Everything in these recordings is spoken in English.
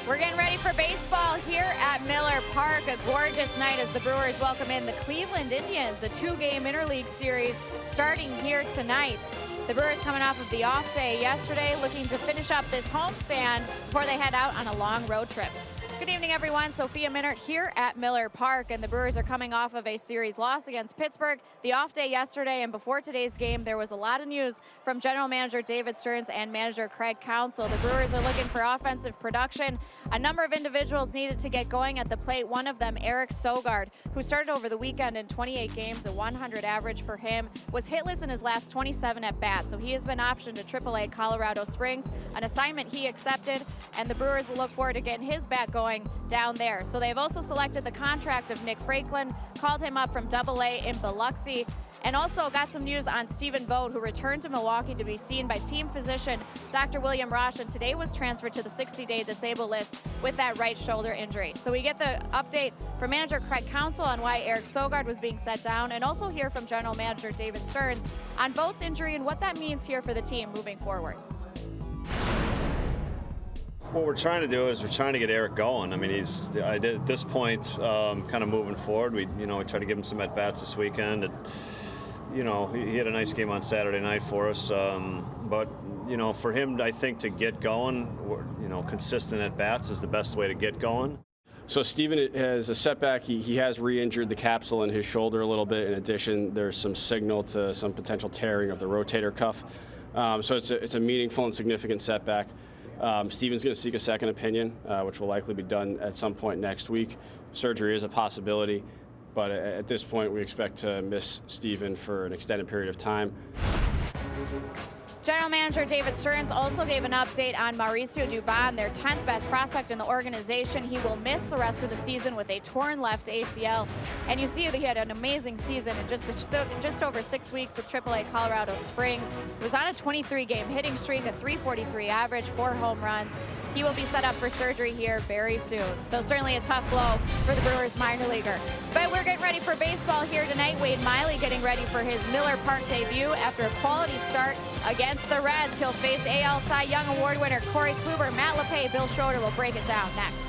We're getting ready for baseball here at Miller Park. A gorgeous night as the Brewers welcome in the Cleveland Indians, a two-game interleague series starting here tonight. The Brewers coming off of the off day yesterday, looking to finish up this homestand before they head out on a long road trip. Good evening, everyone. Sophia Minert here at Miller Park, and the Brewers are coming off of a series loss against Pittsburgh. The off day yesterday, and before today's game, there was a lot of news from General Manager David Stearns and Manager Craig Counsell. The Brewers are looking for offensive production. A number of individuals needed to get going at the plate. One of them, Eric Sogard, who started over the weekend in 28 games, a 100 average for him, was hitless in his last 27 at-bats, so he has been optioned to AAA Colorado Springs, an assignment he accepted, and the Brewers will look forward to getting his bat going down there. So they've also selected the contract of Nick Franklin, called him up from AA in Biloxi, and also got some news on Stephen Vogt, who returned to Milwaukee to be seen by team physician Dr. William Rosh, and today was transferred to the 60-day disabled list with that right shoulder injury. So we get the update from Manager Craig Counsell on why Eric Sogard was being set down, and also hear from General Manager David Stearns on Vogt's injury and what that means here for the team moving forward. What we're trying to do is we're trying to get Eric going. I mean, at this point, kind of moving forward. We tried to give him some at bats this weekend, and he had a nice game on Saturday night for us. But for him, I think to get going, consistent at bats is the best way to get going. So Stephen has a setback. He has re-injured the capsule in his shoulder a little bit. In addition, there's some signal to some potential tearing of the rotator cuff. So it's a meaningful and significant setback. Stephen's going to seek a second opinion, which will likely be done at some point next week. Surgery is a possibility, but at this point we expect to miss Stephen for an extended period of time. General Manager David Stearns also gave an update on Mauricio Dubon, their 10th best prospect in the organization. He will miss the rest of the season with a torn left ACL. And you see that he had an amazing season in just over 6 weeks with AAA Colorado Springs. He was on a 23-game hitting streak, a .343 average, 4 home runs. He will be set up for surgery here very soon. So certainly a tough blow for the Brewers minor leaguer. But we're getting ready for baseball here tonight. Wade Miley getting ready for his Miller Park debut after a quality start against the Reds. He'll face AL Cy Young Award winner Corey Kluber. Matt LePay, Bill Schroeder will break it down next.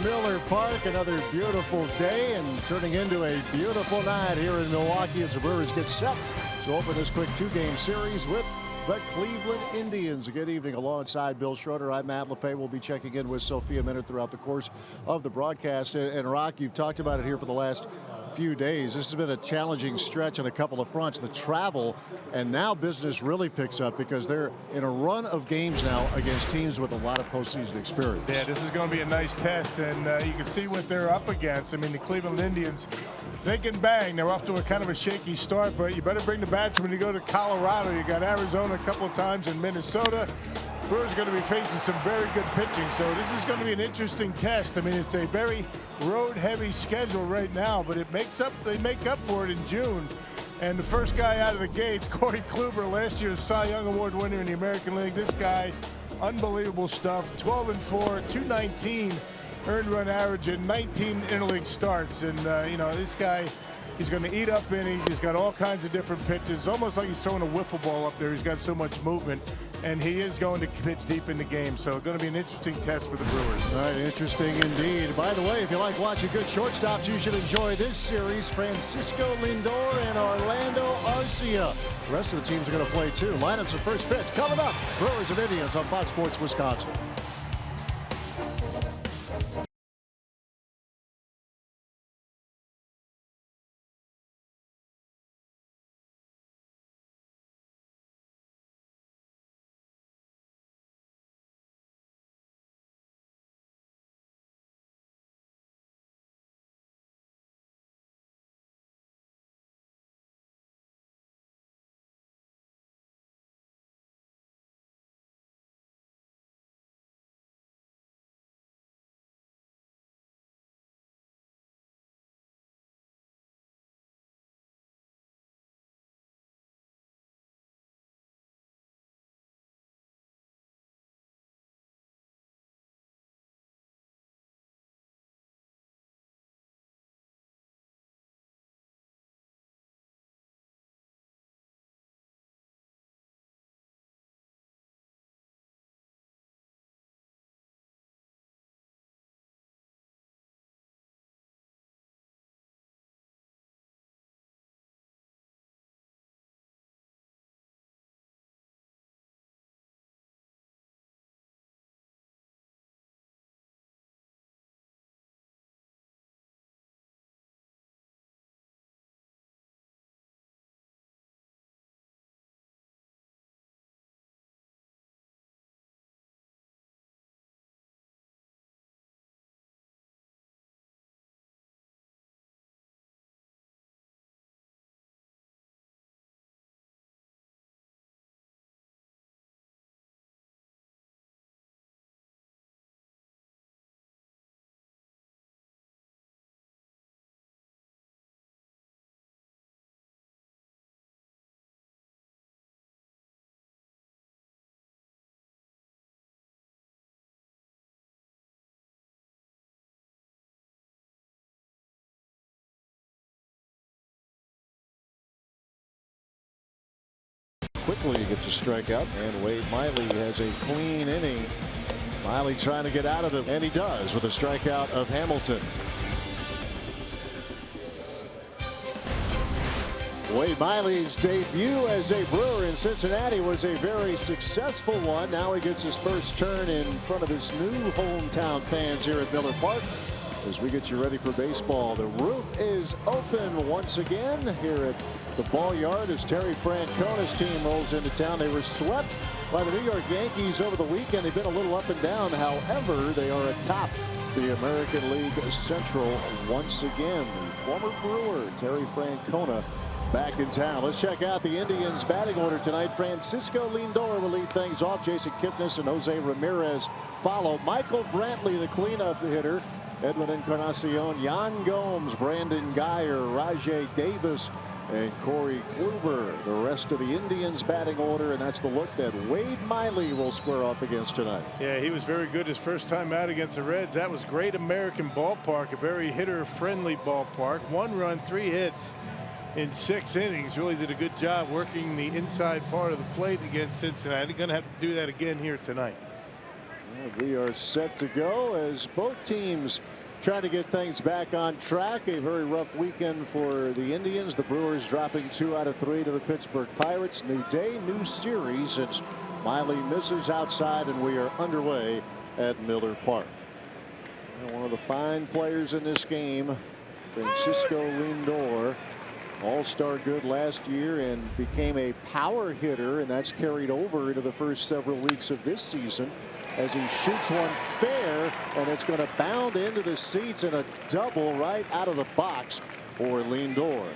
Miller Park. Another beautiful day and turning into a beautiful night here in Milwaukee as the Brewers get set to open this quick two-game series with the Cleveland Indians. Good evening alongside Bill Schroeder. I'm Matt LePay. We'll be checking in with Sophia Minute throughout the course of the broadcast. And Rock, you've talked about it here for the last few days. This has been a challenging stretch on a couple of fronts, the travel, and now business really picks up because they're in a run of games now against teams with a lot of postseason experience. Yeah, this is going to be a nice test, and you can see what they're up against. I mean, the Cleveland Indians, they can bang. They're off to a kind of a shaky start, but you better bring the bats when you go to Colorado. You got Arizona a couple of times in Minnesota. Brewers are going to be facing some very good pitching, so this is going to be an interesting test. I mean, it's a very road-heavy schedule right now, but they make up for it in June. And the first guy out of the gates, Corey Kluber, last year's Cy Young Award winner in the American League. This guy, unbelievable stuff. 12-4, 219 earned run average in 19 interleague starts, and you know, this guy, he's going to eat up innings. He's got all kinds of different pitches, almost like he's throwing a wiffle ball up there. He's got so much movement, and he is going to pitch deep in the game. So going to be an interesting test for the Brewers. All right, interesting indeed. By the way, if you like watching good shortstops, you should enjoy this series. Francisco Lindor and Orlando Arcia. The rest of the teams are going to play too. Lineups at first pitch coming up. Brewers and Indians on Fox Sports Wisconsin. Quickly gets a strikeout, and Wade Miley has a clean inning. Miley trying to get out of it, and he does with a strikeout of Hamilton. Wade Miley's debut as a Brewer in Cincinnati was a very successful one. Now he gets his first turn in front of his new hometown fans here at Miller Park. As we get you ready for baseball, the roof is open once again here at the ball yard as Terry Francona's team rolls into town. They were swept by the New York Yankees over the weekend. They've been a little up and down. However, they are atop the American League Central once again. The former Brewer, Terry Francona, back in town. Let's check out the Indians batting order tonight. Francisco Lindor will lead things off. Jason Kipnis and Jose Ramirez follow. Michael Brantley, the cleanup hitter. Edwin Encarnacion, Yan Gomes, Brandon Geyer, Rajay Davis, and Corey Kluber. The rest of the Indians batting order, and that's the look that Wade Miley will square off against tonight. Yeah, he was very good his first time out against the Reds. That was Great American Ballpark, a very hitter-friendly ballpark. 1 run, 3 hits in 6 innings. Really did a good job working the inside part of the plate against Cincinnati. Going to have to do that again here tonight. We are set to go as both teams trying to get things back on track. A very rough weekend for the Indians. The Brewers dropping 2 out of 3 to the Pittsburgh Pirates. New day, new series. It's Miley misses outside, and we are underway at Miller Park. And one of the fine players in this game, Francisco Lindor, all-star good last year and became a power hitter, and that's carried over into the first several weeks of this season as he shoots one fair, and it's going to bound into the seats and a double right out of the box for Lindor.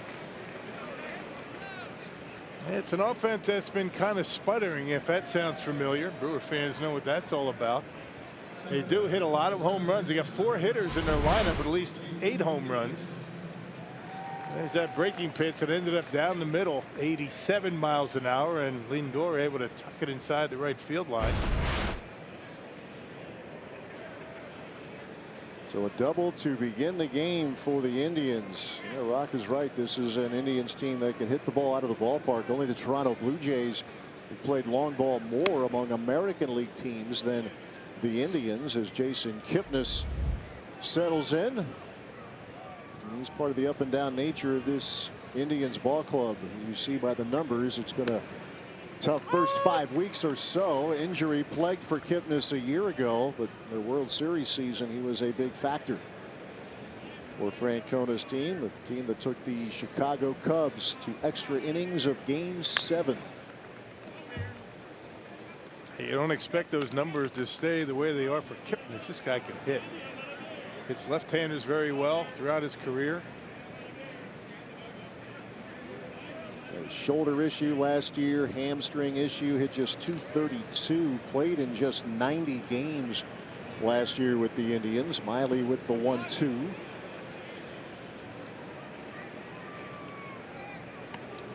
It's an offense that's been kind of sputtering, if that sounds familiar. Brewer fans know what that's all about. They do hit a lot of home runs. They got 4 hitters in their lineup with at least 8 home runs. There's that breaking pitch that ended up down the middle, 87 miles an hour, and Lindor able to tuck it inside the right field line. So a double to begin the game for the Indians. Yeah, Rock is right. This is an Indians team that can hit the ball out of the ballpark. Only the Toronto Blue Jays have played long ball more among American League teams than the Indians, as Jason Kipnis settles in. He's part of the up and down nature of this Indians ball club. You see by the numbers, it's been a tough first 5 weeks or so. Injury plagued for Kipnis a year ago, but the World Series season, he was a big factor for Francona's team, the team that took the Chicago Cubs to extra innings of Game 7. You don't expect those numbers to stay the way they are for Kipnis. This guy can hit. Hits left-handers very well throughout his career. A shoulder issue last year, hamstring issue, hit just .232, played in just 90 games last year with the Indians. Miley with the 1-2.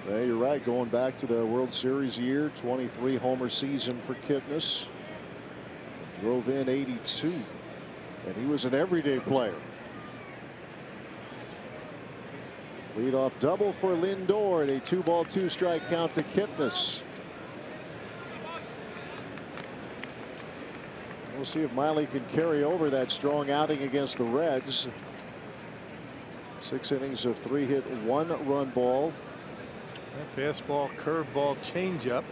Yeah, you're right, going back to the World Series year, 23 homer season for Kipnis. Drove in 82, and he was an everyday player. Leadoff double for Lindor, and a 2-ball 2-strike count to Kipnis. We'll see if Miley can carry over that strong outing against the Reds. 6 innings of 3-hit, 1-run ball. Fastball, curveball, changeup.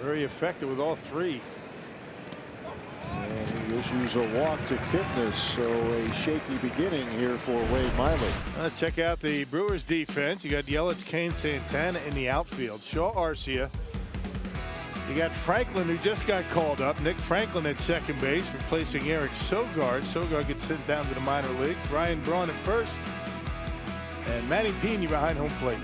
Very effective with all 3. And he issues a walk to Kipnis, so a shaky beginning here for Wade Miley. Let's check out the Brewers defense. You got Yelich, Kane, Santana in the outfield. Shaw, Arcia. You got Franklin, who just got called up. Nick Franklin at second base, replacing Eric Sogard. Sogard gets sent down to the minor leagues. Ryan Braun at first. And Manny Pena behind home plate.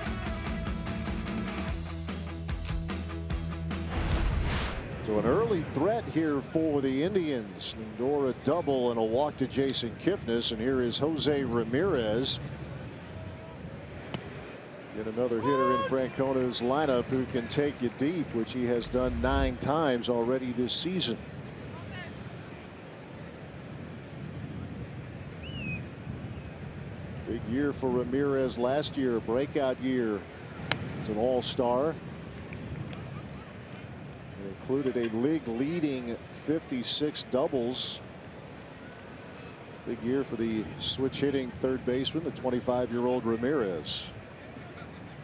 So an early threat here for the Indians. Lindor a double and a walk to Jason Kipnis, and here is Jose Ramirez. Yet another hitter in Francona's lineup who can take you deep, which he has done 9 times already this season. Big year for Ramirez last year, a breakout year as an all-star. Included a league-leading 56 doubles. Big year for the switch-hitting third baseman, the 25-year-old Ramirez.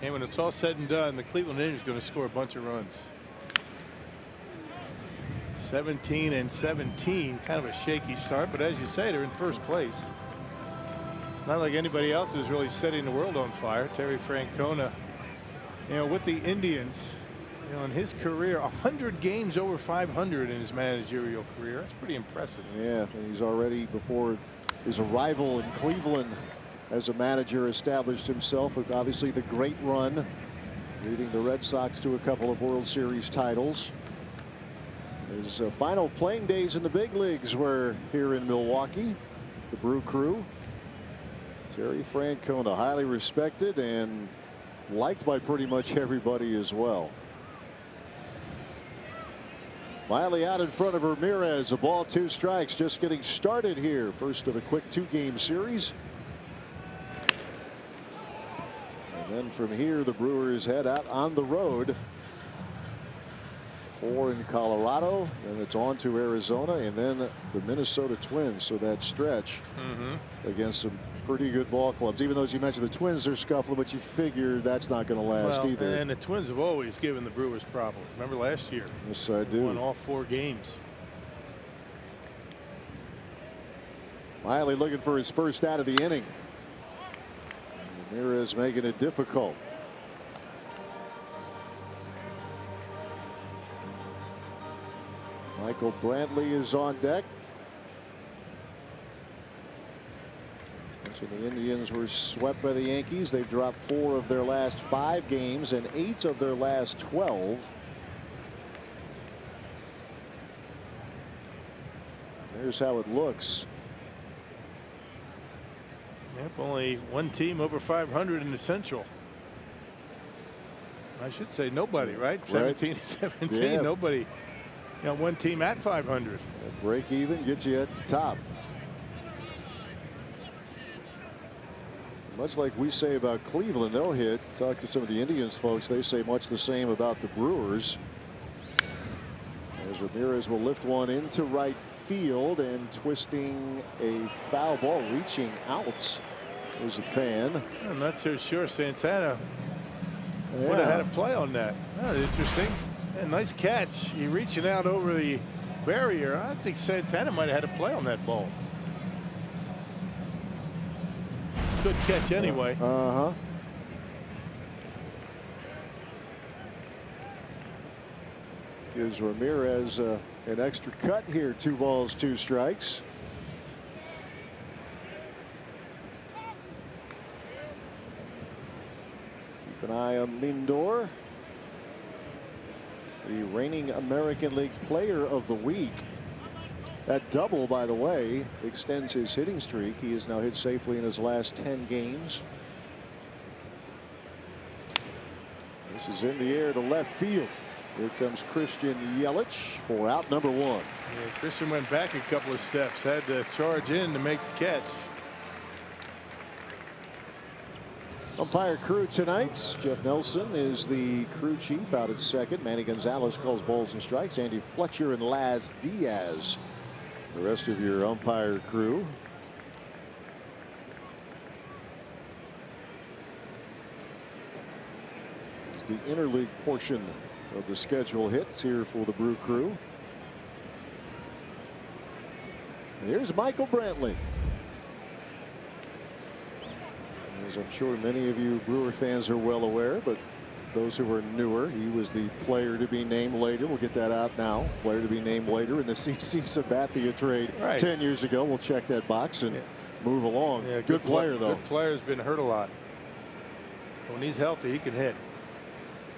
And when it's all said and done, the Cleveland Indians are going to score a bunch of runs. 17 and 17, kind of a shaky start, but as you say, they're in first place. It's not like anybody else is really setting the world on fire. Terry Francona, you know, with the Indians, you know, in his career, 100 games over 500 in his managerial career. That's pretty impressive. Yeah, and he's already, before his arrival in Cleveland as a manager, established himself with obviously the great run, leading the Red Sox to a couple of World Series titles. His final playing days in the big leagues were here in Milwaukee. The Brew Crew. Terry Francona, highly respected and liked by pretty much everybody as well. Miley out in front of Ramirez. A ball, 2 strikes, just getting started here. First of a quick 2-game series. And then from here, the Brewers head out on the road 4 in Colorado, and it's on to Arizona, and then the Minnesota Twins. So that stretch against some pretty good ball clubs. Even though, as you mentioned, the Twins are scuffling, but you figure that's not going to last either. And the Twins have always given the Brewers problems. Remember last year? Yes, I do. Won all 4 games. Miley looking for his first out of the inning. Ramirez making it difficult. Michael Brantley is on deck. Mentioned the Indians were swept by the Yankees. They've dropped 4 of their last 5 games and 8 of their last 12. Here's how it looks. Yep, only one team over 500 in the Central. I should say nobody, right? 17 to 17. Yeah. Nobody. You got one team at 500. A break even gets you at the top. Much like we say about Cleveland, they'll hit. Talk to some of the Indians folks. They say much the same about the Brewers. As Ramirez will lift one into right field, and twisting a foul ball, reaching out, is a fan. I'm not so sure Santana would have had a play on that. Oh, interesting. Yeah, nice catch. You're reaching out over the barrier. I think Santana might have had a play on that ball. Good catch anyway. Gives Ramirez an extra cut here. 2 balls, 2 strikes. Keep an eye on Lindor, the reigning American League Player of the Week. That double, by the way, extends his hitting streak. He has now hit safely in his last 10 games. This is in the air to left field. Here comes Christian Yelich for out number 1. Yeah, Christian went back a couple of steps, had to charge in to make the catch. Umpire crew tonight. Jeff Nelson is the crew chief out at second. Manny Gonzalez calls balls and strikes. Andy Fletcher and Laz Diaz, the rest of your umpire crew. It's the interleague portion of the schedule hits here for the Brew Crew. And here's Michael Brantley. As I'm sure many of you Brewer fans are well aware, but those who are newer, he was the player to be named later. We'll get that out now. Player to be named later in the CC Sabathia trade 10 years ago. We'll check that box and move along. Yeah, good player, though. Good player's been hurt a lot. When he's healthy, he can hit.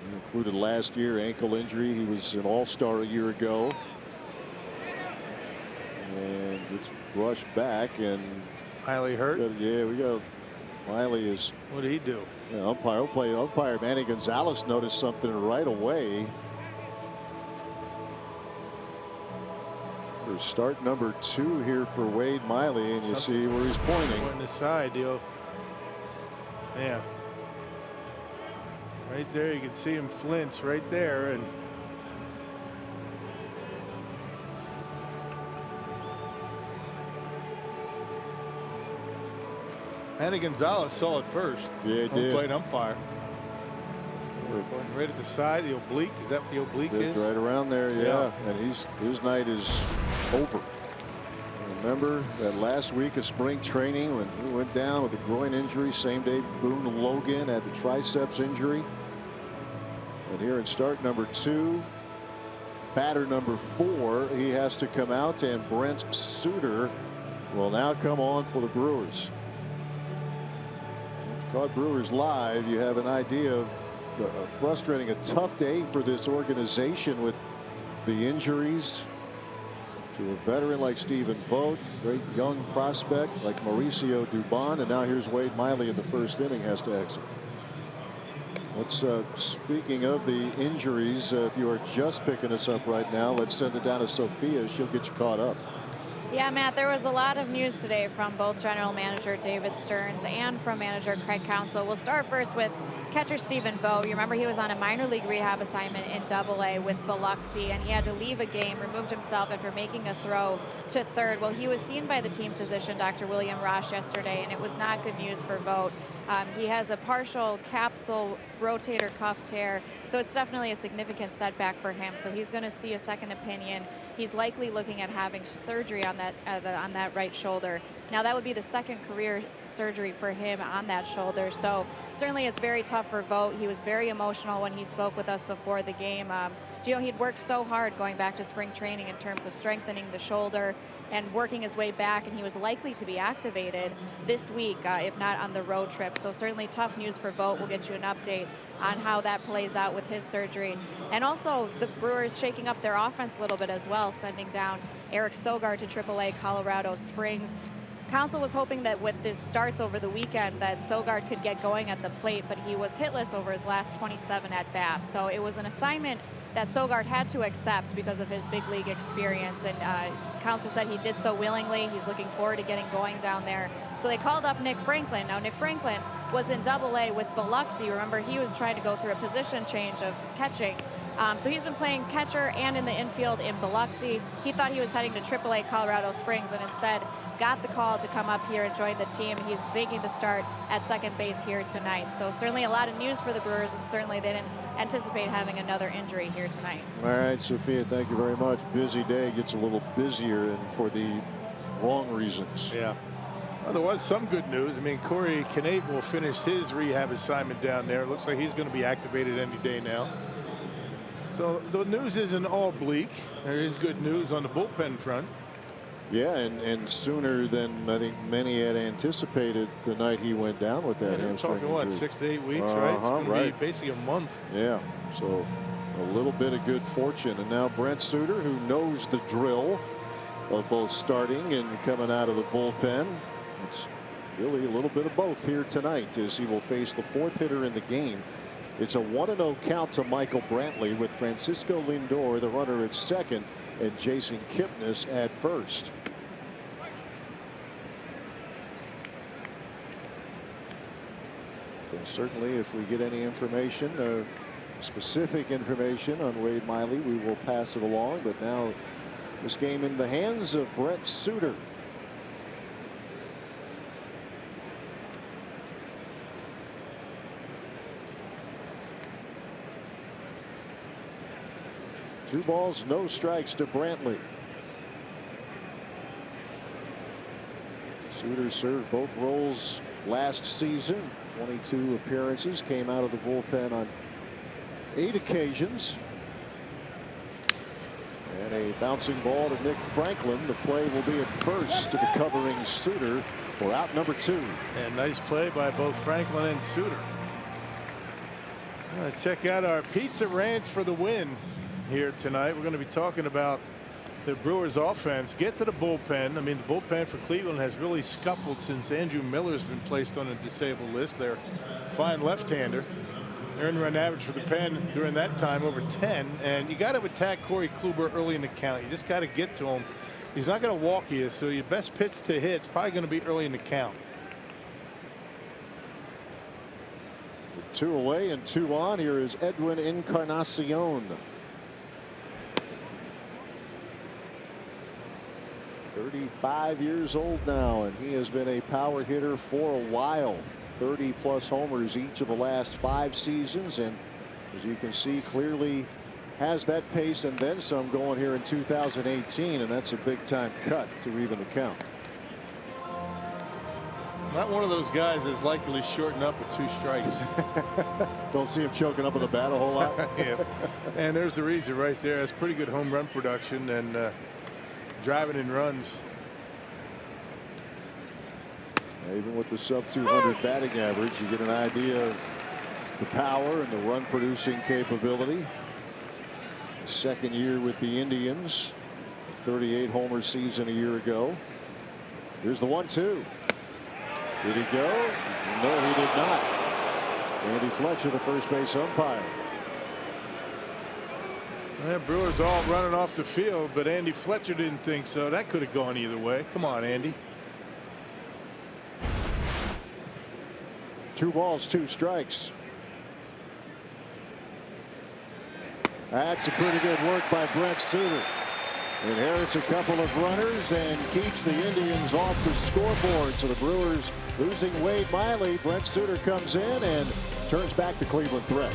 He included last year ankle injury. He was an all-star a year ago. And it's brushed back, and Miley hurt. Yeah, we got Miley is. What did he do? Umpire Manny Gonzalez noticed something right away. There's start number 2 here for Wade Miley, and you see where he's pointing. On the side, deal. Yeah. Right there, you can see him flinch right there, and Manny Gonzalez saw it first. Yeah, he did. Plate umpire. Right at the side, the oblique. Is that what the oblique is? Right around there, yeah. And his night is over. Remember that last week of spring training when he went down with a groin injury, same day Boone Logan had the triceps injury. And here in start number 2, batter number 4, he has to come out, and Brent Suter will now come on for the Brewers. If you caught Brewers live, you have an idea of the frustrating, a tough day for this organization with the injuries to a veteran like Stephen Vogt, great young prospect like Mauricio Dubon, and now here's Wade Miley in the first inning, has to exit. Let's speaking of the injuries, if you are just picking us up right now, let's send it down to Sophia. She'll get you caught up. Yeah, Matt, there was a lot of news today from both general manager David Stearns and from manager Craig Counsell. We'll start first with catcher Stephen Vogt. You remember he was on a minor league rehab assignment in Double-A with Biloxi, and he had to leave a game, removed himself after making a throw to third. Well, he was seen by the team physician, Dr. William Rosh, yesterday, and it was not good news for Vogt. He has a partial capsule rotator cuff tear, so it's definitely a significant setback for him. So he's going to see a second opinion. He's likely looking at having surgery on that right shoulder. Now, that would be the second career surgery for him on that shoulder. So certainly it's very tough for Vogt. He was very emotional when he spoke with us before the game. You know, he'd worked so hard going back to spring training in terms of strengthening the shoulder and working his way back, and he was likely to be activated this week, if not on the road trip. So certainly tough news for Vogt. We'll get you an update on how that plays out with his surgery. And also the Brewers shaking up their offense a little bit as well, sending down Eric Sogard to AAA Colorado Springs. Counsell was hoping that with this starts over the weekend that Sogard could get going at the plate, but he was hitless over his last 27 at-bats. So it was an assignment that Sogard had to accept because of his big league experience, and Counsell said he did so willingly. He's looking forward to getting going down there. So they called up Nick Franklin. Now, Nick Franklin was in Double-A with Biloxi. Remember, he was trying to go through a position change of catching. So he's been playing catcher and in the infield in Biloxi. He thought he was heading to AAA Colorado Springs and instead got the call to come up here and join the team. He's making the start at second base here tonight. So certainly a lot of news for the Brewers, and certainly they didn't anticipate having another injury here tonight. All right, Sophia, thank you very much. Busy day gets a little busier, and for the wrong reasons. Yeah. Well, there was some good news. I mean, Corey Knable will finish his rehab assignment down there. It looks like he's going to be activated any day now. So the news isn't all bleak. There is good news on the bullpen front. Yeah, and sooner than I think many had anticipated the night he went down with that hamstring talking, what, injury. 6 to 8 weeks, right? It's going to be basically a month. Yeah, so a little bit of good fortune. And now Brent Suter, who knows the drill of both starting and coming out of the bullpen. It's really a little bit of both here tonight as he will face the fourth hitter in the game. It's a 1-0 count to Michael Brantley with Francisco Lindor, the runner, at second, and Jason Kipnis at first. And certainly, if we get any information, specific information on Wade Miley, we will pass it along. But now this game in the hands of Brent Suter. Two balls, no strikes to Brantley. Suter served both roles last season. 22 appearances, came out of the bullpen on 8 occasions. And a bouncing ball to Nick Franklin. The play will be at first to the covering Suter for out number 2. And nice play by both Franklin and Suter. Let's check out our Pizza Ranch for the win here tonight. We're going to be talking about the Brewers offense. Get to the bullpen. I mean, the bullpen for Cleveland has really scuffled since Andrew Miller's been placed on a disabled list. They're fine left-hander. Earned run average for the pen during that time over 10. And you got to attack Corey Kluber early in the count. You just got to get to him. He's not going to walk you, so your best pitch to hit is probably going to be early in the count. 2 away and 2 on. Here is Edwin Encarnacion. 35 years old now, and he has been a power hitter for a while. 30+ homers each of the last 5 seasons, and as you can see, clearly has that pace and then some going here in 2018, and that's a big-time cut to even the count. Not one of those guys that's likely to shorten up with 2 strikes. Don't see him choking up on the bat a whole lot. Yeah. And there's the reason right there. That's pretty good home run production and driving in runs. Even with the sub-200 batting average, you get an idea of the power and the run producing capability. Second year with the Indians, a 38 homer season a year ago. Here's the 1-2. Did he go? No, he did not. Andy Fletcher, the first base umpire. Brewers all running off the field, but Andy Fletcher didn't think so. That could have gone either way. Come on, Andy. 2 balls, 2 strikes. That's a pretty good work by Brent Suter. Inherits a couple of runners and keeps the Indians off the scoreboard. So the Brewers losing Wade Miley. Brent Suter comes in and turns back the Cleveland threat.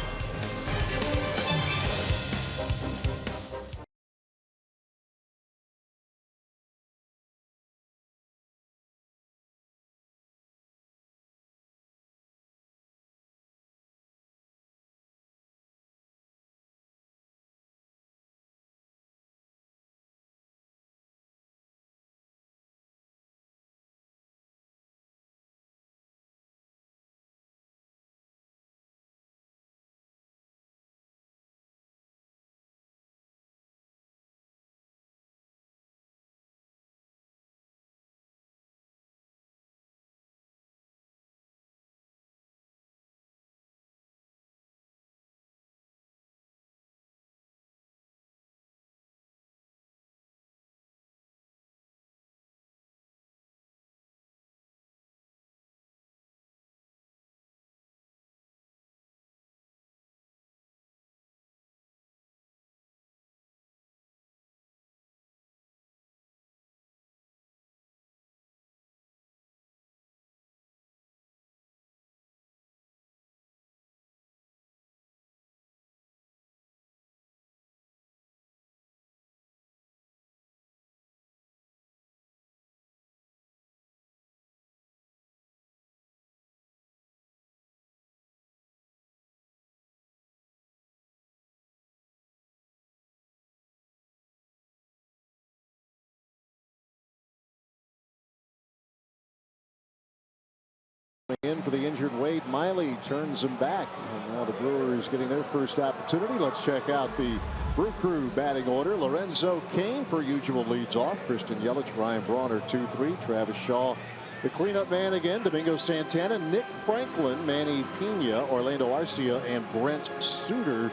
In for the injured Wade Miley, turns him back, and now the Brewers getting their first opportunity. Let's check out the Brew Crew batting order. Lorenzo Cain, per usual, leads off. Christian Yelich, Ryan Brawner 2-3. Travis Shaw, the cleanup man again. Domingo Santana, Nick Franklin, Manny Pena, Orlando Arcia, and Brent Suter.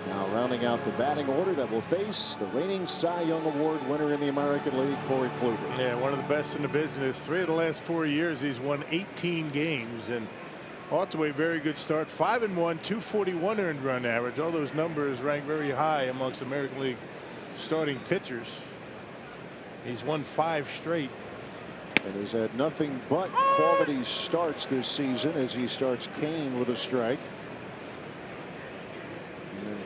Now rounding out the batting order that will face the reigning Cy Young Award winner in the American League, Corey Kluber. Yeah, one of the best in the business. 3 of the last 4 years, he's won 18 games, and off to a very good start. 5-1, 241 earned run average. All those numbers rank very high amongst American League starting pitchers. He's won 5 straight. And has had nothing but quality starts this season as he starts Cain with a strike.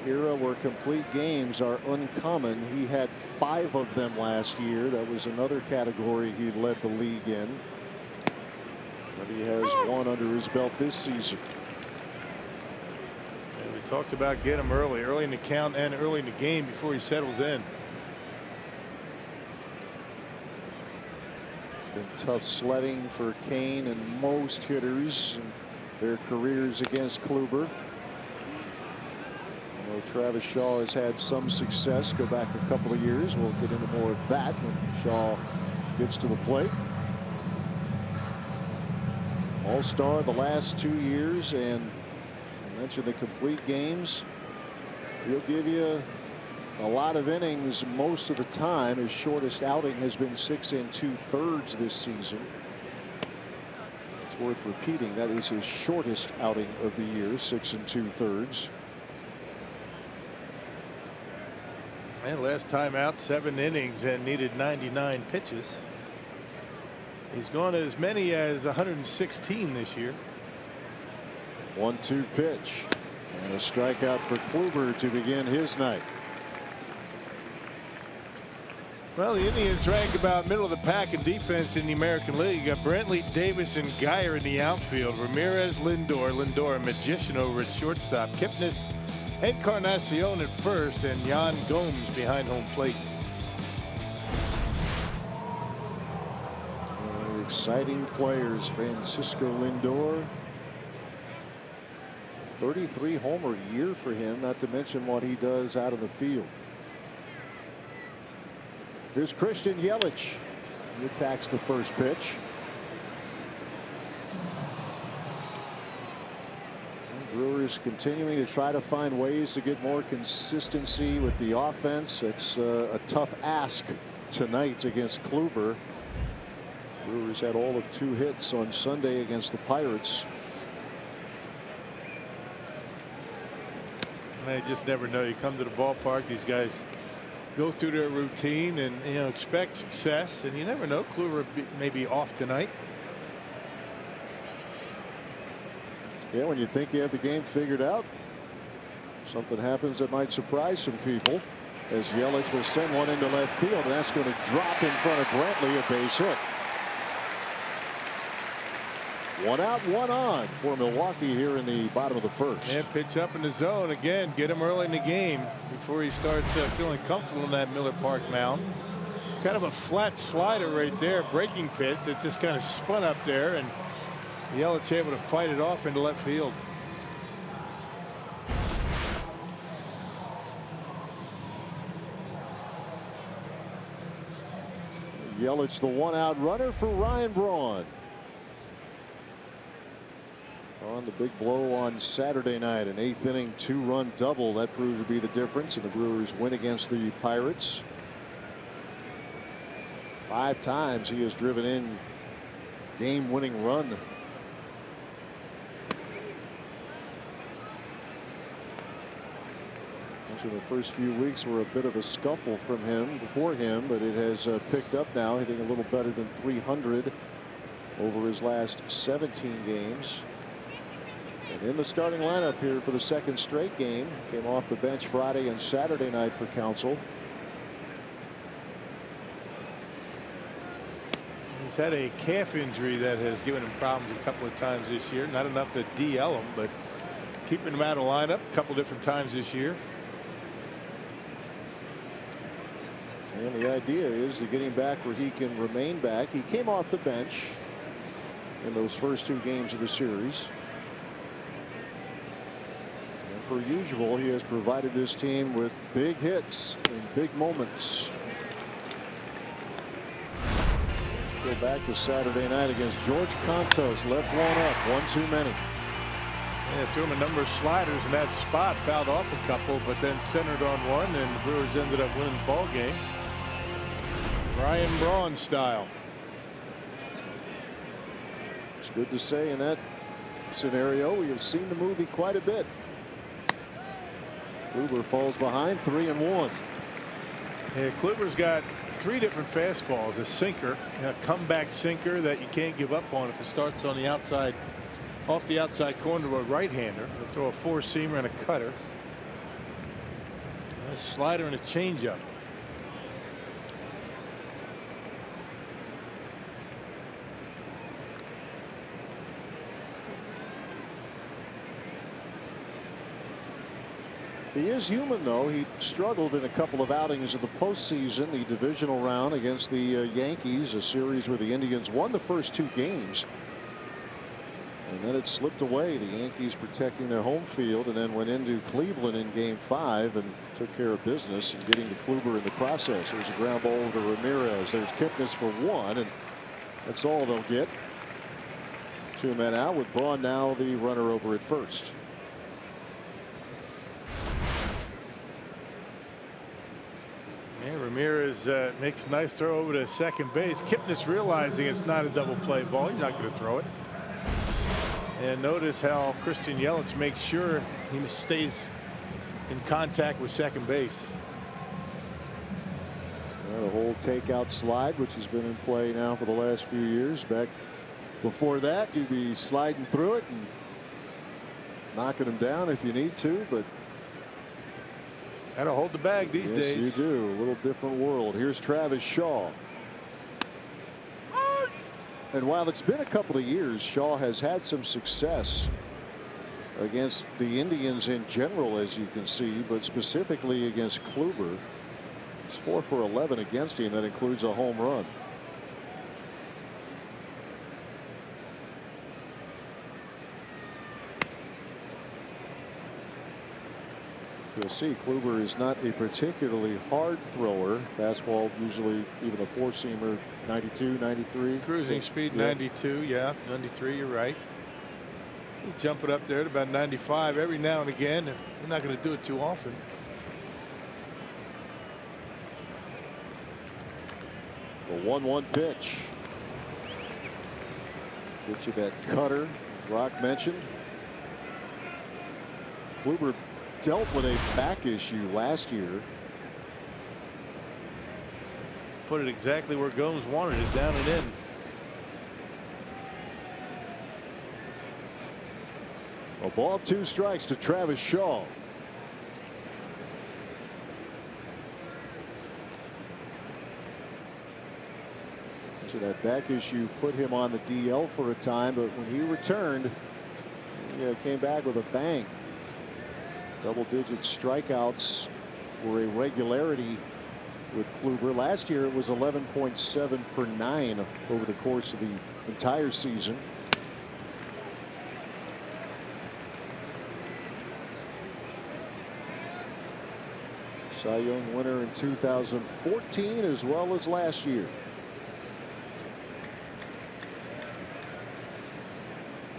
Era where complete games are uncommon. He had 5 of them last year. That was another category he led the league in. But he has 1 under his belt this season. And we talked about get him early in the count and early in the game before he settles in. Been tough sledding for Cain and most hitters in their careers against Kluber. Travis Shaw has had some success. Go back a couple of years. We'll get into more of that when Shaw gets to the plate. All-star the last 2 years, and I mentioned the complete games. He'll give you a lot of innings most of the time. His shortest outing has been 6 2/3 this season. It's worth repeating. That is his shortest outing of the year, 6 2/3. And last time out, 7 innings and needed 99 pitches. He's gone as many as 116 this year. 1-2 pitch and a strikeout for Kluber to begin his night. Well, the Indians rank about middle of the pack in defense in the American League. You got Brantley, Davis, and Geyer in the outfield. Ramirez, Lindor, a magician over at shortstop. Kipnis, Encarnacion at first, and Yan Gomes behind home plate. Exciting players. Francisco Lindor, 33 homer year for him, not to mention what he does out of the field. Here's Christian Yelich. He attacks the first pitch. Brewers Brewers continuing to try to find ways to get more consistency with the offense. It's a tough ask tonight against Kluber. Brewers had all of 2 hits on Sunday against the Pirates. I just never know. You come to the ballpark, these guys go through their routine and expect success, and you never know. Kluber may be off tonight. Yeah, when you think you have the game figured out, something happens that might surprise some people, as Yelich will send one into left field, and that's going to drop in front of Brantley, a base hit. 1 out, 1 on for Milwaukee here in the bottom of the first. And pitch up in the zone again. Get him early in the game before he starts feeling comfortable in that Miller Park mound. Kind of a flat slider right there, breaking pitch that just kind of spun up there, and Yelich able to fight it off into left field. Yelich, the 1 out runner for Ryan Braun. On the big blow on Saturday night, an 8th inning 2-run double that proved to be the difference in the Brewers win against the Pirates. 5 times he has driven in game-winning run. In the first few weeks were a bit of a scuffle for him, but it has picked up now, hitting a little better than 300 over his last 17 games. And in the starting lineup here for the 2nd straight game, came off the bench Friday and Saturday night for Council. He's had a calf injury that has given him problems a couple of times this year. Not enough to DL him, but keeping him out of lineup a couple different times this year. And the idea is to get him back where he can remain back. He came off the bench in those first 2 games of the series. And per usual, he has provided this team with big hits and big moments. Go back to Saturday night against George Contos. Left one up, 1 too many. Yeah, threw him a number of sliders in that spot, fouled off a couple, but then centered on one, and the Brewers ended up winning the ball game. Ryan Braun style. It's good to say in that scenario we have seen the movie quite a bit. Kluber falls behind 3-1. Yeah, Kluber's got 3 different fastballs. A sinker, a comeback sinker that you can't give up on if it starts on the outside, off the outside corner to a right-hander. He'll throw a 4-seamer and a cutter. A slider and a changeup. He is human, though. He struggled in a couple of outings in the postseason, the divisional round against the Yankees, a series where the Indians won the first 2 games. And then it slipped away. The Yankees protecting their home field, and then went into Cleveland in Game 5 and took care of business and getting to Kluber in the process. There's a ground ball to Ramirez. There's Kipnis for 1, and that's all they'll get. 2 men out with Braun now the runner over at first. Yeah, Ramirez makes a nice throw over to second base. Kipnis realizing it's not a double play ball. He's not going to throw it. And notice how Christian Yelich makes sure he stays in contact with second base. The whole takeout slide, which has been in play now for the last few years. Back before that, you'd be sliding through it and knocking him down if you need to, but got to hold the bag these days. Yes, you do. A little different world. Here's Travis Shaw. And while it's been a couple of years, Shaw has had some success against the Indians in general, as you can see, but specifically against Kluber. It's 4 for 11 against him. That includes a home run. You'll see Kluber is not a particularly hard thrower. Fastball usually even a 4-seamer 92, 93. Cruising speed 92. Yeah, 93. You're right. You jump it up there at about 95 every now and again, and we're not going to do it too often. The 1-1 pitch. Get you that cutter, as Rock mentioned. Kluber dealt with a back issue last year. Put it exactly where Gomes wanted it, down and in. A ball, 2 strikes to Travis Shaw. So that back issue put him on the DL for a time, but when he returned, he came back with a bang. Double-digit strikeouts were a regularity with Kluber. Last year it was 11.7 per 9 over the course of the entire season. Cy Young winner in 2014 as well as last year.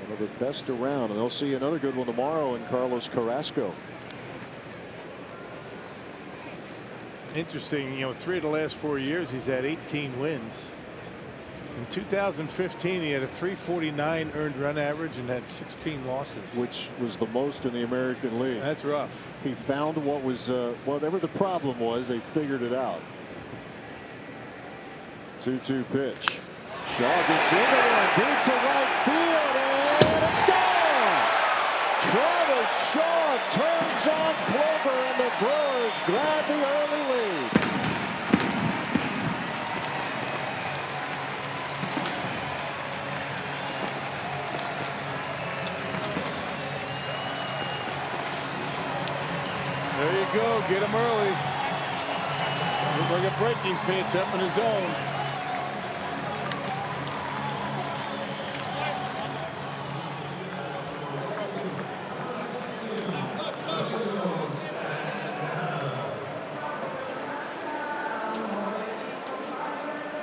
One of the best around, and they'll see another good one tomorrow in Carlos Carrasco. Interesting, 3 of the last 4 years he's had 18 wins. In 2015 he had a 349 earned run average and had 16 losses, which was the most in the American League. That's rough. He found what was whatever the problem was, they figured it out. 2-2 pitch. Shaw gets into one deep to right field, and it's gone. Travis Shaw turns on Kluber, and the Brewers grab the early lead. There you go, get him early. Looked like a breaking pitch up in his zone.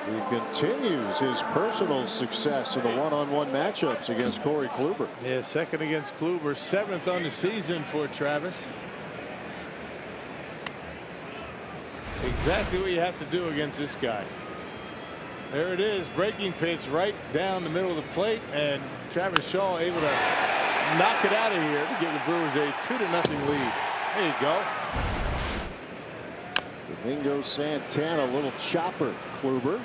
He continues his personal success in the one-on-one matchups against Corey Kluber. Yeah, second against Kluber, 7th on the season for Travis. Exactly what you have to do against this guy. There it is, breaking pitch right down the middle of the plate, and Travis Shaw able to knock it out of here to give the Brewers a 2-0 lead. There you go. Domingo Santana, a little chopper. Kluber.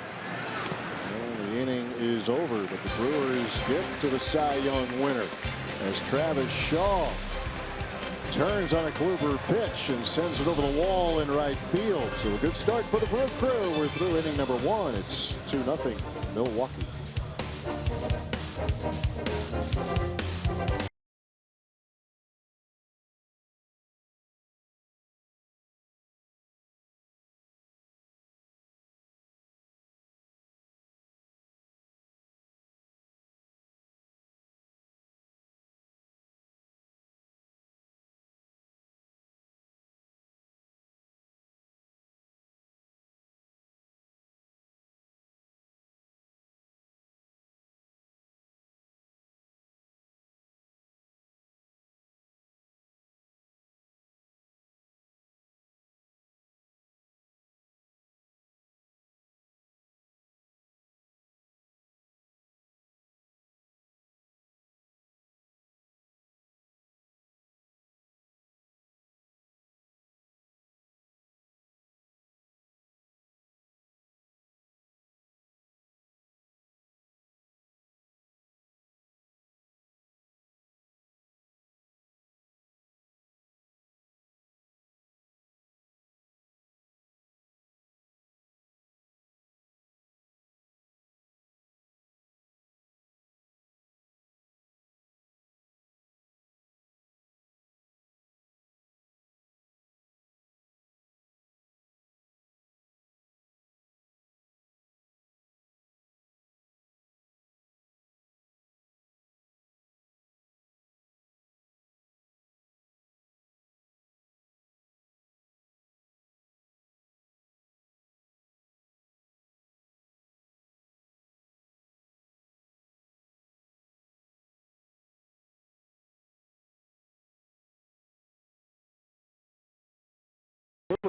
And the inning is over, but the Brewers get to the Cy Young winner as Travis Shaw turns on a Kluber pitch and sends it over the wall in right field. So a good start for the Brew Crew. We're through inning number 1. It's 2-0 Milwaukee.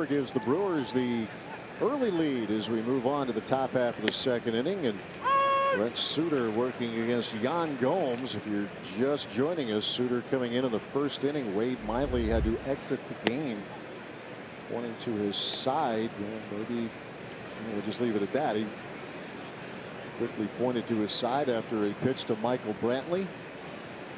gives the Brewers the early lead as we move on to the top half of the second inning. And Brent Suter working against Jan Gomes. If you're just joining us, Suter coming in the first inning. Wade Miley had to exit the game, pointing to his side. Maybe we'll just leave it at that. He quickly pointed to his side after a pitch to Michael Brantley.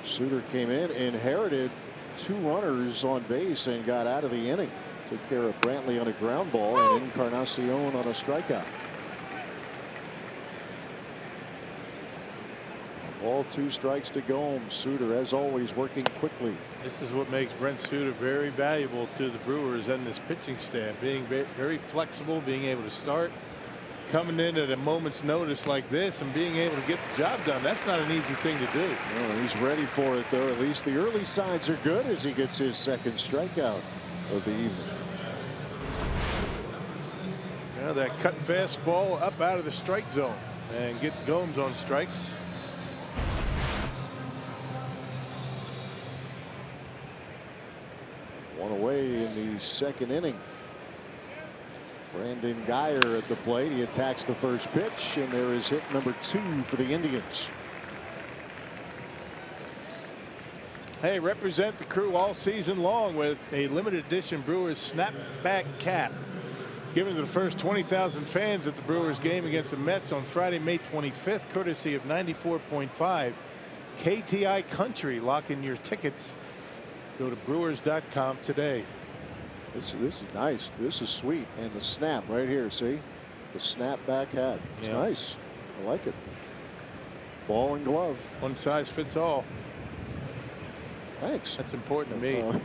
Suter came in, inherited 2 runners on base, and got out of the inning. Took care of Brantley on a ground ball and Encarnacion on a strikeout. Ball 2 strikes to Gomes. Suter, as always, working quickly. This is what makes Brent Suter very valuable to the Brewers and this pitching staff. Being very flexible, being able to start, coming in at a moment's notice like this, and being able to get the job done. That's not an easy thing to do. Well, he's ready for it, though. At least the early signs are good as he gets his second strikeout of the evening. Now that cut fastball up out of the strike zone and gets Gomes on strikes. One away in the second inning. Brandon Geyer at the plate. He attacks the first pitch, and there is hit number 2 for the Indians. Hey, represent the crew all season long with a limited edition Brewers snapback cap given to the first 20,000 fans at the Brewers game against the Mets on Friday, May 25th, courtesy of 94.5 KTI Country. Lock in your tickets. Go to brewers.com today. This is nice. This is sweet. And the snap right here. See the snapback hat. It's nice. I like it. Ball and glove. One size fits all. Thanks. That's important to me. A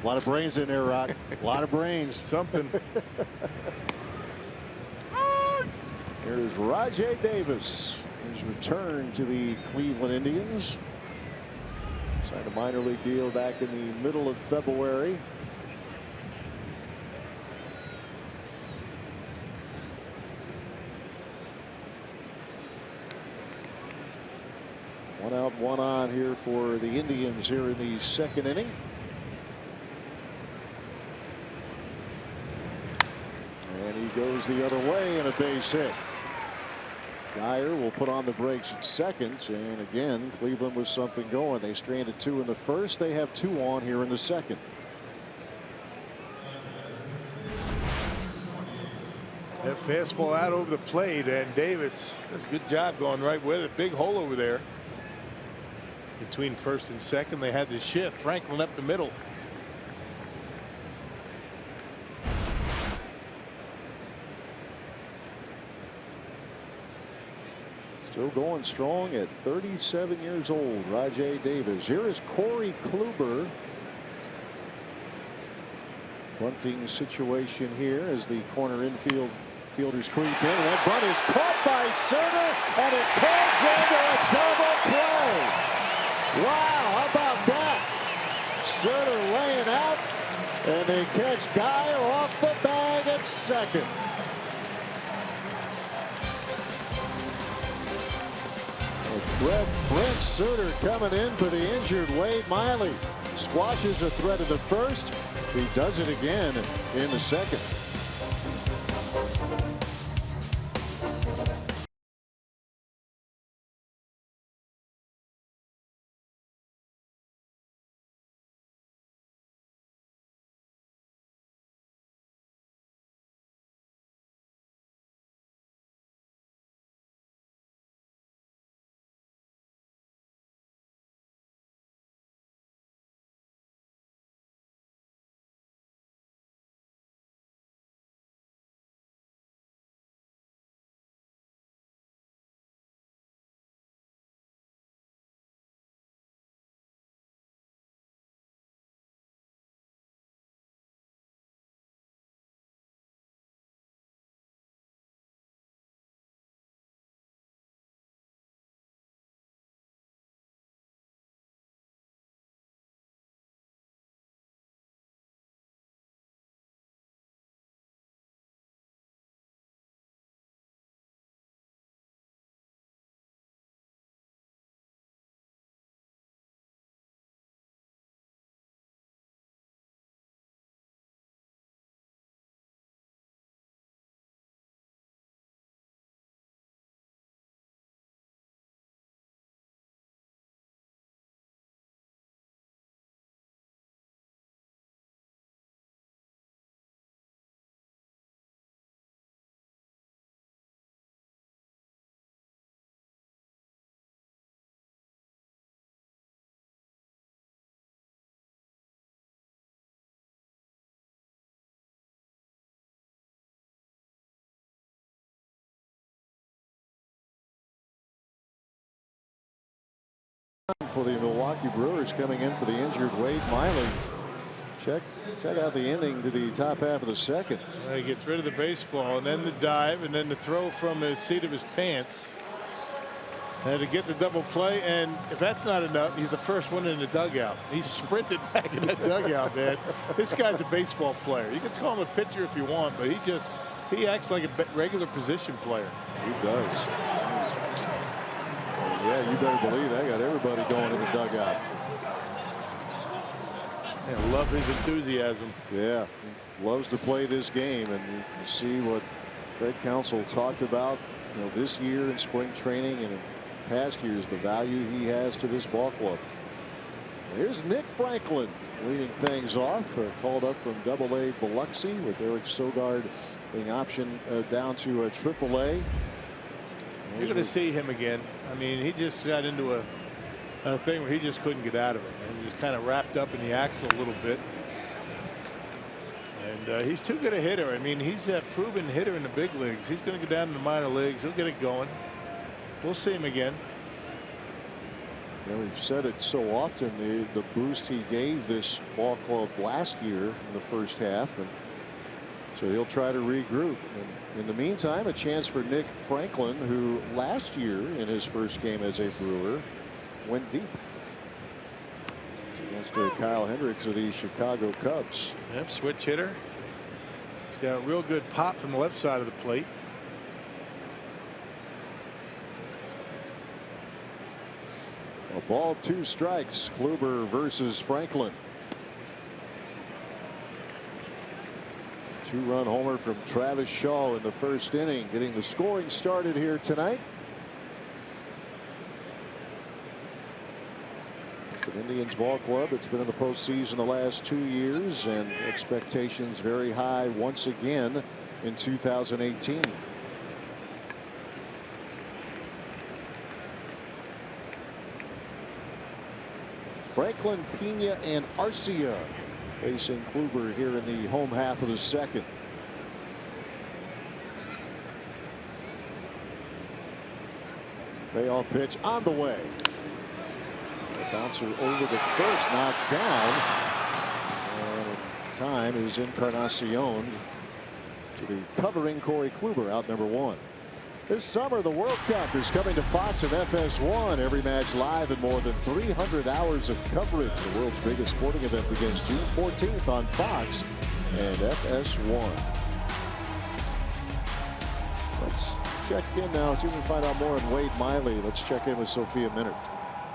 lot of brains in there, Rock. A lot of brains. Something. Here's Rajai Davis. His return to the Cleveland Indians. Signed a minor league deal back in the middle of February. One out, one on here for the Indians here in the second inning. And he goes the other way in a base hit. Geyer will put on the brakes at second, and again Cleveland with something going. They stranded 2 in the first. They have 2 on here in the second. That fastball out over the plate, and Davis does a good job going right with it. Big hole over there. Between first and second, they had the shift. Franklin up the middle. Still going strong at 37 years old, Rajai Davis. Here is Corey Kluber. Bunting situation here as the corner infield fielders creep in. And that bunt is caught by Suter, and it turns into a double play. Wow, how about that? Suter laying out, and they catch Geyer off the bag at second. Brent Suter coming in for the injured Wade Miley. Squashes a threat in the first. He does it again in the second. for the Milwaukee Brewers coming in for the injured Wade Miley. Check out the ending to the top half of the second. He gets rid of the baseball, and then the dive, and then the throw from the seat of his pants. And to get the double play, and if that's not enough, he's the first one in the dugout. He sprinted back in that dugout, man. This guy's a baseball player. You can call him a pitcher if you want, but he acts like a regular position player. He does. Yeah, you better believe that got everybody going in the dugout. I love his enthusiasm. Yeah, he loves to play this game, and you can see what Fred Counsell talked about, this year in spring training and in past years, the value he has to this ball club. And here's Nick Franklin leading things off, called up from Double-A Biloxi, with Eric Sogard being optioned down to Triple-A. You're going to see him again. I mean, he just got into a thing where he just couldn't get out of it, and just kind of wrapped up in the axle a little bit. And he's too good a hitter. I mean, he's a proven hitter in the big leagues. He's going to go down to the minor leagues. He'll get it going. We'll see him again. Yeah, we've said it so often, the boost he gave this ball club last year in the first half, and so he'll try to regroup. And in the meantime, a chance for Nick Franklin, who last year in his first game as a Brewer went deep. It's against Kyle Hendricks of the Chicago Cubs. Yep, switch hitter. He's got a real good pop from the left side of the plate. A ball, 2 strikes. Kluber versus Franklin. 2-run homer from Travis Shaw in the first inning, getting the scoring started here tonight. It's an Indians ball club. It's been in the postseason the last 2 years, and expectations very high once again in 2018. Franklin, Pena, and Arcia facing Kluber here in the home half of the second. Payoff pitch on the way. The bouncer over the first, knocked down. And time is Encarnacion to be covering Corey Kluber, out number 1. This summer, the World Cup is coming to Fox and FS1. Every match live and more than 300 hours of coverage. The world's biggest sporting event begins June 14th on Fox and FS1. Let's check in now, see if we can find out more on Wade Miley. Let's check in with Sophia Minard.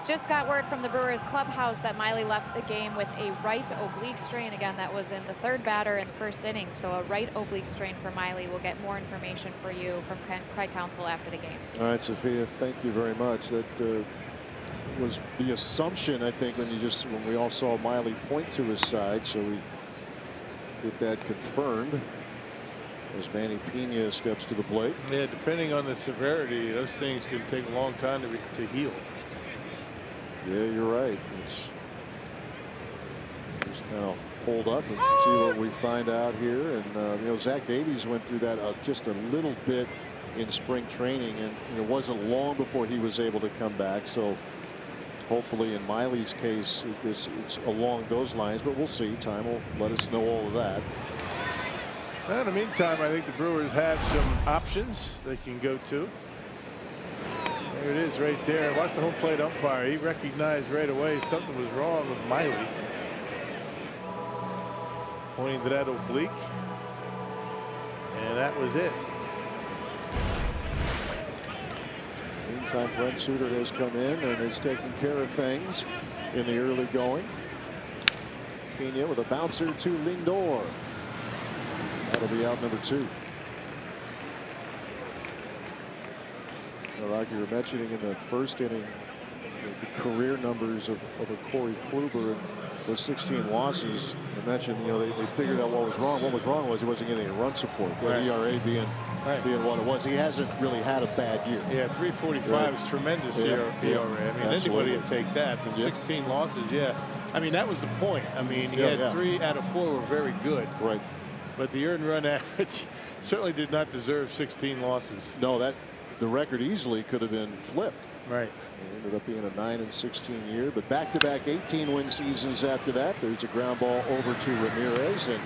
Just got word from the Brewers clubhouse that Miley left the game with a right oblique strain. Again, that was in the 3rd batter in the first inning. So a right oblique strain for Miley. We'll get more information for you from Fred Counsell after the game. All right, Sophia, thank you very much. That was the assumption, I think, when we all saw Miley point to his side. So we get that confirmed as Manny Pena steps to the plate. Yeah, depending on the severity, those things can take a long time to heal. Yeah, you're right. It's just kind of hold up and see what we find out here. And Zach Davies went through that just a little bit in spring training, and it wasn't long before he was able to come back. So hopefully in Miley's case it's along those lines, but we'll see. Time will let us know all of that. Well, in the meantime, I think the Brewers have some options they can go to. There it is right there. Watch the home plate umpire. He recognized right away something was wrong with Miley. Pointing to that oblique. And that was it. Meantime, Brent Suter has come in and is taking care of things in the early going. Pena with a bouncer to Lindor. That'll be out number 2. Like you were mentioning in the first inning, the career numbers of a Corey Kluber and those 16 losses. I mentioned, they figured out what was wrong. What was wrong was he wasn't getting any run support. The ERA being what it was. He hasn't really had a bad year. Yeah, 3.45 is tremendous ERA. I mean, anybody would take that. But 16 losses, yeah. I mean, that was the point. I mean, he had 3 out of 4 were very good. Right. But the earned run average certainly did not deserve 16 losses. No, that the record easily could have been flipped. Right. It ended up being a 9-16 year, but back-to-back 18-win seasons after that. There's a ground ball over to Ramirez, and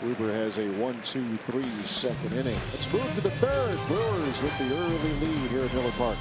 Kluber has a 1-2-3 second inning. Let's move to the third. Brewers with the early lead here at Miller Park.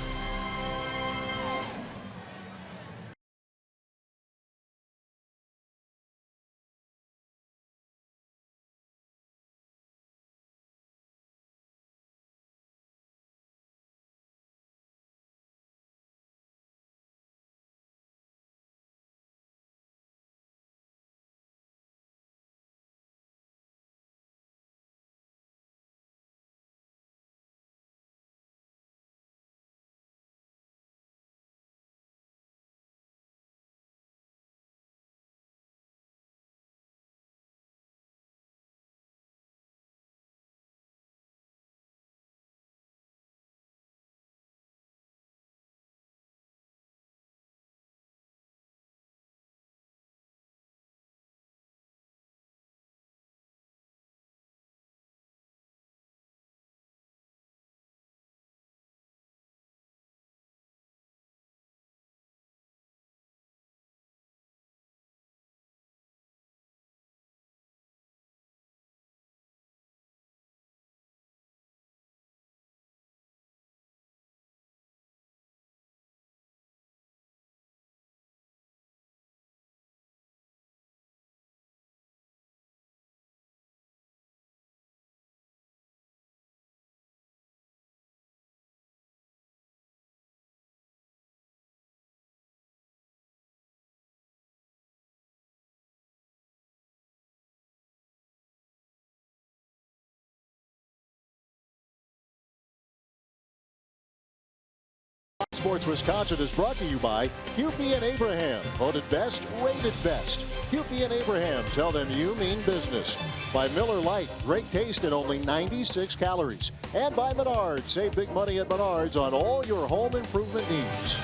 Sports Wisconsin is brought to you by QP and Abraham. Voted best, rated best. QP and Abraham. Tell them you mean business. By Miller Lite. Great taste and only 96 calories. And by Menards. Save big money at Menards on all your home improvement needs.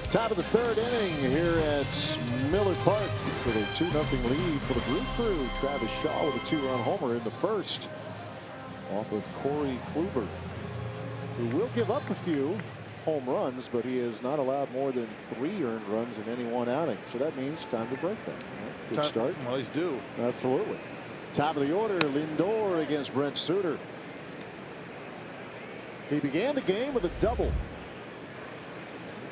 Top of the third inning here at Miller Park with a 2-0 lead for the Brew Crew. Travis Shaw with a 2-run homer in the first off of Corey Kluber, who will give up a few home runs, but he has not allowed more than 3 earned runs in any one outing. So that means time to break them. Good start. Well, he's due. Absolutely. Top of the order, Lindor against Brent Suter. He began the game with a double.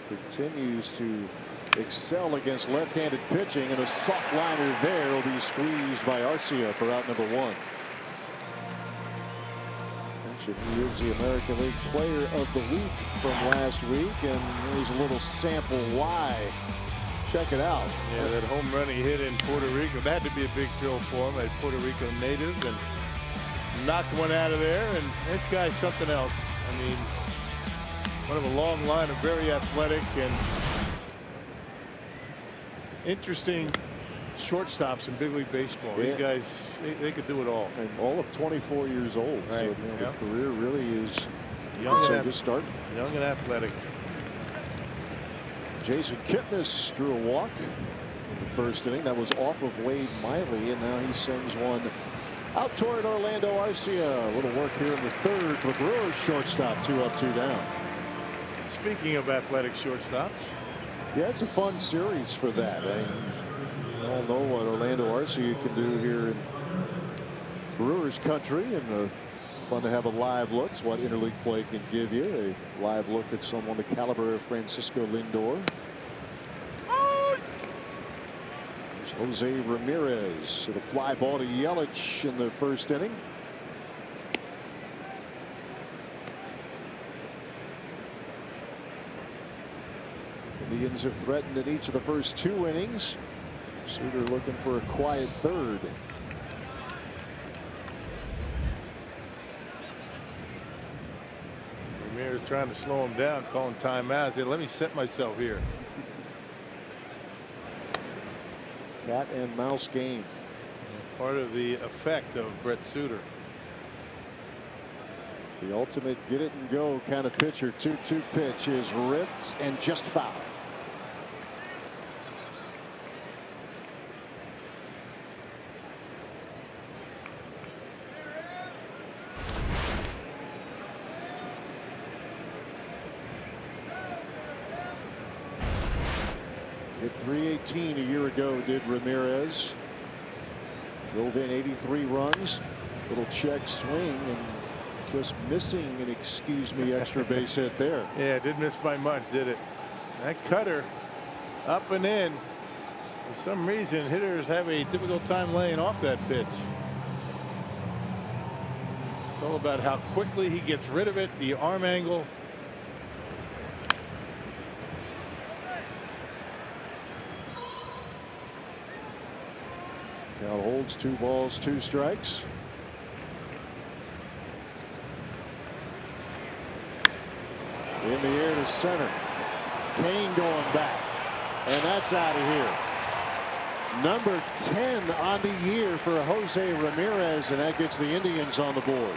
Continues to excel against left-handed pitching, and a soft liner there will be squeezed by Arcia for out number 1. He is the American League Player of the Week from last week, and here's a little sample why. Check it out. Yeah, that home run he hit in Puerto Rico, that had to be a big thrill for him, a Puerto Rico native, and knocked one out of there. And this guy's something else. I mean, one of a long line of very athletic and interesting shortstops in big league baseball. Yeah. These guys, they could do it all. And all of 24 years old. Right. So the career really is Young and just starting. Young and athletic. Jason Kipnis drew a walk in the first inning. That was off of Wade Miley, and now he sends one out toward Orlando Arcia. A little work here in the third for the Brewers shortstop. 2 up, 2 down. Speaking of athletic shortstops. Yeah, it's a fun series for that. We all know what Orlando Arcia can do here in Brewers country, and fun to have a live look. It's what interleague play can give you. A live look at someone the caliber of Francisco Lindor. There's Jose Ramirez hit a fly ball to Yelich in the first inning. Indians have threatened in each of the first 2 innings. Suter looking for a quiet third. Ramirez trying to slow him down, calling timeout. Said, let me set myself here. Cat and mouse game. And part of the effect of Brett Suter. The ultimate get it and go kind of pitcher. 2-2 pitch is ripped and just foul. .318 a year ago did Ramirez. Drove in 83 runs. Little check swing and just missing an extra base hit there. Yeah, it didn't miss by much, did it? That cutter up and in. For some reason, hitters have a difficult time laying off that pitch. It's all about how quickly he gets rid of it, the arm angle. Count holds 2 balls, 2 strikes. In the air to center. Kane going back. And that's out of here. Number 10 on the year for Jose Ramirez, and that gets the Indians on the board.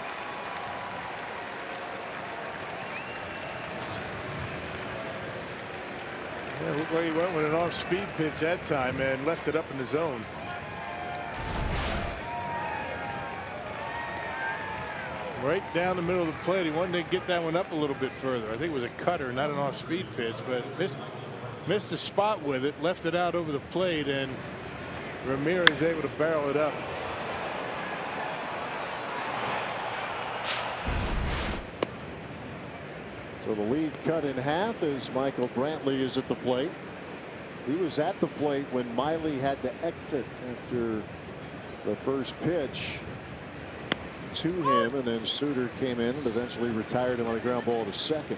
Yeah, looked like he went with an off-speed pitch that time and left it up in the zone. Right down the middle of the plate. He wanted to get that one up a little bit further. I think it was a cutter, not an off-speed pitch, but missed the spot with it, left it out over the plate, and Ramirez able to barrel it up. So the lead cut in half as Michael Brantley is at the plate. He was at the plate when Miley had to exit after the first pitch to him, and then Suter came in and eventually retired him on a ground ball to second.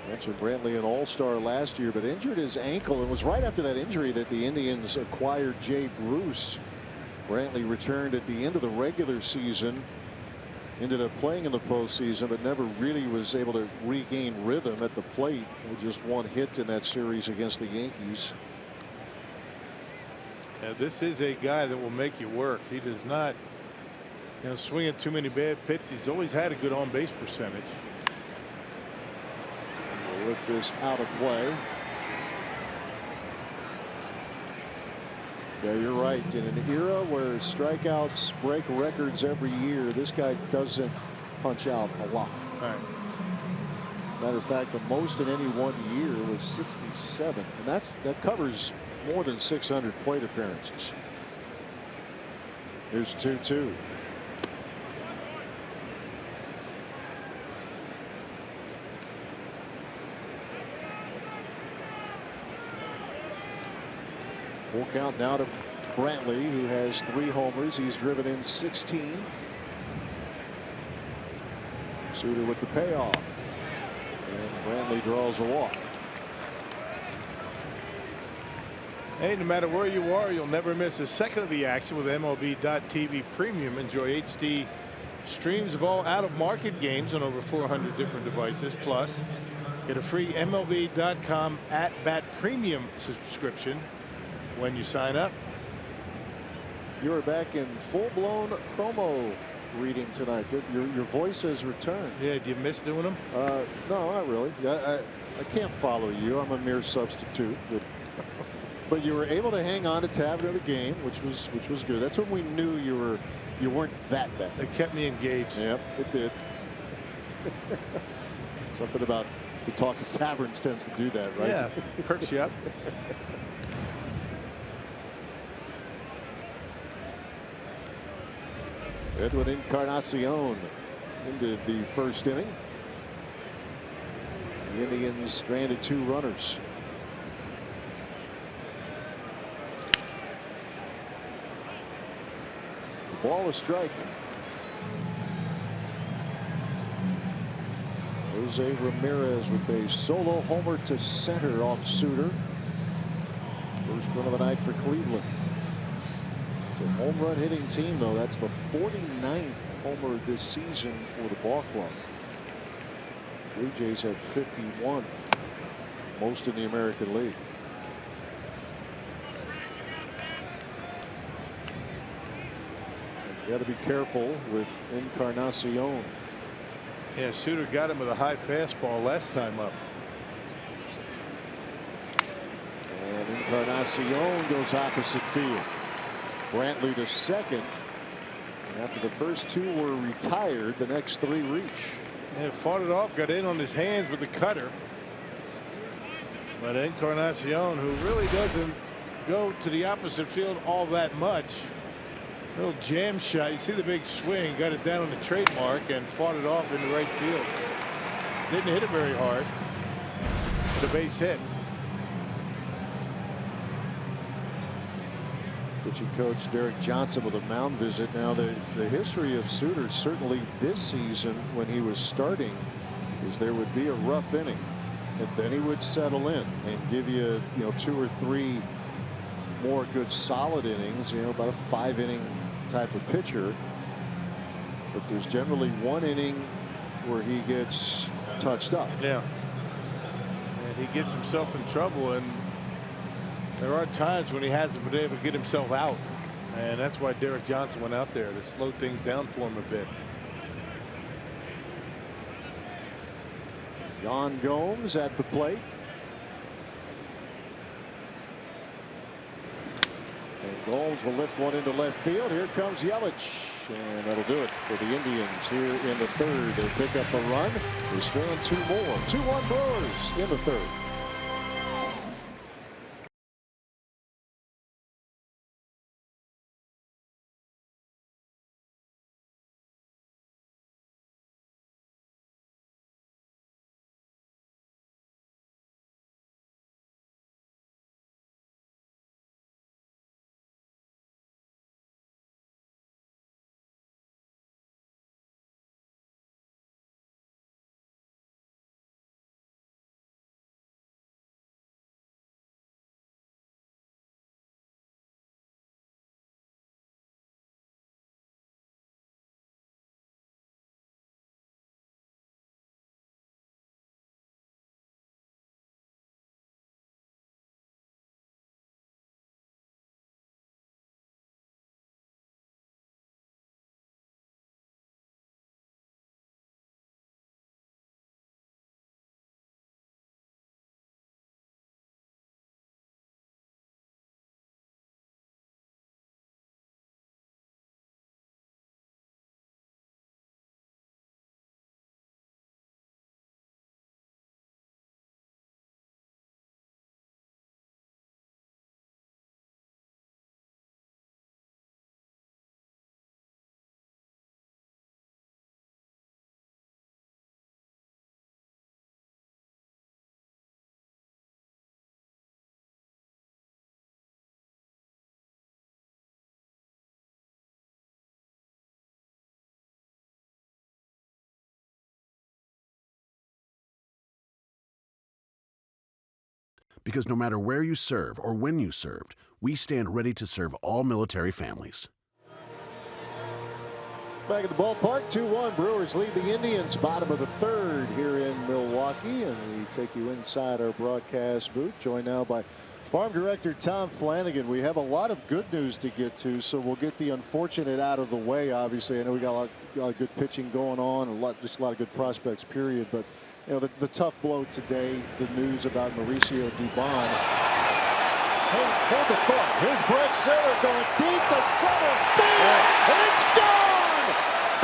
Mentioned Brantley, an all-star last year, but injured his ankle. It was right after that injury that the Indians acquired Jay Bruce. Brantley returned at the end of the regular season, ended up playing in the postseason, but never really was able to regain rhythm at the plate with just 1 hit in that series against the Yankees. Yeah, this is a guy that will make you work. He does not, swing at too many bad pitches. He's always had a good on-base percentage. With this out of play. Yeah, you're right. In an era where strikeouts break records every year, this guy doesn't punch out a lot. All right. Matter of fact, the most in any one year was 67, and that covers more than 600 plate appearances. Here's 2-2. Full count now to Brantley, who has 3 homers. He's driven in 16. Suter with the payoff. And Brantley draws a walk. Hey, no matter where you are, you'll never miss a second of the action with MLB.TV Premium. Enjoy HD streams of all out-of-market games on over 400 different devices. Plus, get a free MLB.com at-bat premium subscription when you sign up. You're back in full-blown promo reading tonight. Good. Your voice has returned. Yeah, do you miss doing them? No, not really. I can't follow you. I'm a mere substitute. But you were able to hang on to Tavern of the game, which was good. That's when we knew you weren't that bad. It kept me engaged. Yep, it did. Something about the talk of taverns tends to do that, right? Yeah, perks you up. Edwin Encarnacion into the first inning. The Indians stranded 2 runners. The ball, a strike. Jose Ramirez with a solo homer to center off Suter. First run of the night for Cleveland. It's a home run hitting team, though. That's the 49th homer this season for the ball club. Blue Jays have 51, most in the American League. You got to be careful with Encarnacion. Yeah, Suter got him with a high fastball last time up. And Encarnacion goes opposite field. Brantley to second. After the first two were retired, the next three reach. And fought it off, got in on his hands with the cutter. But Encarnacion, who really doesn't go to the opposite field all that much. Little jam shot. You see the big swing, got it down on the trademark and fought it off into right field. Didn't hit it very hard. But a base hit. Pitching coach Derek Johnson with a mound visit. Now the history of Suter, certainly this season when he was starting, is there would be a rough inning. And then he would settle in and give you, 2 or 3 more good solid innings, about a 5-inning type of pitcher. But there's generally 1 inning where he gets touched up. Yeah. And he gets himself in trouble, and there are times when he hasn't been able to get himself out. And that's why Derek Johnson went out there to slow things down for him a bit. Jan Gomes at the plate. And Gomes will lift one into left field. Here comes Yelich. And that'll do it for the Indians here in the third. They pick up a run. They strand 2 more. 2-1 Brewers in the third. Because no matter where you serve or when you served, we stand ready to serve all military families. Back at the ballpark, 2-1. Brewers lead the Indians, bottom of the third here in Milwaukee. And we take you inside our broadcast booth, joined now by Farm Director Tom Flanagan. We have a lot of good news to get to, so we'll get the unfortunate out of the way. Obviously, I know we got a lot of good pitching going on, just a lot of good prospects, period. But the tough blow today, the news about Mauricio Dubon. Hey, hold the thought. Here's Brett Suter going deep to center field, and it's gone!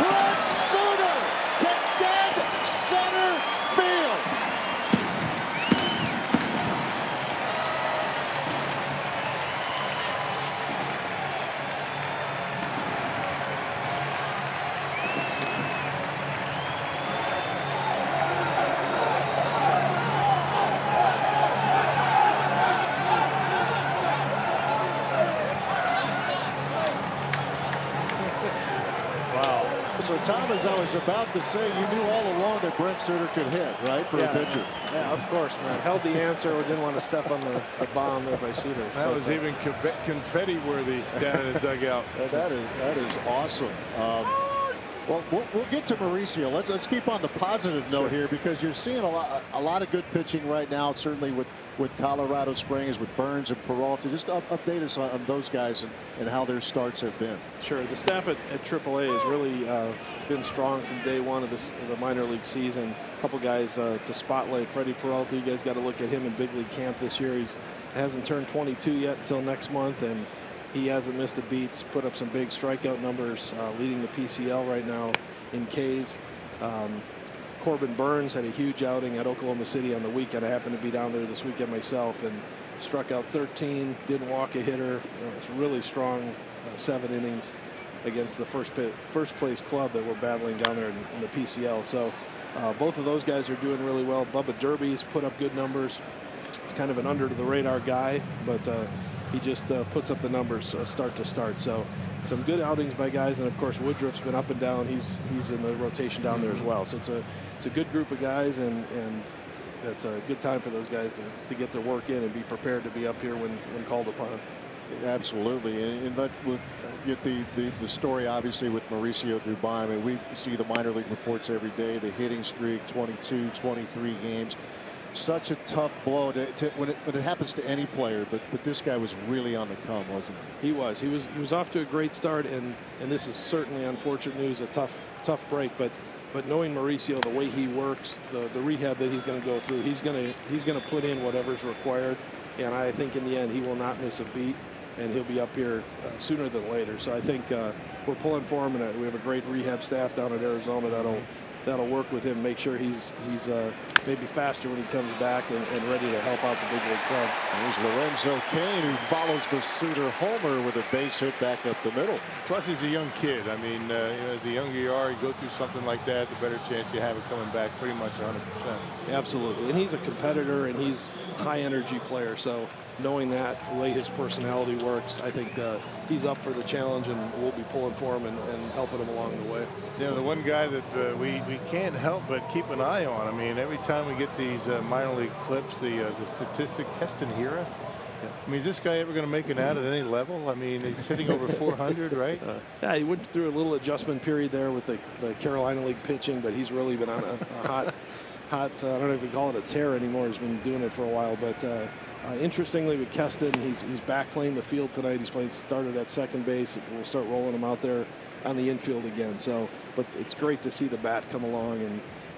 Brett Suter to dead center field. So, Tom, as I was about to say, you knew all along that Brett Suter could hit, right, for a pitcher? Yeah, of course, man. Held the answer or didn't want to step on the bomb there by Suter. That was even confetti-worthy down in the dugout. That is awesome. Well, we'll get to Mauricio. Let's keep on the positive note here, because you're seeing a lot of good pitching right now, certainly with Colorado Springs, with Burns and Peralta. Just update us on those guys and how their starts have been. Sure. The staff at AAA has really been strong from day one of the minor league season. A couple guys to spotlight. Freddie Peralta, you guys got to look at him in big league camp this year. He hasn't turned 22 yet until next month, and he hasn't missed a beat. Put up some big strikeout numbers, leading the PCL right now in Ks. Corbin Burns had a huge outing at Oklahoma City on the weekend. I happened to be down there this weekend myself, and struck out 13, didn't walk a hitter. It's really strong 7 innings against the first place club that we're battling down there in the PCL. So both of those guys are doing really well. Bubba Derby's put up good numbers. It's kind of an under the radar guy, but he just puts up the numbers start to start. So some good outings by guys, and of course Woodruff's been up and down. He's in the rotation down there as well. So it's a good group of guys, and it's a good time for those guys to get their work in and be prepared to be up here when called upon. Absolutely, and we'll get the story obviously with Mauricio Dubon. I mean, we see the minor league reports every day. The hitting streak, 22, 23 games. Such a tough blow when it happens to any player, but this guy was really on the come, wasn't he? He was off to a great start, and this is certainly unfortunate news, a tough break, but knowing Mauricio, the way he works, the rehab that he's going to go through, he's going to put in whatever's required, and I think in the end he will not miss a beat, and he'll be up here sooner than later. So I think we're pulling for him, and we have a great rehab staff down at Arizona that'll work with him, make sure he's maybe faster when he comes back and ready to help out the big league club. There's Lorenzo Cain, who follows the Suter homer with a base hit back up the middle. Plus, he's a young kid. I mean, the younger you are, you go through something like that, the better chance you have of coming back pretty much 100%. Absolutely. And he's a competitor, and he's a high-energy player. So knowing that, the way his personality works, I think he's up for the challenge, and we'll be pulling for him and helping him along the way. Yeah, the one guy that we can't help but keep an eye on. I mean, every time we get these minor league clips, the statistic, Keston Hiura. I mean, is this guy ever going to make it out at any level? I mean, he's hitting over 400, right? Yeah, he went through a little adjustment period there with the Carolina League pitching, but he's really been on a hot, I don't know if we call it a tear anymore. He's been doing it for a while, but interestingly with Keston, he's back playing the field tonight. He's started at second base. We'll start rolling him out there on the infield again. So, but it's great to see the bat come along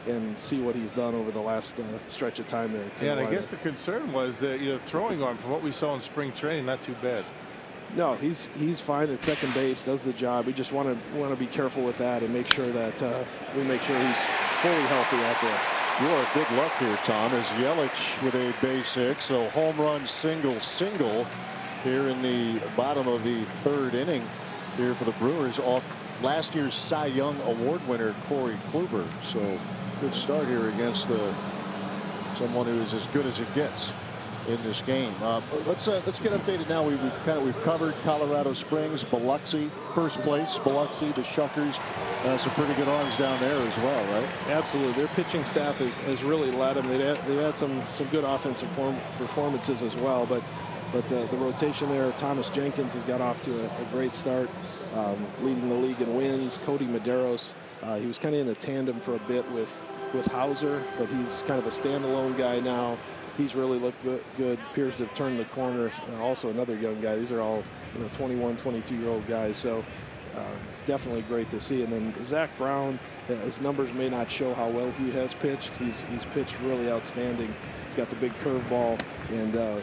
and see what he's done over the last stretch of time there. Yeah, and I guess the concern was that throwing arm, from what we saw in spring training, not too bad. No, he's fine at second base, does the job. We just want to be careful with that and make sure that we make sure he's fully healthy out there. Your good luck here, Tom, as Yelich with a base hit. So home run, single here in the bottom of the 3rd inning here for the Brewers. Off last year's Cy Young Award winner Corey Kluber. So good start here against someone who is as good as it gets in this game. Let's get updated now. We've covered Colorado Springs, Biloxi, first place, Biloxi, the Shuckers. Some pretty good arms down there as well, right? Absolutely. Their pitching staff has really led them. They've had some good offensive performances as well, but the rotation there, Thomas Jenkins has got off to a great start, leading the league in wins. Cody Medeiros, he was kind of in a tandem for a bit with Hauser, but he's kind of a standalone guy now. He's really looked good. Appears to have turned the corner. Also another young guy. These are all 21, 22-year-old guys. So definitely great to see. And then Zach Brown, his numbers may not show how well he has pitched. He's pitched really outstanding. He's got the big curveball and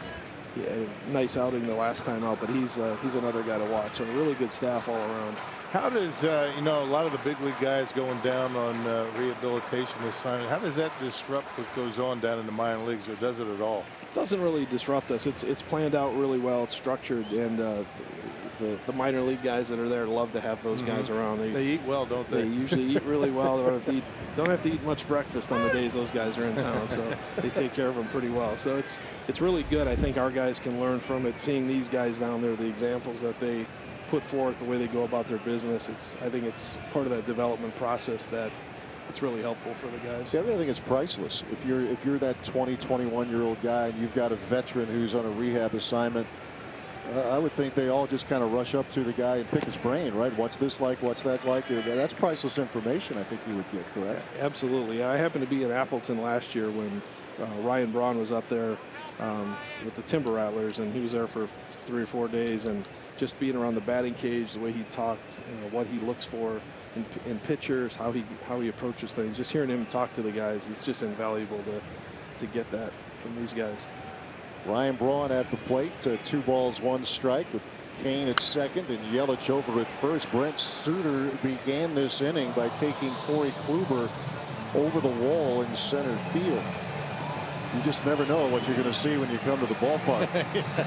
nice outing the last time out. But he's another guy to watch. So a really good staff all around. How does a lot of the big league guys going down on rehabilitation this time? How does that disrupt what goes on down in the minor leagues, or does it at all? It doesn't really disrupt us. It's planned out really well. It's structured, and the minor league guys that are there love to have those guys around. They eat well, don't they? They usually eat really well. They don't have to eat much breakfast on the days those guys are in town, so they take care of them pretty well. So it's really good. I think our guys can learn from it. Seeing these guys down there, the examples that they put forth, the way they go about their business, I think it's part of that development process that it's really helpful for the guys. Yeah, I think it's priceless. If you're that 20, 21-year-old guy and you've got a veteran who's on a rehab assignment, I would think they all just kind of rush up to the guy and pick his brain, right? What's this like? What's that like? That's priceless information, I think you would get, correct? Absolutely. I happened to be in Appleton last year when Ryan Braun was up there with the Timber Rattlers, and he was there for 3 or 4 days, and just being around the batting cage, the way he talked, what he looks for in pitchers, how he approaches things, just hearing him talk to the guys, it's just invaluable to get that from these guys. Ryan Braun at the plate, 2 balls, 1 strike with Kane at second and Yelich over at first. Brent Suter began this inning by taking Corey Kluber over the wall in center field. You just never know what you're going to see when you come to the ballpark.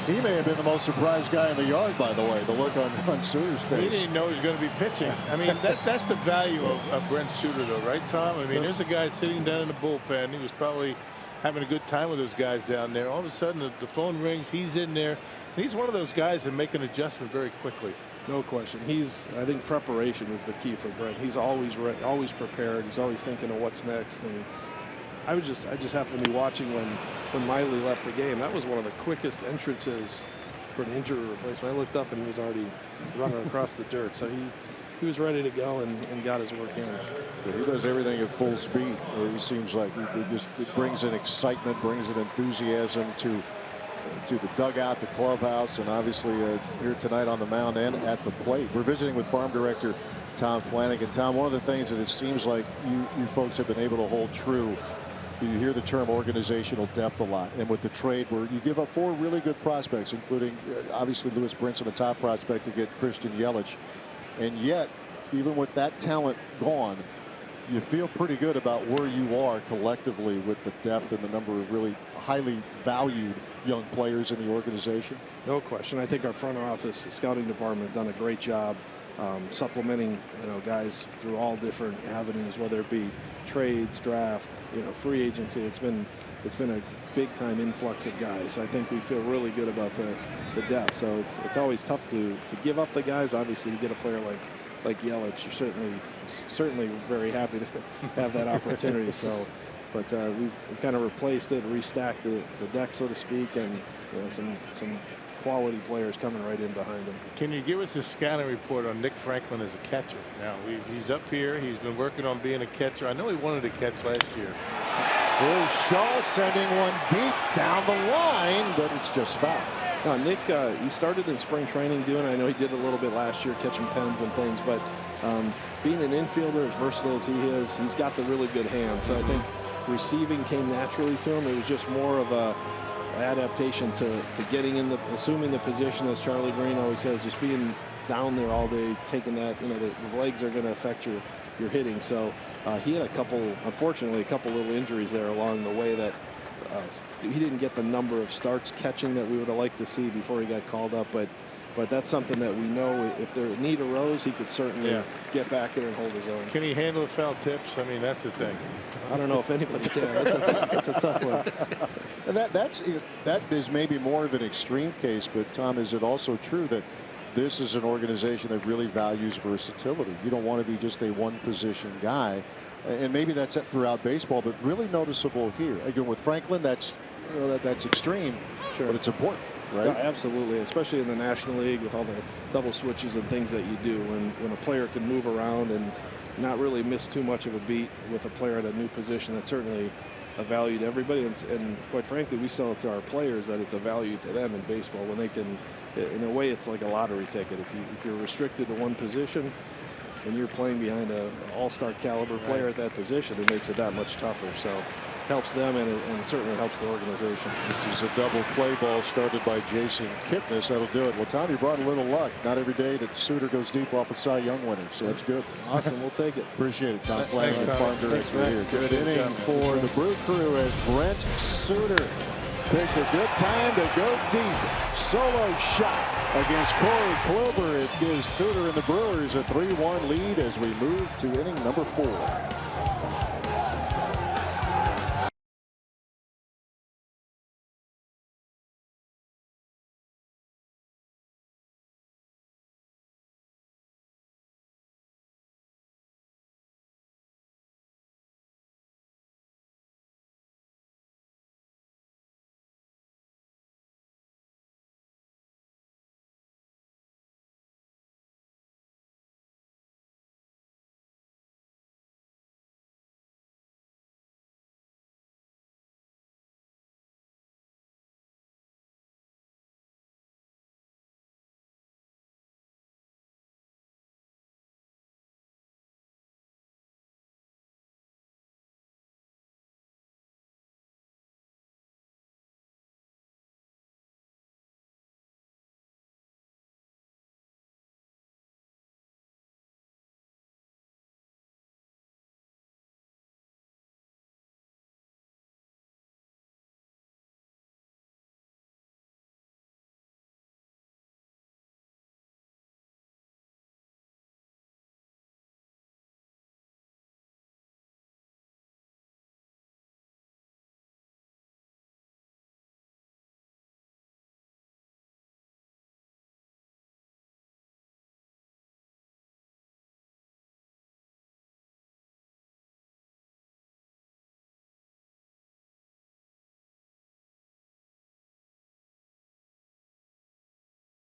He may have been the most surprised guy in the yard, by the way, the look on Suter's face. He didn't know he was going to be pitching. I mean, that's the value of Brent Suter, though, right, Tom? I mean, there's a guy sitting down in the bullpen. He was probably having a good time with those guys down there. All of a sudden, the phone rings. He's in there. He's one of those guys that make an adjustment very quickly. No question. I think preparation is the key for Brent. He's always always prepared. He's always thinking of what's next. And I just happened to be watching when Miley left the game. That was one of the quickest entrances for an injury replacement. I looked up and he was already running across the dirt. So he was ready to go and got his work in. He does everything at full speed. It seems like it brings an excitement, brings an enthusiasm to the dugout, the clubhouse, and obviously here tonight on the mound and at the plate. We're visiting with Farm Director Tom Flanagan. Tom, one of the things that it seems like you folks have been able to hold true, you hear the term organizational depth a lot, and with the trade where you give up 4 really good prospects, including obviously Lewis Brinson, the top prospect, to get Christian Yelich, and yet even with that talent gone, you feel pretty good about where you are collectively with the depth and the number of really highly valued young players in the organization. No question. I think our front office scouting department done a great job supplementing guys through all different avenues, whether it be trades, draft, free agency. It's been a big time influx of guys. So I think we feel really good about the depth. So it's always tough to give up the guys. Obviously, to get a player like Yelich, you're certainly very happy to have that opportunity. So, but we've kind of replaced it, restacked the deck, so to speak, and some quality players coming right in behind him. Can you give us a scouting report on Nick Franklin as a catcher? Now, he's up here. He's been working on being a catcher. I know he wanted to catch last year. Here's Shaw sending one deep down the line, but it's just foul. Nick, he started in spring training doing it. I know he did a little bit last year, catching pens and things, but being an infielder, as versatile as he is, he's got the really good hands. So I think receiving came naturally to him. It was just more of a adaptation to getting in assuming the position, as Charlie Green always says, just being down there all day, taking that, the legs are going to affect your hitting. So he had unfortunately, a couple little injuries there along the way that he didn't get the number of starts catching that we would have liked to see before he got called up. But that's something that we know if the need arose, he could certainly get back there and hold his own. Can he handle the foul tips? I mean, that's the thing. I don't know if anybody can. That's a tough one. And that is maybe more of an extreme case, but Tom, is it also true that this is an organization that really values versatility? You don't want to be just a one position guy, and maybe that's throughout baseball, but really noticeable here. Again, with Franklin, that's extreme, sure, but it's important. Right? Yeah, absolutely, especially in the National League with all the double switches and things that you do. When a player can move around and not really miss too much of a beat with a player at a new position, that's certainly a value to everybody. And quite frankly, we sell it to our players that it's a value to them in baseball when they can, in a way, it's like a lottery ticket. If you're restricted to one position and you're playing behind an all-star caliber player at that position, it makes it that much tougher. So helps them, and it certainly helps the organization. This is a double play ball started by Jason Kipnis. That'll do it. Well, Tom, you brought a little luck. Not every day that Suter goes deep off a Cy Young winner, so that's good. Awesome. We'll take it. Appreciate it. Tom Flanagan, Farm Director Thanks, here. Good inning for the Brew Crew as Brent Suter picked a good time to go deep. Solo shot against Corey Kluber. It gives Suter and the Brewers a 3-1 lead as we move to inning number 4.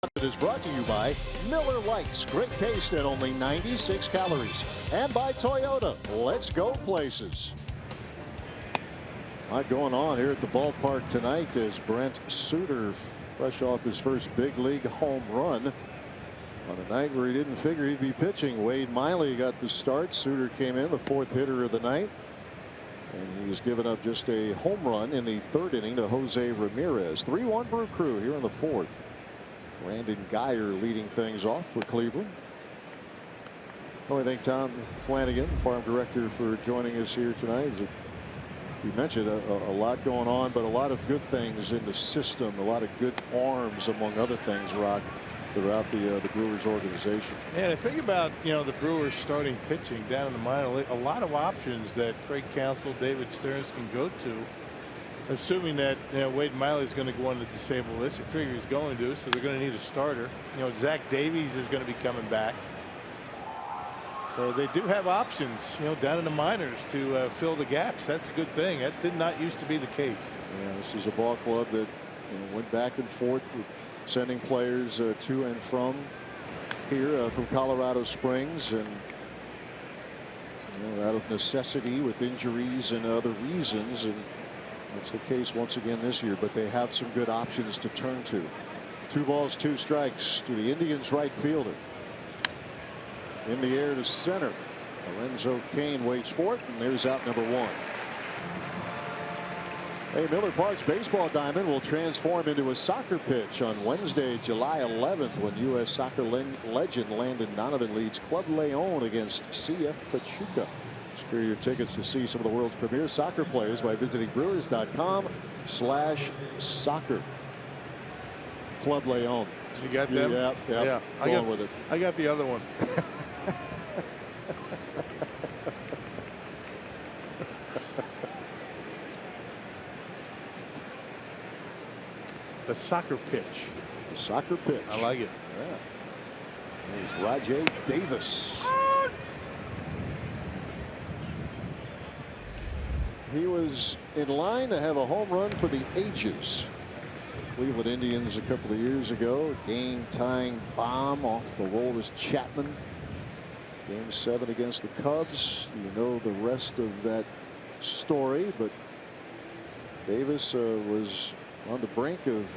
It is brought to you by Miller Lights. Great taste at only 96 calories. And by Toyota. Let's go places. A lot going on here at the ballpark tonight as Brent Suter, fresh off his first big league home run on a night where he didn't figure he'd be pitching. Wade Miley got the start. Suter came in, the fourth hitter of the night. And he's given up just a home run in the third inning to Jose Ramirez. 3-1 Brew Crew here in the fourth. Brandon Geyer leading things off for Cleveland. I want to thank Tom Flanagan, farm director, for joining us here tonight. As you mentioned, a lot going on, but a lot of good things in the system, a lot of good arms, among other things, Rock, throughout the Brewers organization. And I think about, the Brewers starting pitching down in the minor league, a lot of options that Craig Counsell, David Stearns can go to, assuming that Wade Miley is going to go on the disabled list. You figure he's going to, so they're going to need a starter. Zach Davies is going to be coming back. So they do have options, down in the minors to fill the gaps. That's a good thing. That did not used to be the case. Yeah, this is a ball club that went back and forth with sending players to and from here from Colorado Springs, and out of necessity with injuries and other reasons, and that's the case once again this year. But they have some good options to turn to. 2 balls, 2 strikes to the Indians right fielder. In the air to center. Lorenzo Cain waits for it, and there's out number 1. Hey, Miller Park's baseball diamond will transform into a soccer pitch on Wednesday, July 11th, when U.S. soccer legend Landon Donovan leads Club Leon against CF Pachuca. Secure your tickets to see some of the world's premier soccer players by visiting brewers.com/soccer. Club Leon. You got them? Yeah. Going with it. I got the other one. The soccer pitch. The soccer pitch. I like it. Yeah. There's Rajay Davis. He was in line to have a home run for the ages. Cleveland Indians a couple of years ago. Game-tying bomb off of Aroldis Chapman. Game 7 against the Cubs. You know the rest of that story, but Davis was on the brink of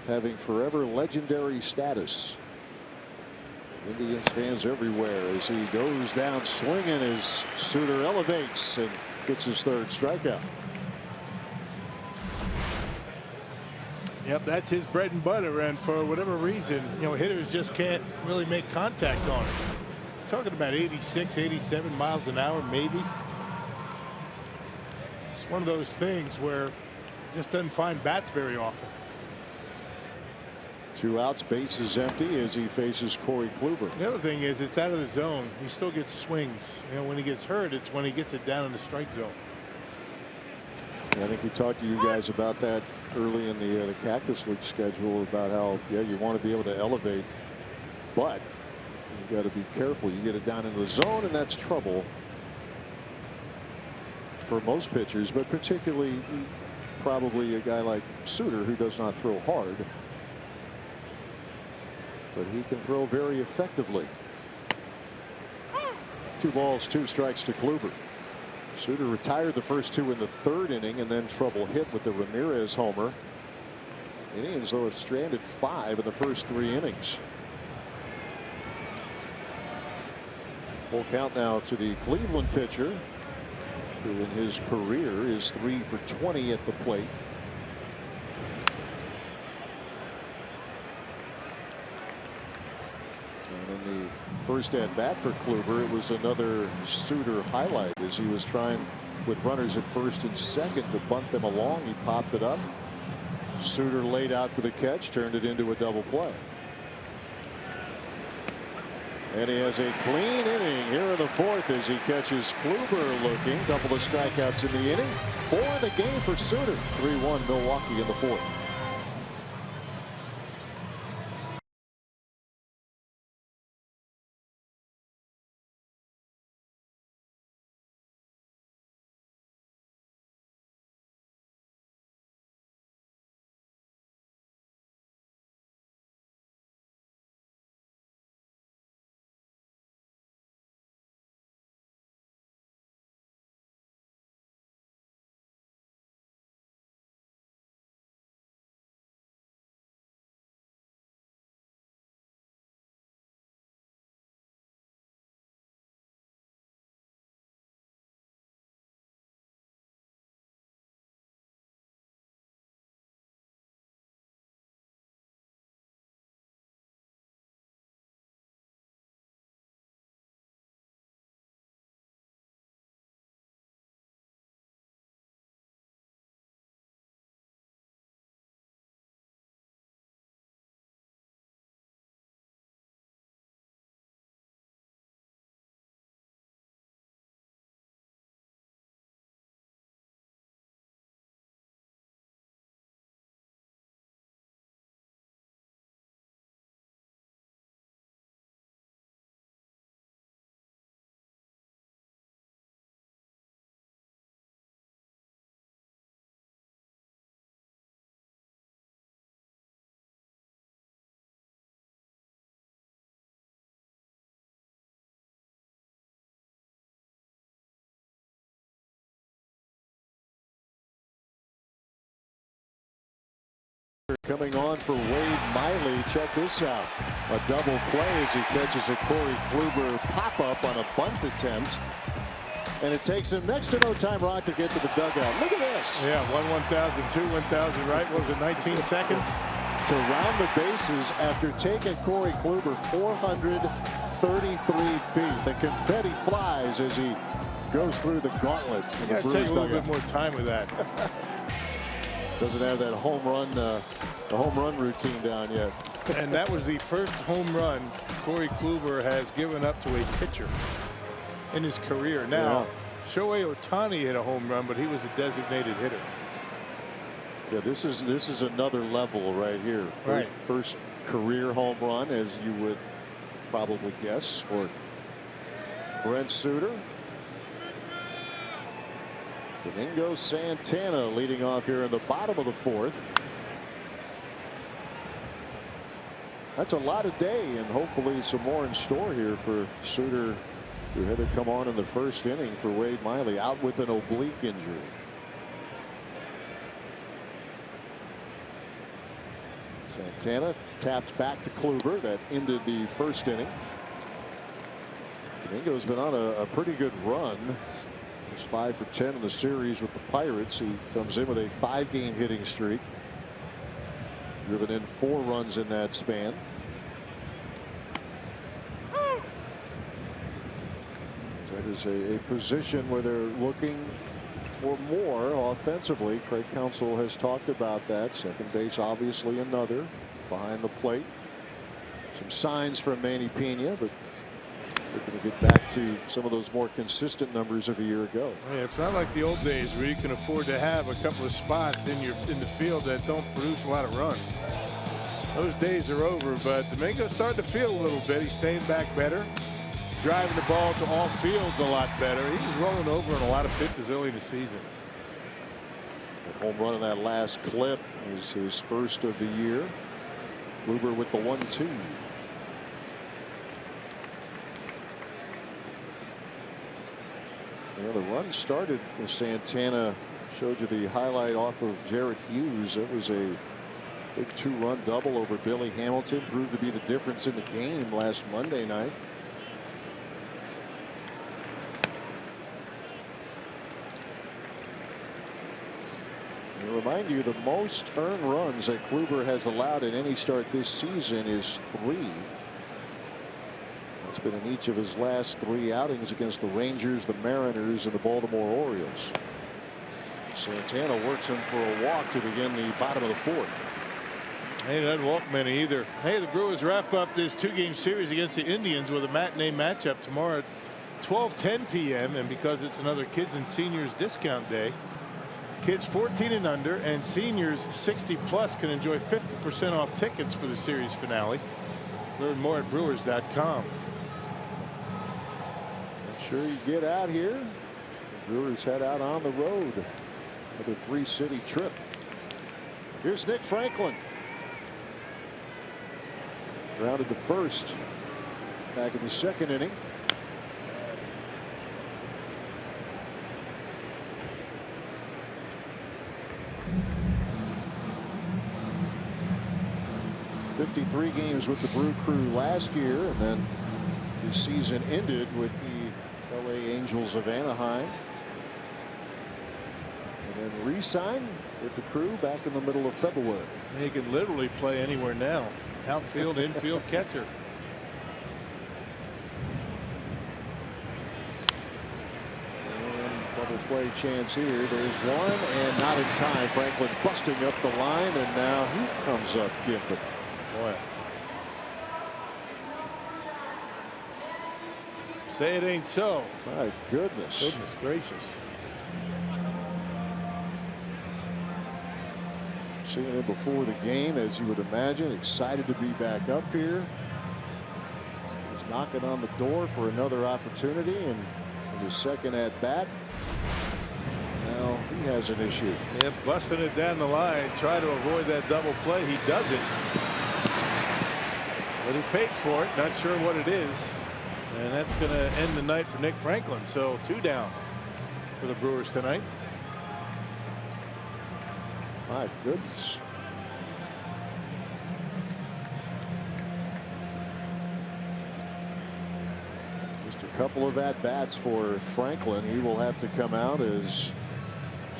having forever legendary status. Indians fans everywhere as he goes down swinging as Suter elevates and gets his 3rd strikeout. Yep, that's his bread and butter, and for whatever reason, hitters just can't really make contact on it. Talking about 86, 87 miles an hour, maybe. It's one of those things where just doesn't find bats very often. 2 outs, bases empty as he faces Corey Kluber. The other thing is it's out of the zone. He still gets swings. When he gets hurt, it's when he gets it down in the strike zone. I think we talked to you guys about that early in the Cactus League schedule, about how you want to be able to elevate, but you got to be careful. You get it down into the zone, and that's trouble for most pitchers, but particularly probably a guy like Suter, who does not throw hard, but he can throw very effectively. 2 balls, 2 strikes to Kluber. Suter retired the first 2 in the 3rd inning, and then trouble hit with the Ramirez homer. Indians, though, have stranded 5 in the first 3 innings. Full count now to the Cleveland pitcher, who in his career is 3 for 20 at the plate. And in the first at bat for Kluber, it was another Suter highlight as he was trying, with runners at first and second, to bunt them along. He popped it up. Suter laid out for the catch, turned it into a double play. And he has a clean inning here in the 4th as he catches Kluber looking. Couple of strikeouts in the inning. 4 in the game for Suter. 3-1 Milwaukee in the 4th. coming on for Wade Miley. Check this out. A double play as he catches a Corey Kluber pop-up on a bunt attempt. And it takes him next to no time, Rock, to get to the dugout. Look at this. Yeah, 1,000, 1,000, right? What was it, 19 seconds? To round the bases after taking Corey Kluber 433 feet. The confetti flies as he goes through the gauntlet. You got to take a little bit more time with that. Doesn't have that home run, the home run routine down yet. And that was the first home run Corey Kluber has given up to a pitcher in his career. Now, Shohei Ohtani hit a home run, but he was a designated hitter. Yeah, this is another level right here. First career home run, as you would probably guess, for Brent Suter. Domingo Santana leading off here in the bottom of the fourth. That's a lot of day, and hopefully some more in store here for Suter, who had to come on in the first inning for Wade Miley, out with an oblique injury. Santana tapped back to Kluber. That ended the first inning. Domingo's been on a pretty good run. He's 5 for 10 in the series with the Pirates. He comes in with a 5-game hitting streak. Driven in 4 runs in that span. That is a position where they're looking for more offensively. Craig Counsell has talked about that. Second base, obviously, another behind the plate. Some signs from Manny Pena, but looking to get back to some of those more consistent numbers of a year ago. Yeah, it's not like the old days where you can afford to have a couple of spots in the field that don't produce a lot of runs. Those days are over, but Domingo's starting to feel a little bit. He's staying back better, driving the ball to all fields a lot better. He was rolling over in a lot of pitches early in the season. That home run in that last clip is his first of the year. Kluber with the 1-2. Yeah, the run started for Santana. Showed you the highlight off of Jarrett Hughes. It was a big 2-run double over Billy Hamilton. Proved to be the difference in the game last Monday night. I remind you, the most earned runs that Kluber has allowed in any start this season is 3. It's been in each of his last 3 outings against the Rangers, the Mariners, and the Baltimore Orioles. Santana works him for a walk to begin the bottom of the fourth. Hey, he doesn't walk many either. Hey, the Brewers wrap up this 2-game series against the Indians with a matinee matchup tomorrow at 12:10 p.m. And because it's another kids and seniors discount day, kids 14 and under and seniors 60 plus can enjoy 50% off tickets for the series finale. Learn more at brewers.com. Sure, you get out here. The Brewers head out on the road with a 3-city trip. Here's Nick Franklin. Grounded to first back in the second inning. '53 games with the Brew Crew last year, and then the season ended with the LA Angels of Anaheim. And then re-signed with the Crew back in the middle of February. He can literally play anywhere now. Outfield, infield, catcher. And double play chance here. There's one, and not in time. Franklin busting up the line, and now he comes up gimping. Boy. Say it ain't so. My goodness. Goodness gracious. Seeing him before the game, as you would imagine, excited to be back up here. He's knocking on the door for another opportunity, and in his second at bat, now he has an issue. Yeah, busting it down the line, try to avoid that double play. He does it, but he paid for it. Not sure what it is, and that's going to end the night for Nick Franklin. So 2 down for the Brewers tonight. My goodness. couple of at-bats for Franklin. He will have to come out as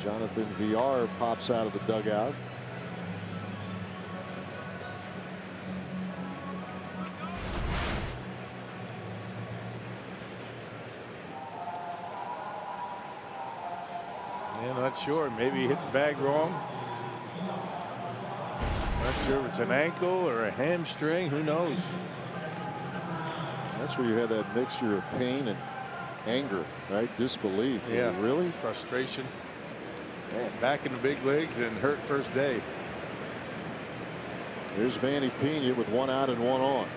Jonathan VR pops out of the dugout. Yeah, not sure. Maybe he hit the bag wrong. Not sure if it's an ankle or a hamstring. Who knows? That's where you have that mixture of pain and anger, right? Disbelief. Yeah. Really? Frustration. Man, back in the big leagues and hurt first day. Here's Manny Pena with 1 out and 1 on.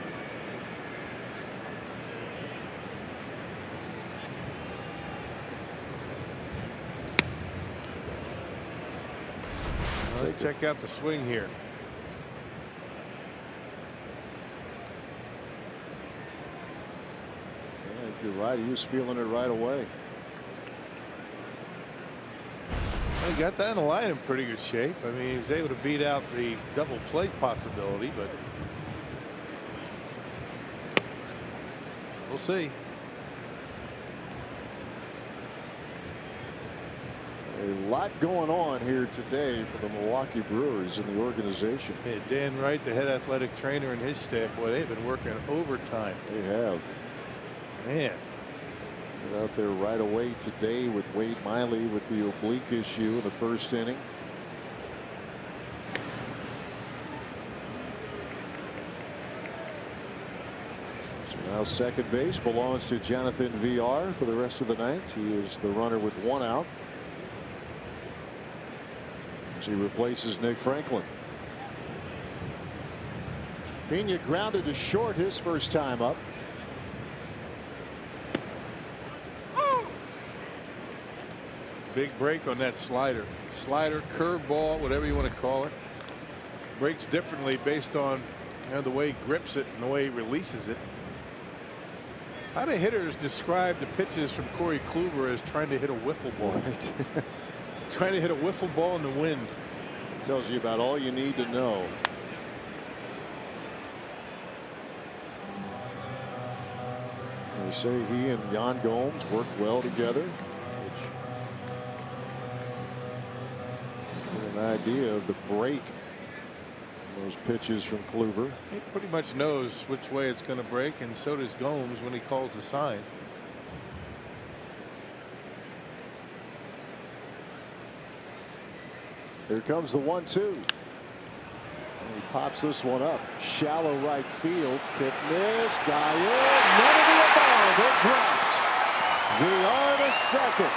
Let's check out the swing here. Yeah, you're right. He was feeling it right away. Well, he got that in the line in pretty good shape. I mean, he was able to beat out the double plate possibility, but we'll see. A lot going on here today for the Milwaukee Brewers in the organization. Yeah, Dan Wright, the head athletic trainer, and his staff, boy, they've been working overtime. They have. Man. Get out there right away today with Wade Miley with the oblique issue in the first inning. So now second base belongs to Jonathan VR for the rest of the night. He is the runner with 1 out. He replaces Nick Franklin. Pena grounded to short his first time up. Big break on that slider. Slider, curveball, whatever you want to call it. Breaks differently based on the way he grips it and the way he releases it. How do hitters describe the pitches from Corey Kluber as trying to hit a wiffle ball? Right. Trying to hit a wiffle ball in the wind. Tells you about all you need to know. They say he and Jan Gomes work well together, which give an idea of the break in those pitches from Kluber. He pretty much knows which way it's going to break, and so does Gomes when he calls the sign. Here comes the 1-2. And he pops this one up. Shallow right field. Kipnis. Guy in. None of the above. It drops. VR to second.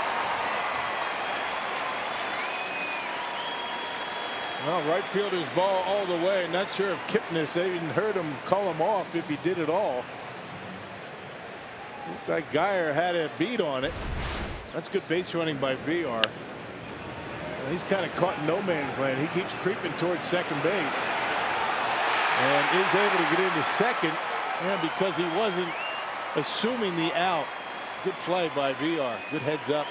Well, right fielder's ball all the way. Not sure if Kipnis, they even heard him call him off if he did it all. Looked like Geyer had a beat on it. That's good base running by VR. He's kind of caught in no man's land. He keeps creeping towards second base and is able to get into second because he wasn't assuming the out. Good play by VR. Good heads up.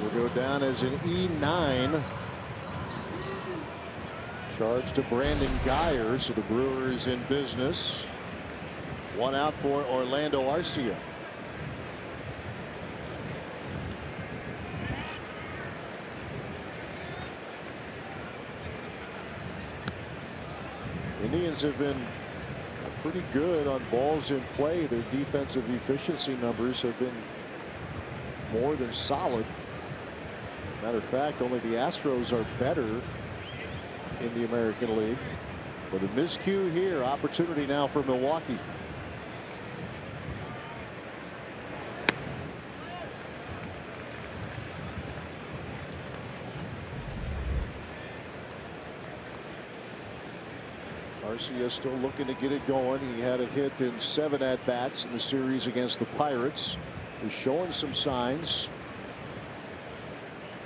Will go down as an E9. Charge to Brandon Geyer. So the Brewers in business. 1 out for Orlando Arcia. Indians have been pretty good on balls in play. Their defensive efficiency numbers have been more than solid. Matter of fact, only the Astros are better in the American League. But a miscue here. Opportunity now for Milwaukee. Arcia still looking to get it going. He had a hit in 7 at-bats in the series against the Pirates. He's showing some signs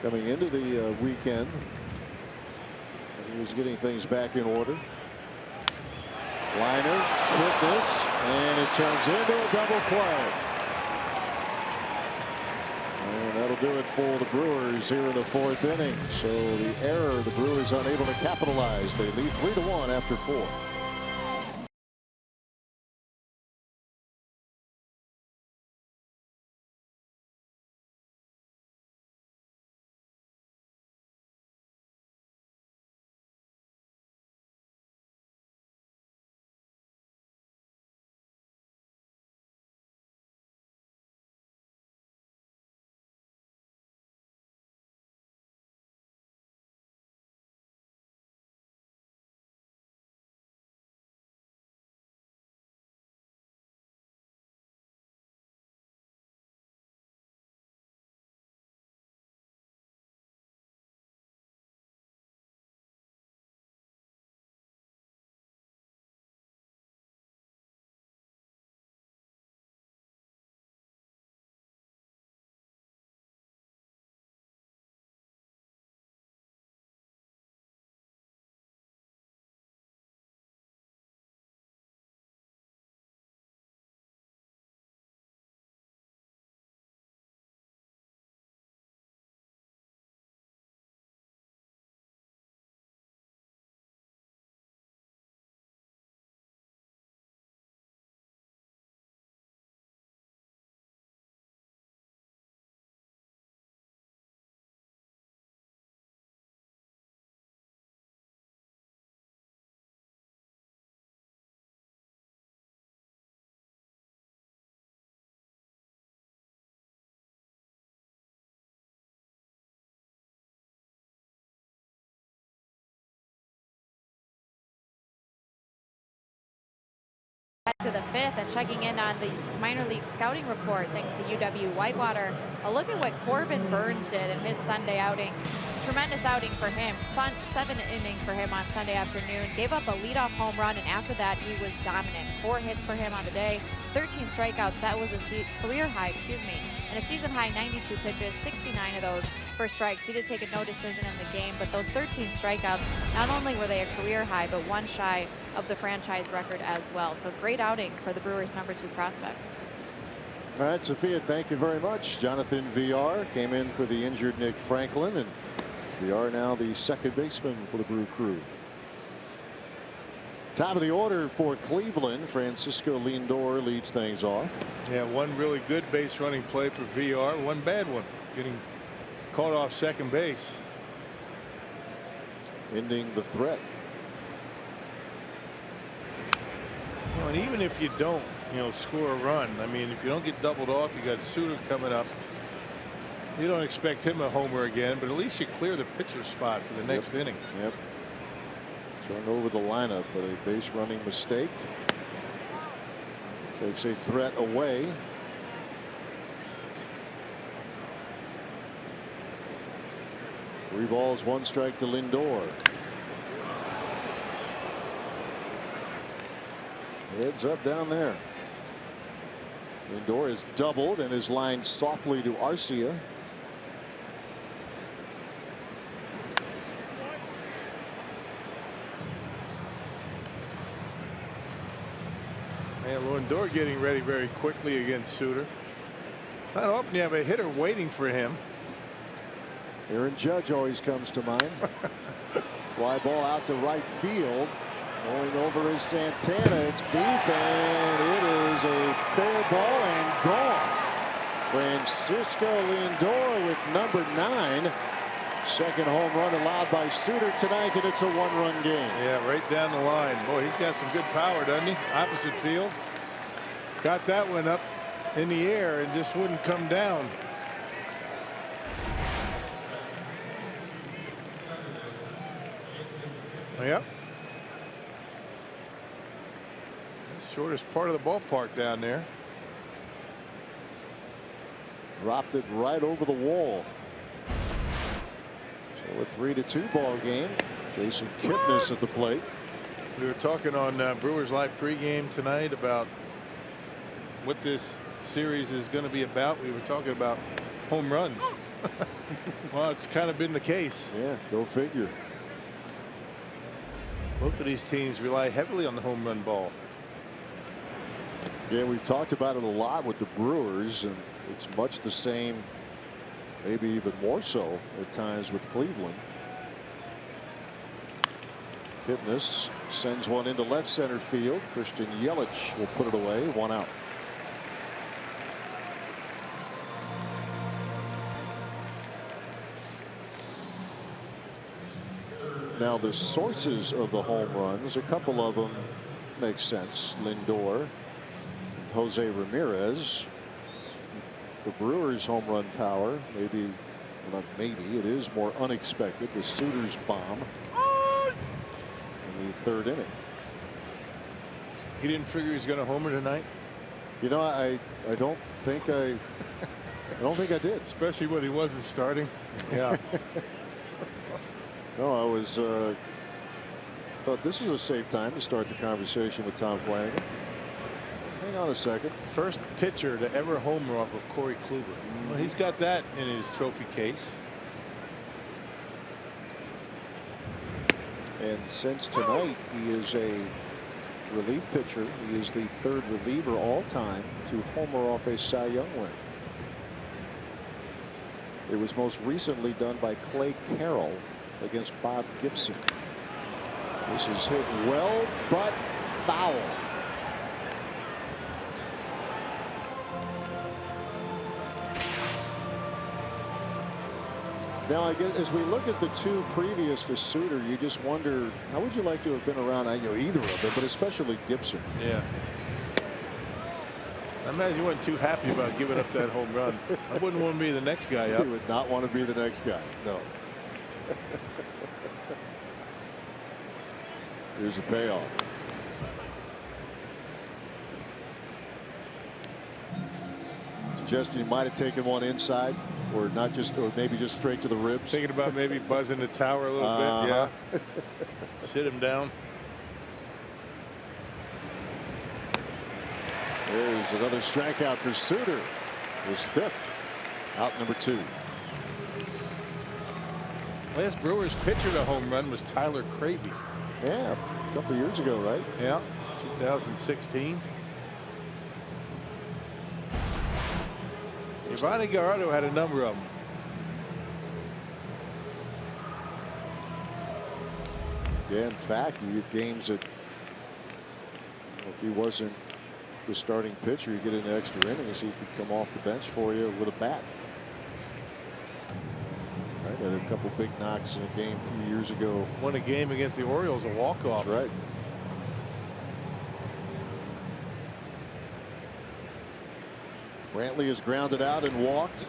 coming into the weekend. He was getting things back in order. Liner, Kipnis, and it turns into a double play. And that'll do it for the Brewers here in the 4th inning. So the error, the Brewers unable to capitalize. They lead 3-1 after 4. To the 5th and checking in on the minor league scouting report thanks to UW Whitewater. A look at what Corbin Burns did in his Sunday outing. Tremendous outing for him. 7 innings for him on Sunday afternoon. Gave up a leadoff home run, and after that he was dominant. 4 hits for him on the day, 13 strikeouts. That was a career high, and a season high 92 pitches, 69 of those for strikes. He did take a no decision in the game, but those 13 strikeouts, not only were they a career high, but one shy of the franchise record as well. So great outing for the Brewers' #2 prospect. All right, Sophia, thank you very much. Jonathan VR came in for the injured Nick Franklin, and VR now the second baseman for the Brew Crew. Top of the order for Cleveland. Francisco Lindor leads things off. Yeah, one really good base running play for VR, one bad one, getting caught off second base. Ending the threat. You know, and even if you don't, score a run, I mean, if you don't get doubled off, you got Suter coming up. You don't expect him a homer again, but at least you clear the pitcher's spot for the next inning. Yep. Turned over the lineup, but a base running mistake takes a threat away. Three balls, 1 strike to Lindor. Heads up down there. Lindor is doubled and is lined softly to Arcia. And Lindor getting ready very quickly against Suter. Not often you have a hitter waiting for him. Aaron Judge always comes to mind. Fly ball out to right field. Going over is Santana. It's deep, and it is a fair ball and gone. Francisco Lindor with number 9. Second home run allowed by Suter tonight, and it's a 1-run game. Yeah, right down the line. Boy, he's got some good power, doesn't he? Opposite field. Got that one up in the air and just wouldn't come down. Yep. Shortest part of the ballpark down there. Dropped it right over the wall. So a 3-2 ball game. Jason Kipnis at the plate. We were talking on Brewers Live pregame tonight about what this series is going to be about. We were talking about home runs. Well, it's kind of been the case. Yeah, go figure. Both of these teams rely heavily on the home run ball. Yeah, we've talked about it a lot with the Brewers, and it's much the same maybe even more so at times with Cleveland. Kipnis sends one into left center field. Christian Yelich will put it away. 1 out. Now the sources of the home runs, a couple of them make sense. Lindor, Jose Ramirez. The Brewers' home run power, maybe, well, not maybe, it is more unexpected with Suter's bomb in the 3rd inning. He didn't figure he was going to homer tonight? You know, I don't think I did. Especially when he wasn't starting. Yeah. No, I was thought this is a safe time to start the conversation with Tom Flanagan. Hang on a second. First pitcher to ever homer off of Corey Kluber. Well, he's got that in his trophy case. And since tonight, he is a relief pitcher. He is the 3rd reliever all time to homer off a Cy Young winner. It was most recently done by Clay Carroll against Bob Gibson. This is hit well, but foul. Now, I guess as we look at the 2 previous to Suter, you just wonder, how would you like to have been around, I know, either of them, but especially Gibson? Yeah. I imagine you weren't too happy about giving up that home run. I wouldn't want to be the next guy up. You would not want to be the next guy. No. Here's a payoff. Suggesting he might have taken one inside, or not just, or maybe just straight to the ribs. Thinking about maybe buzzing the tower a little bit. Yeah. Sit him down. There's another strikeout for Suter. His 5th. Out number 2. Last Brewers pitcher to home run was Tyler Cravey. Yeah, a couple years ago, right? Yeah, 2016. Giovanni Gallardo had a number of them. Yeah, in fact, you get games that, if he wasn't the starting pitcher, you get into extra innings, he could come off the bench for you with a bat. Right, had a couple big knocks in a game a few years ago. Won a game against the Orioles, a walk-off. That's right. Brantley is grounded out and walked.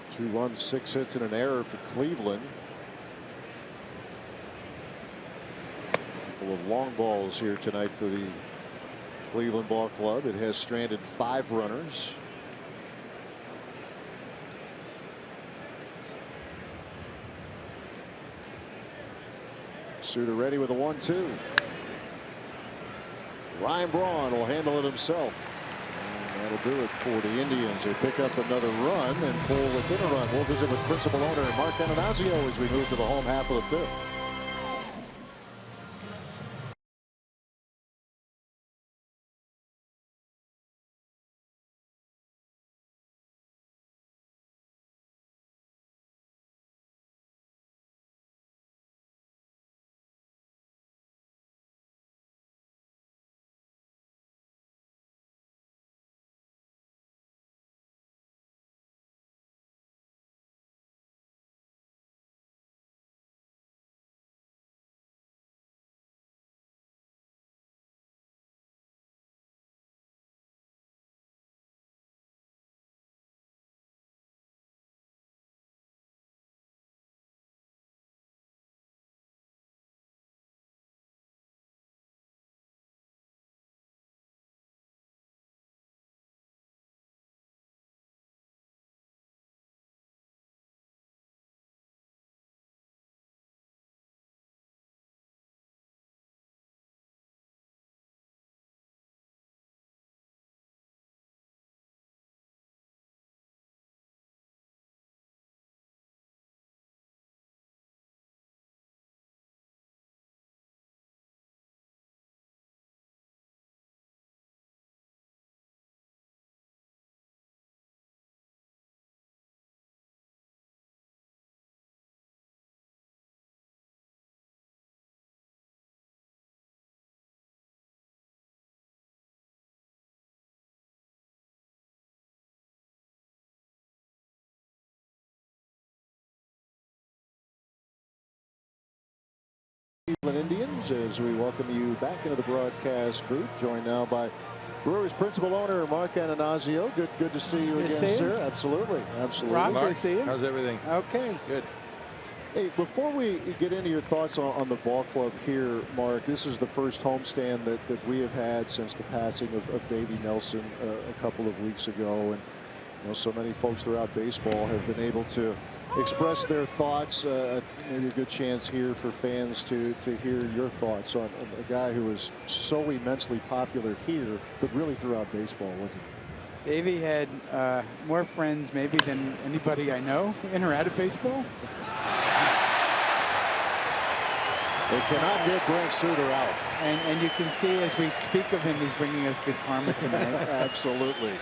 Two runs, 6 hits, and an error for Cleveland. Couple of long balls here tonight for the Cleveland Ball Club. It has stranded 5 runners. Suter ready with a 1-2. Ryan Braun will handle it himself. And that'll do it for the Indians. They pick up another run and pull within a run. We'll visit with principal owner Mark Ananazio as we move to the home half of the 5th. Indians, as we welcome you back into the broadcast booth, joined now by Brewers principal owner Mark Ananazio. Good to see you again, sir. Absolutely. Rob, good to see you. How's everything? Okay. Good. Hey, before we get into your thoughts on the ball club here, Mark, this is the first homestand that we have had since the passing of Davey Nelson a couple of weeks ago. And so many folks throughout baseball have been able to express their thoughts. Maybe a good chance here for fans to hear your thoughts on a guy who was so immensely popular here, but really throughout baseball, wasn't he? Davey had more friends maybe than anybody I know in or out of baseball. They cannot get Brent Suter out. And you can see as we speak of him, he's bringing us good karma tonight. Absolutely.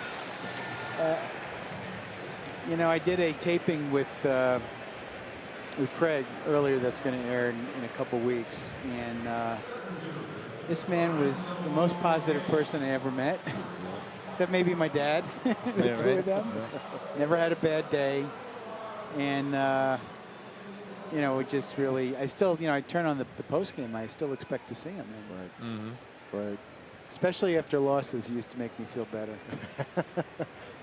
I did a taping with Craig earlier that's going to air in a couple weeks. And this man was the most positive person I ever met. Except maybe my dad, the two of them. Yeah. Never had a bad day. And, it just really, I still, I turn on the post game, I still expect to see him. Right. Mm-hmm. Right. Especially after losses, he used to make me feel better.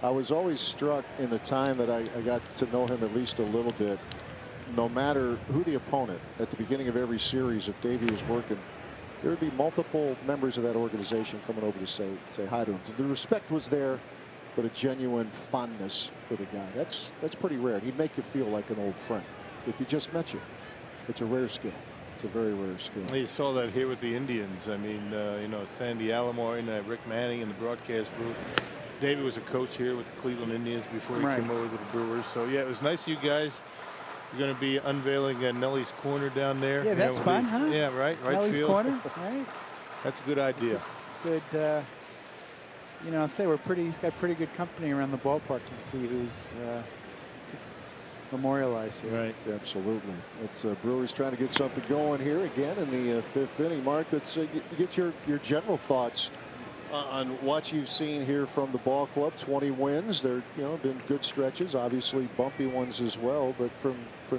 I was always struck in the time that I got to know him at least a little bit, no matter who the opponent, at the beginning of every series, if Davey was working, there would be multiple members of that organization coming over to say hi to him. So the respect was there, but a genuine fondness for the guy. That's pretty rare. He'd make you feel like an old friend if he just met you. It's a rare skill. It's a very rare skill. You saw that here with the Indians. I mean, Sandy Alomar and Rick Manning in the broadcast booth. David was a coach here with the Cleveland Indians before he came over to the Brewers. So, yeah, it was nice you guys. You're going to be unveiling Nelly's Corner down there. Yeah, that's fun, huh? Yeah, right Nelly's field. Corner, right? That's a good idea. Good, I'll say he's got pretty good company around the ballpark. You see who's memorialized here. Right, absolutely. It's Brewers trying to get something going here again in the fifth inning. Mark, let's get your general thoughts on what you've seen here from the ball club. 20 wins. There, been good stretches, obviously bumpy ones as well. But from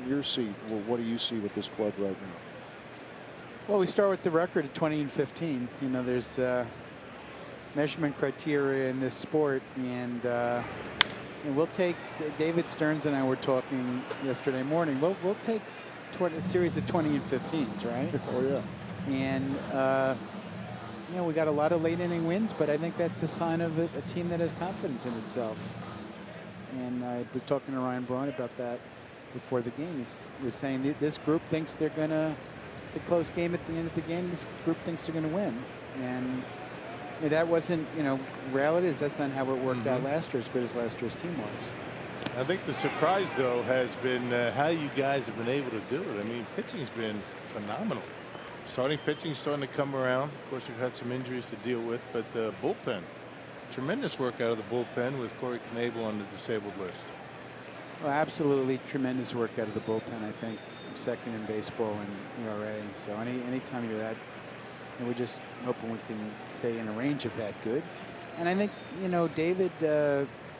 your seat, what do you see with this club right now? Well, we start with the record at 20-15. There's measurement criteria in this sport, and we'll take. David Stearns and I were talking yesterday morning. We'll take a series of 20-15s, right? Oh yeah. And we got a lot of late inning wins, but I think that's the sign of a team that has confidence in itself. And I was talking to Ryan Braun about that before the game. He was saying this group thinks they're gonna. It's a close game at the end of the game. This group thinks they're gonna win, and that wasn't, reality is that's not how it worked out last year, as good as last year's team was. I think the surprise, though, has been how you guys have been able to do it. I mean, pitching's been phenomenal. Starting pitching starting to come around. Of course, we've had some injuries to deal with, but the bullpen, tremendous work out of the bullpen with Corey Knebel on the disabled list. Well, absolutely tremendous work out of the bullpen. I think second in baseball in ERA. So anytime you're that, we're just hoping we can stay in a range of that good. And I think David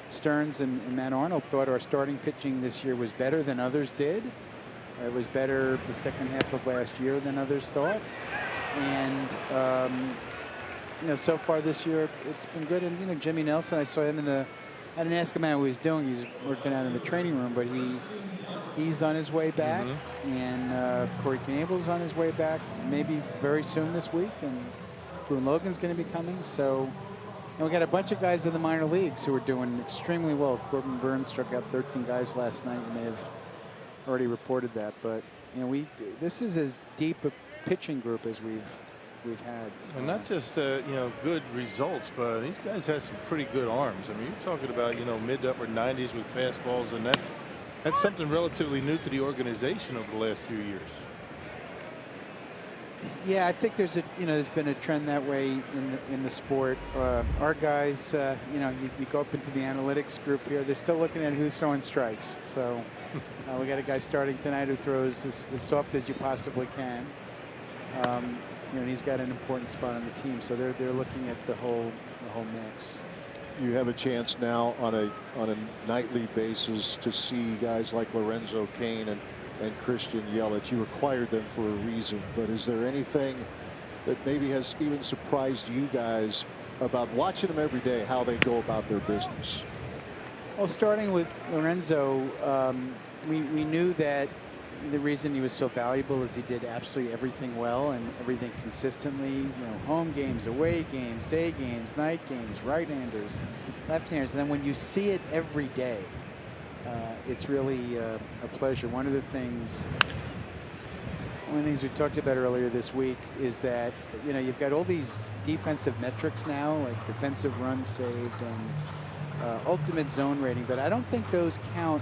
Stearns and Matt Arnold thought our starting pitching this year was better than others did. It was better the second half of last year than others thought. And, so far this year, it's been good. And, Jimmy Nelson, I saw him I didn't ask him how he was doing. He's working out in the training room, but he's on his way back. And Corey Knebel's on his way back, maybe very soon this week. And Boone Logan's going to be coming. So, and we got a bunch of guys in the minor leagues who are doing extremely well. Corbin Burns struck out 13 guys last night, and they've already reported that. But this is as deep a pitching group as we've had. And not just good results, but these guys have some pretty good arms. I mean, you're talking about mid to upper 90s with fastballs, and that's something relatively new to the organization over the last few years. Yeah, I think there's been a trend that way in the sport. Our guys, you go up into the analytics group here, they're still looking at who's throwing strikes. So we got a guy starting tonight who throws as soft as you possibly can. And he's got an important spot on the team. So they're looking at the whole mix. You have a chance now on a nightly basis to see guys like Lorenzo Cain and and Christian Yelich. You acquired them for a reason, but is there anything that maybe has even surprised you guys about watching them every day, how they go about their business? Well, starting with Lorenzo, we knew that the reason he was so valuable is he did absolutely everything well and everything consistently. You know, home games, away games, day games, night games, right-handers, left-handers. And then when you see it every day, it's really a pleasure. One of the things we talked about earlier this week is that, you know, you've got all these defensive metrics now, like defensive runs saved and ultimate zone rating, but I don't think those count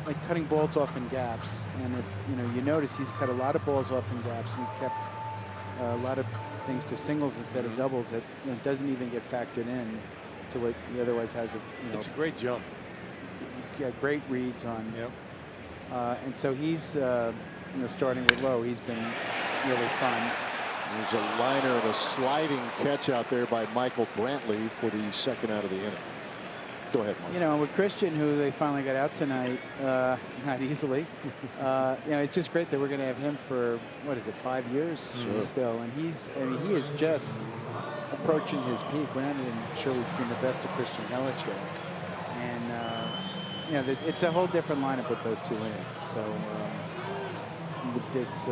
like cutting balls off in gaps. And if you notice, he's cut a lot of balls off in gaps and kept a lot of things to singles instead of doubles that doesn't even get factored in to what he otherwise has. It's a great jump. Yeah, great reads on. Yep. And so he's starting with low, he's been really fun. There's a liner and a sliding catch out there by Michael Brantley for the second out of the inning. Go ahead, Mark. You know, with Christian, who they finally got out tonight, not easily. It's just great that we're going to have him for, what is it, 5 years still. And he is just approaching his peak. We're not even sure we've seen the best of Christian Yelich yet. And, it's a whole different lineup with those two in it. So it's,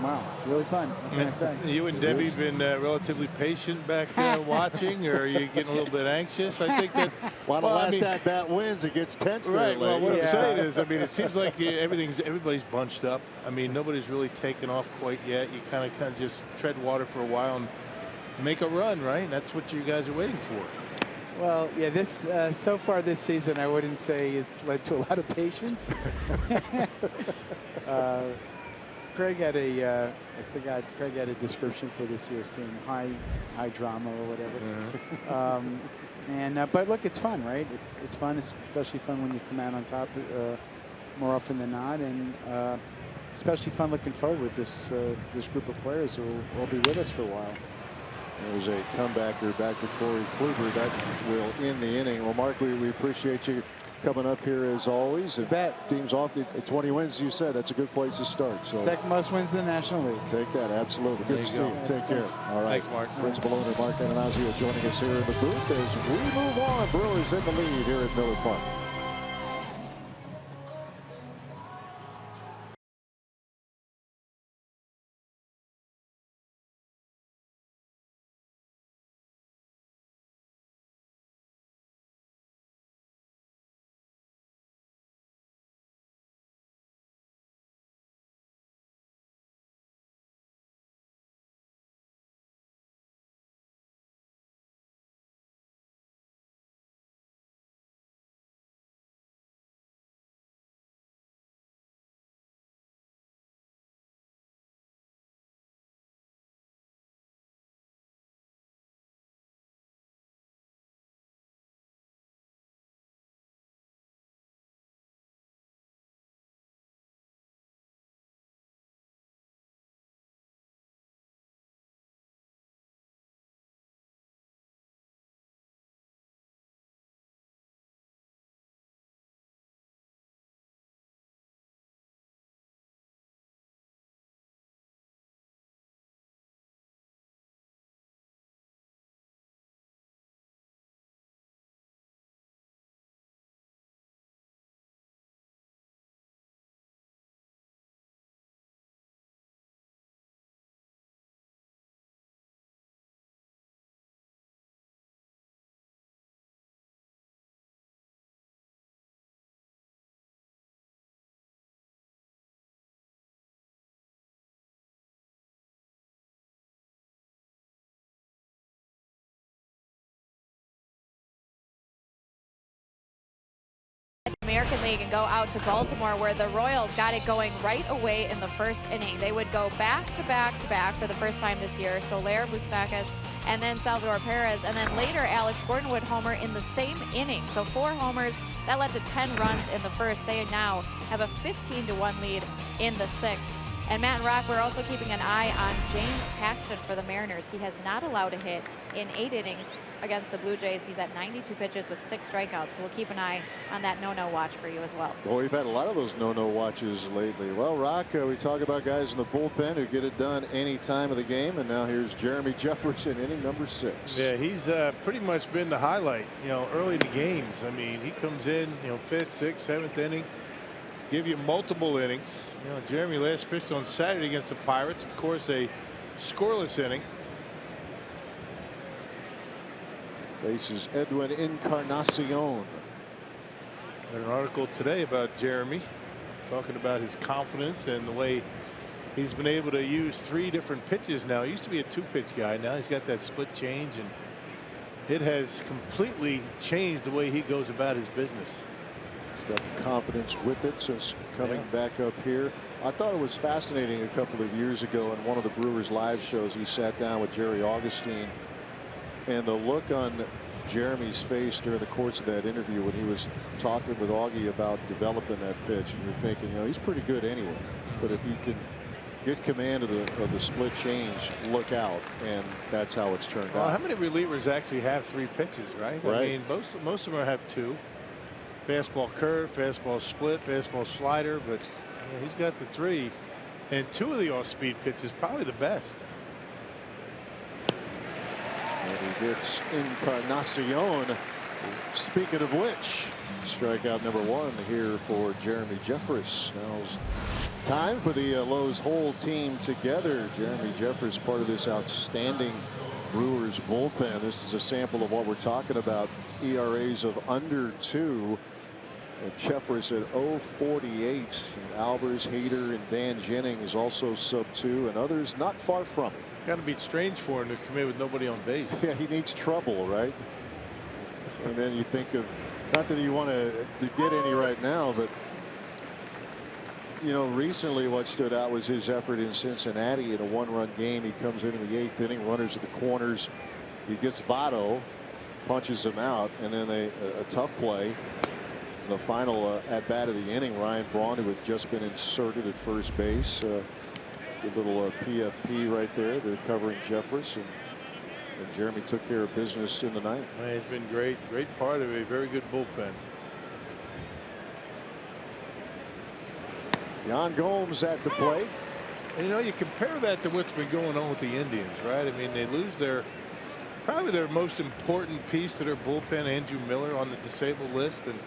wow, really fun. What can I say? You and Debbie been relatively patient back there watching, or are you getting a little bit anxious? I think that while the last at-bat wins, it gets tense there. Right. Well, what I'm saying is, it seems like everybody's bunched up. I mean, nobody's really taken off quite yet. You kind of just tread water for a while and make a run, right? And that's what you guys are waiting for. Well, yeah, this so far this season, I wouldn't say it's led to a lot of patience. Craig had Craig had a description for this year's team, high drama or whatever. But look, it's fun, right? It's fun, especially fun when you come out on top more often than not, and especially fun looking forward with this group of players who will all be with us for a while. There's a comebacker back to Corey Kluber that will end the inning. Well, Mark, we appreciate you coming up here as always. And team's off at 20 wins, you said. That's a good place to start. So second most wins in the National League. Take that, absolutely. Good to see you. Take care. All right. Thanks, Mark. Principal owner Mark Ananazio joining us here in the booth as we move on. Brewers in the lead here at Miller Park. American League and go out to Baltimore, where the Royals got it going right away in the first inning. They would go back to back to back for the first time this year. Soler, Moustakas, and then Salvador Perez, and then later Alex Gordon would homer in the same inning. So 4 homers, that led to 10 runs in the first. They now have a 15-1 lead in the 6th. And Matt and Rock, we're also keeping an eye on James Paxton for the Mariners. He has not allowed a hit in 8 innings against the Blue Jays. He's at 92 pitches with 6 strikeouts. So we'll keep an eye on that no-no watch for you as well. Well, we've had a lot of those no-no watches lately. Well, Rock, we talk about guys in the bullpen who get it done any time of the game, and now here's Jeremy Jefferson, inning number 6. Yeah, he's pretty much been the highlight, early in the games. I mean, he comes in, 5th, 6th, 7th inning, give you multiple innings. Jeremy last pitched on Saturday against the Pirates, of course, a scoreless inning. Faces Edwin Encarnacion. An article today about Jeremy, talking about his confidence and the way he's been able to use 3 different pitches now. He used to be a 2-pitch guy. Now he's got that split change, and it has completely changed the way he goes about his business. He's got the confidence with it since coming back up here. I thought it was fascinating a couple of years ago in one of the Brewers live shows. He sat down with Jerry Augustine, and the look on Jeremy's face during the course of that interview when he was talking with Augie about developing that pitch, and you're thinking, he's pretty good anyway, but if you can get command of the split change, look out. And that's how it's turned out. How many relievers actually have 3 pitches, right? I mean, most of them have 2. Fastball curve, fastball split, fastball slider, but he's got the 3, and 2 of the off-speed pitches, probably the best. And he gets Encarnacion. Speaking of which, strikeout number 1 here for Jeremy Jeffress. Now's time for the Lowe's whole team together. Jeremy Jeffress, part of this outstanding Brewers bullpen. This is a sample of what we're talking about. ERAs of under 2. And Jeffress at 0.48. And Albers, Hader, and Dan Jennings also sub-2, and others not far from it. Got to be strange for him to come in with nobody on base. Yeah, he needs trouble, right? And then you think of, not that you want to get any right now, but recently what stood out was his effort in Cincinnati in a 1-run game. He comes in the 8th inning, runners at the corners. He gets Votto, punches him out, and then a tough play. The final at bat of the inning, Ryan Braun, who had just been inserted at first base. Good little PFP right there. They're covering Jeffress, and Jeremy took care of business in the 9th. He's been great part of a very good bullpen. Yan Gomes at the plate. And you compare that to what's been going on with the Indians, right? I mean, they lose probably their most important piece to their bullpen, Andrew Miller, on the disabled list, and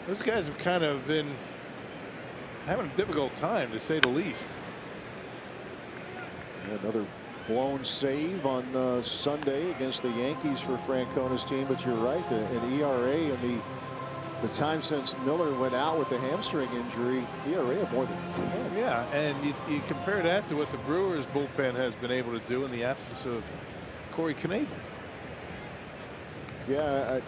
those guys have kind of been having a difficult time, to say the least. Another blown save on Sunday against the Yankees for Francona's team, but you're right, an ERA in the time since Miller went out with the hamstring injury, ERA of more than 10. Yeah, and you compare that to what the Brewers bullpen has been able to do in the absence of Corey Knebel. Yeah,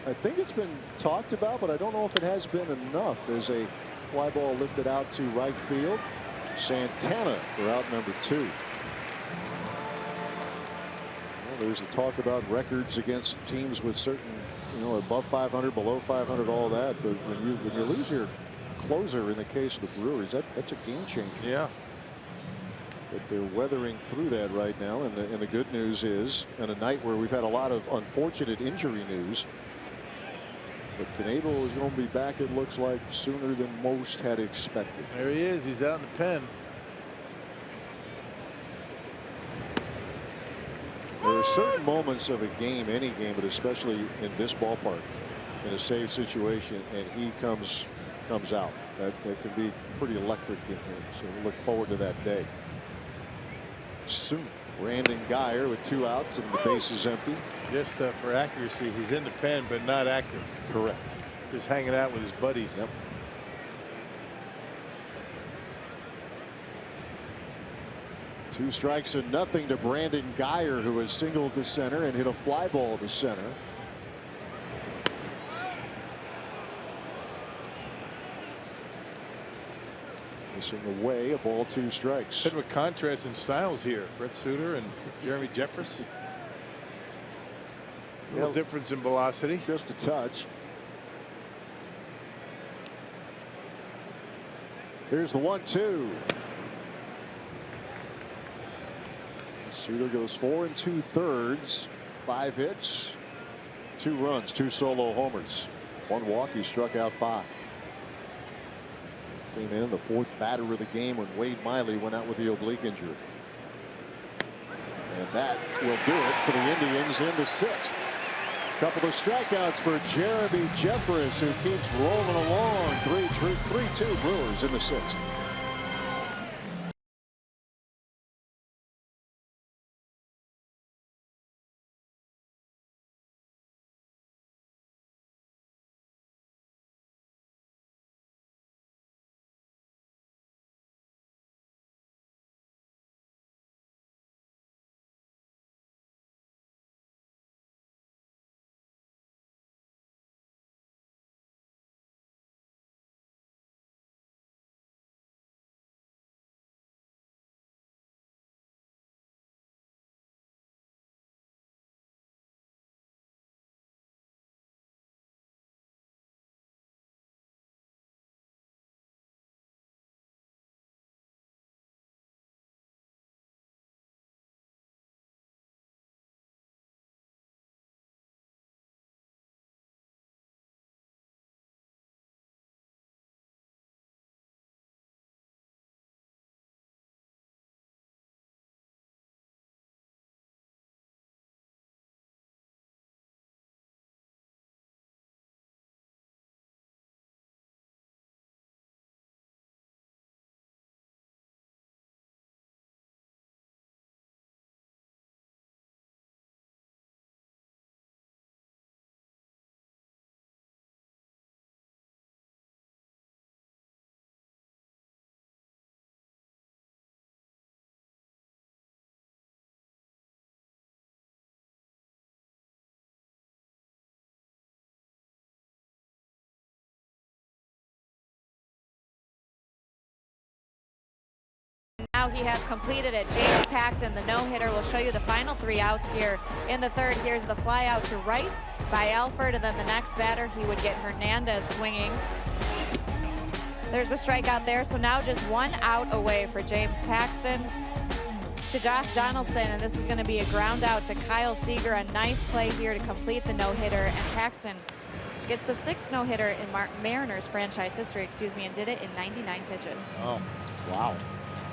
I think it's been talked about, but I don't know if it has been enough. As a fly ball lifted out to right field, Santana for out number 2. There's the talk about records against teams with certain, above 500, below 500, all that. But when you lose your closer in the case of the Brewers, that's a game changer. Yeah. But they're weathering through that right now. And the good news is, on a night where we've had a lot of unfortunate injury news, but Knebel is going to be back, it looks like, sooner than most had expected. There he is. He's out in the pen. There are certain moments of a game, any game, but especially in this ballpark, in a save situation, and he comes out. That can be pretty electric in here. So we look forward to that day soon. Brandon Guyer with 2 outs and the base is empty. Just for accuracy, he's in the pen but not active. Correct. Just hanging out with his buddies. Yep. 2 strikes and nothing to Brandon Guyer, who has singled to center and hit a fly ball to center. Missing away, a ball, 2 strikes. Bit of a contrast in styles here. Brett Suter and Jeremy Jeffress. A little difference in velocity. Just a touch. Here's the 1-2. Suter goes 4 2/3, 5 hits, 2 runs, 2 solo homers, 1 walk. He struck out 5. Came in the 4th batter of the game when Wade Miley went out with the oblique injury. And that will do it for the Indians in the 6th. Couple of strikeouts for Jeremy Jeffress, who keeps rolling along. 3-2 Brewers in the 6th. Now he has completed it. James Paxton, the no-hitter, will show you the final 3 outs here in the 3rd. Here's the fly out to right by Alford, and then the next batter, he would get Hernandez swinging. There's the strikeout there, so now just 1 out away for James Paxton to Josh Donaldson, and this is going to be a ground out to Kyle Seager. A nice play here to complete the no-hitter, and Paxton gets the 6th no-hitter in Mariners franchise history, and did it in 99 pitches. Oh, wow.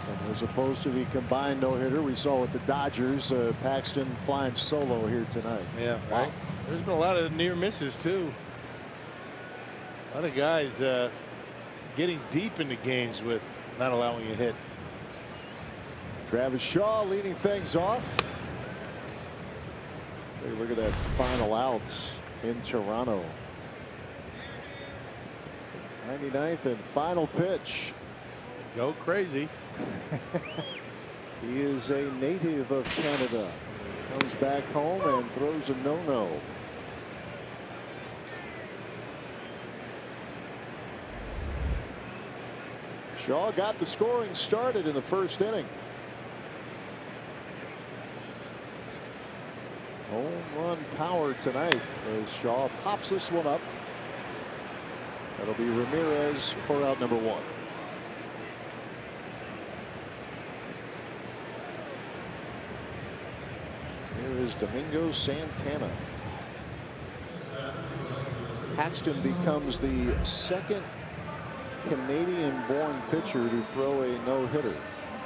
And as opposed to the combined no-hitter we saw with the Dodgers, Paxton flying solo here tonight. Yeah, right. There's been a lot of near misses too. A lot of guys getting deep into games with not allowing a hit. Travis Shaw leading things off. Take a look at that final out in Toronto. 99th and final pitch. Go crazy. He is a native of Canada. Comes back home and throws a no-no. Shaw got the scoring started in the 1st inning. Home run power tonight as Shaw pops this one up. That'll be Ramirez for out number 1. Here is Domingo Santana. Paxton becomes the 2nd Canadian-born pitcher to throw a no-hitter.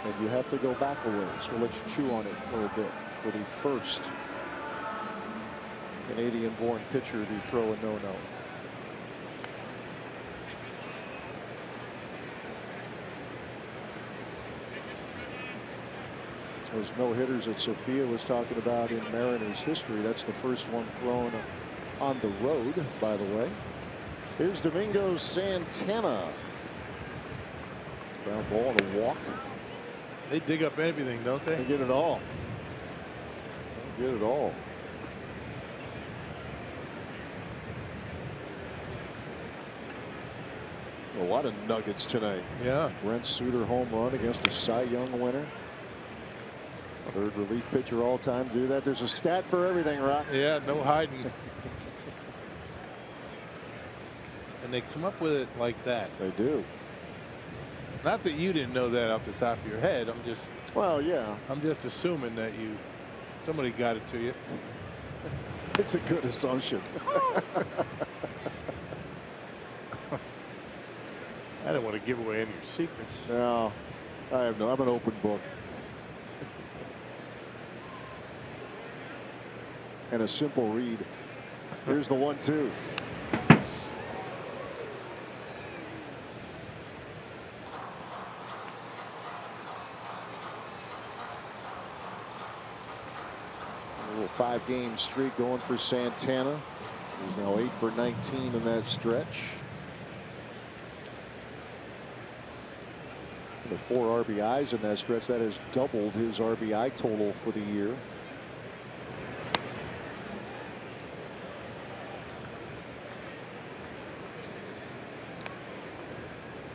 And you have to go back a ways. We'll let you chew on it a little bit. For the 1st Canadian-born pitcher to throw a no-no. Those no-hitters that Sophia was talking about in Mariners history. That's the 1st one thrown on the road, by the way. Here's Domingo Santana. Ground ball and a walk. They dig up everything, don't they? They get it all. They get it all. A lot of nuggets tonight. Yeah. Brent Suter home run against a Cy Young winner. 3rd relief pitcher all time to do that. There's a stat for everything, Rock. Yeah, no hiding. And they come up with it like that. They do. Not that you didn't know that off the top of your head. I'm just. Well, yeah. I'm just assuming that somebody got it to you. It's a good assumption. I don't want to give away any of your secrets. No, I have no. I'm an open book. And a simple read. Here's the 1-2. A little 5-game streak going for Santana. He's now 8 for 19 in that stretch. The 4 RBIs in that stretch. That has doubled his RBI total for the year.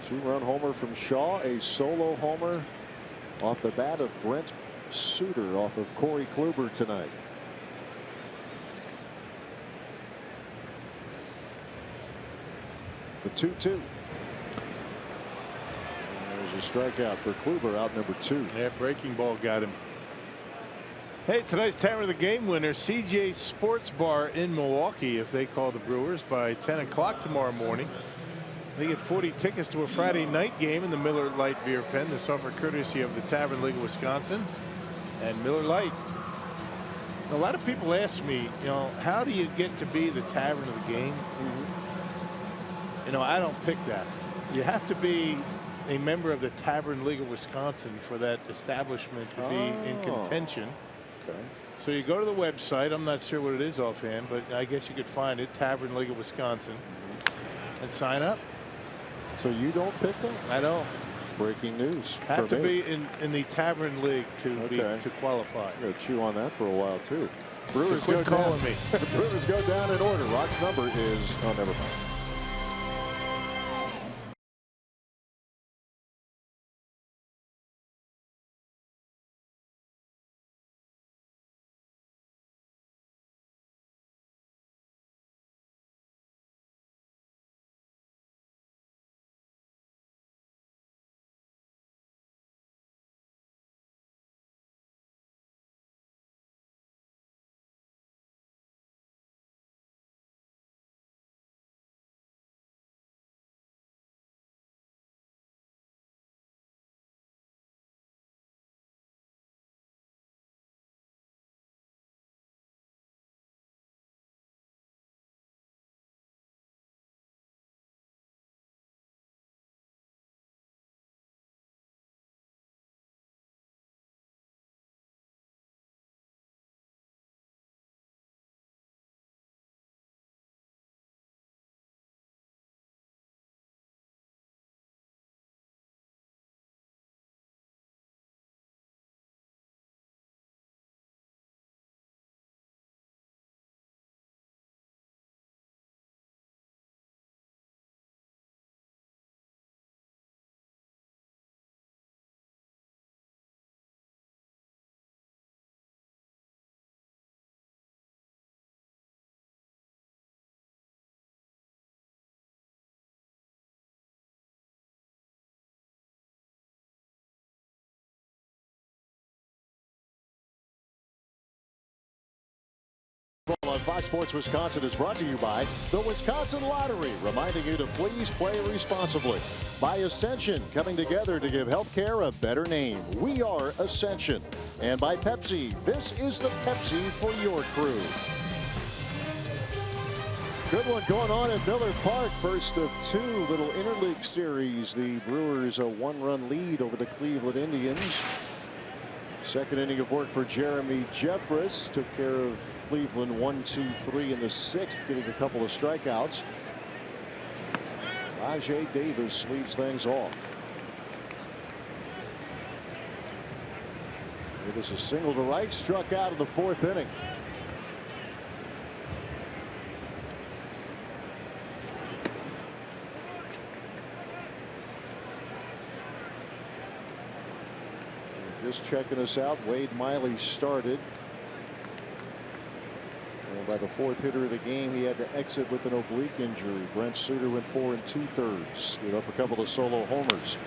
Two-run homer from Shaw, a solo homer off the bat of Brent Suter off of Corey Kluber tonight. The 2-2. There's a strikeout for Kluber, out number 2. Yeah, breaking ball got him. Hey, tonight's Tavern of the Game winner, CJ Sports Bar in Milwaukee. If they call the Brewers by 10 o'clock tomorrow morning, they get 40 tickets to a Friday night game in the Miller Lite Beer Pen. This offer courtesy of the Tavern League of Wisconsin and Miller Lite. A lot of people ask me, how do you get to be the Tavern of the Game? I don't pick that. You have to be a member of the Tavern League of Wisconsin for that establishment to be in contention. Okay. So you go to the website. I'm not sure what it is offhand, but I guess you could find it, Tavern League of Wisconsin, and sign up. So you don't pick them? I don't. Breaking news. Have to be in the Tavern League to qualify. I'm going to chew on that for a while too. Brewers quit calling me. Brewers go down in order. Rock's number is never mind. On Fox Sports Wisconsin is brought to you by the Wisconsin Lottery, reminding you to please play responsibly. By Ascension, coming together to give healthcare a better name. We are Ascension. And by Pepsi, this is the Pepsi for your crew. Good one going on at Miller Park. First of 2 little interleague series. The Brewers a 1-run lead over the Cleveland Indians. Second inning of work for Jeremy Jeffress. Took care of Cleveland 1-2-3 in the 6th, getting a couple of strikeouts. Rajay Davis leads things off. Davis a single to right, struck out in the 4th inning. Just checking us out, Wade Miley started. And by the 4th hitter of the game, he had to exit with an oblique injury. Brent Suter went 4 2/3. Gave up a couple of solo homers.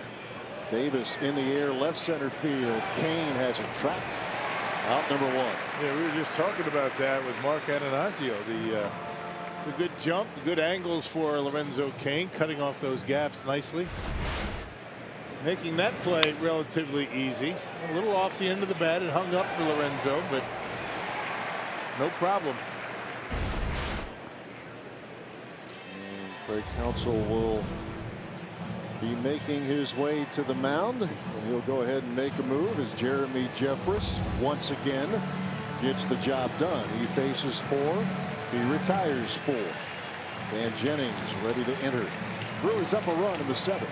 Davis in the air, left center field. Kane has it trapped. Out number 1. Yeah, we were just talking about that with Mark Ananazio. The good jump, the good angles for Lorenzo Kane, cutting off those gaps nicely. Making that play relatively easy. A little off the end of the bat. It hung up for Lorenzo, but no problem. And Craig Counsell will be making his way to the mound, and he'll go ahead and make a move as Jeremy Jeffress once again gets the job done. He faces 4. He retires 4. Dan Jennings ready to enter. Brewers up a run in the 7th.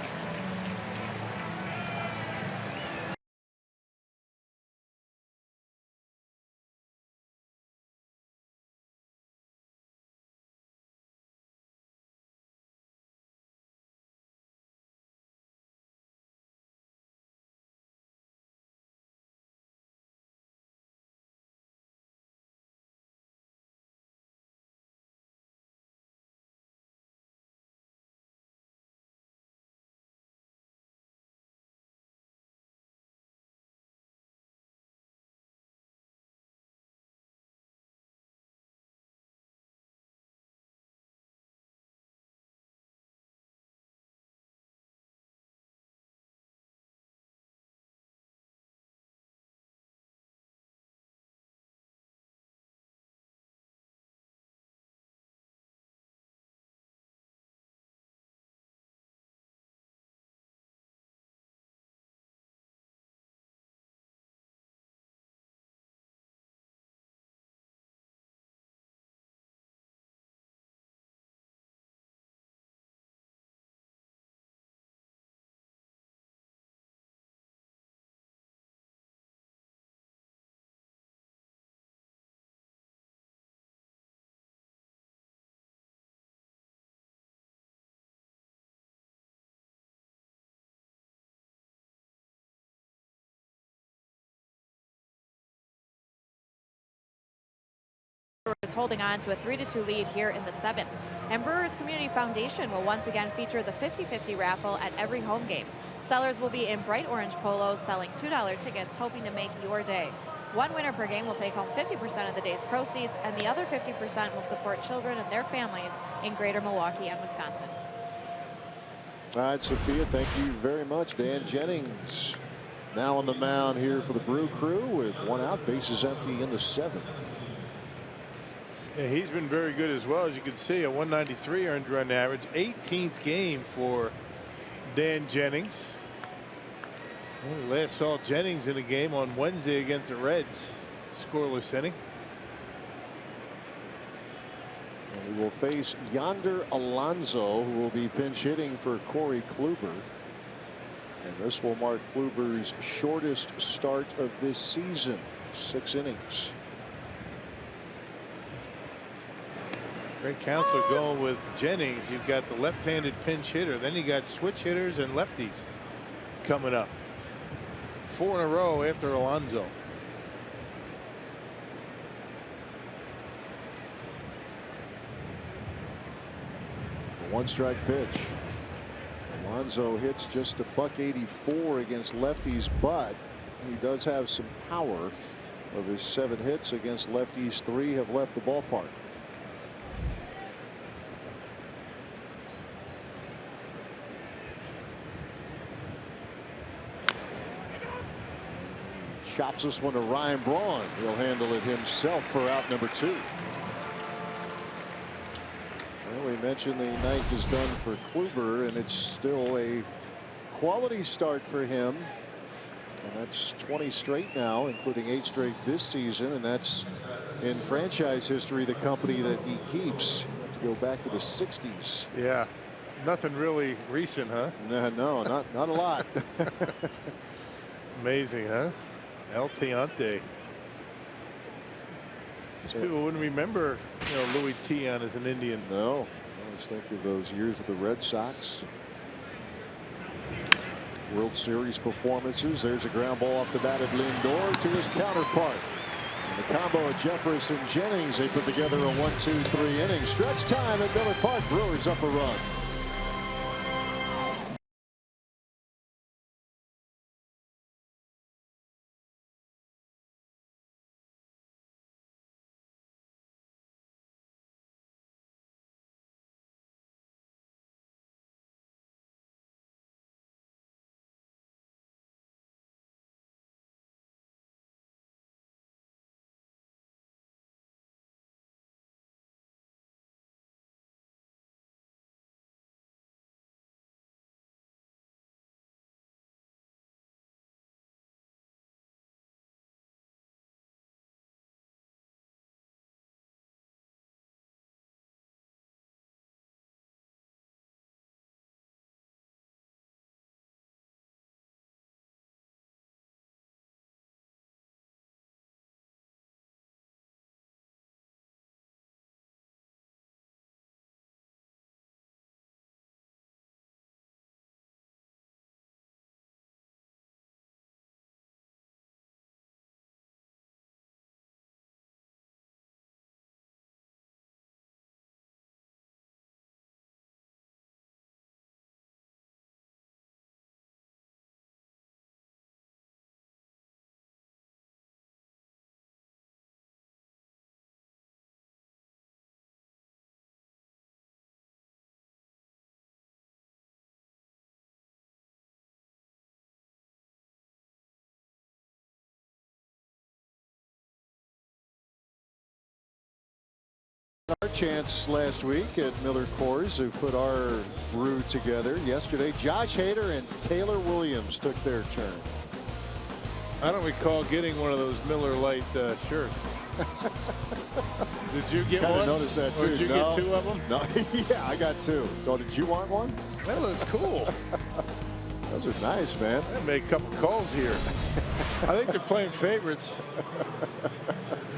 Brewers holding on to a 3-2 lead here in the 7th. And Brewers Community Foundation will once again feature the 50-50 raffle at every home game. Sellers will be in bright orange polos selling $2 tickets, hoping to make your day. One winner per game will take home 50% of the day's proceeds, and the other 50% will support children and their families in greater Milwaukee and Wisconsin. All right, Sophia, thank you very much. Dan Jennings now on the mound here for the Brew Crew with 1 out, bases empty in the 7th. Yeah, he's been very good as well. As you can see, a 193 earned run average. 18th game for Dan Jennings. And we last saw Jennings in a game on Wednesday against the Reds. Scoreless inning. And he will face Yonder Alonso, who will be pinch hitting for Corey Kluber. And this will mark Kluber's shortest start of this season, 6 innings. Great Counsell going with Jennings. You've got the left-handed pinch hitter. Then you got switch hitters and lefties coming up. 4 in a row after Alonso. The 1-strike pitch. Alonso hits just a .184 against lefties, but he does have some power. Of his 7 hits against lefties, 3 have left the ballpark. Chops this one to Ryan Braun. He'll handle it himself for out number 2. Well, we mentioned the ninth is done for Kluber, and it's still a quality start for him. And that's 20 straight now, including 8 straight this season, and that's in franchise history the company that he keeps. You have to go back to the 60s. Yeah, nothing really recent, huh? No, not a lot. Amazing, huh? El Tiante. Most people wouldn't remember, Louis Tiant as an Indian. No, I always think of those years with the Red Sox. World Series performances. There's a ground ball off the bat of Lindor to his counterpart. And the combo of Jeffress and Jennings, they put together a 1-2-3 inning stretch time at Miller Park. Brewers up a run. our chance last week at Miller Coors, who put our brew together yesterday. Josh Hader and Taylor Williams took their turn. I don't recall getting one of those Miller Lite shirts. Did you get one? Noticed that too. Or did you get 2 of them? No, yeah, I got 2. Oh, did you want one? That looks cool. Those are nice, man. I made a couple calls here. I think they're playing favorites.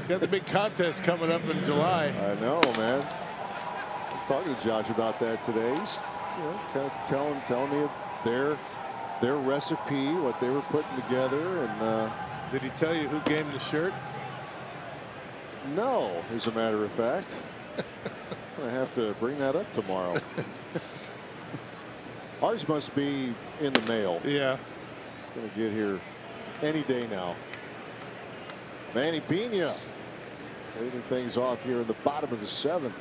Got the big contest coming up in July. I know, man. I'm talking to Josh about that today. He's, kind of telling me their recipe, what they were putting together, and did he tell you who gave him the shirt? No, as a matter of fact. I have to bring that up tomorrow. Ours must be in the mail. Yeah. It's going to get here any day now. Manny Pena leading things off here in the bottom of the 7th.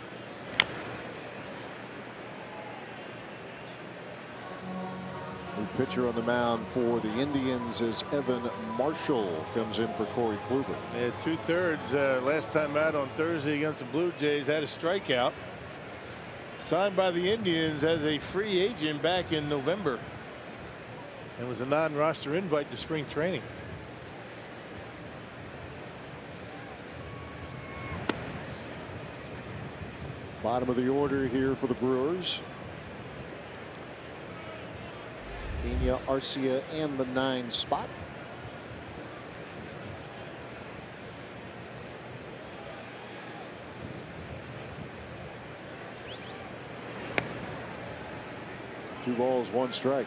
New pitcher on the mound for the Indians as Evan Marshall comes in for Corey Kluber. Yeah, 2/3 last time out on Thursday against the Blue Jays, had a strikeout. Signed by the Indians as a free agent back in November. And was a non-roster invite to spring training. Bottom of the order here for the Brewers. Pena, Arcia, and the 9 spot. Two balls, 1 strike.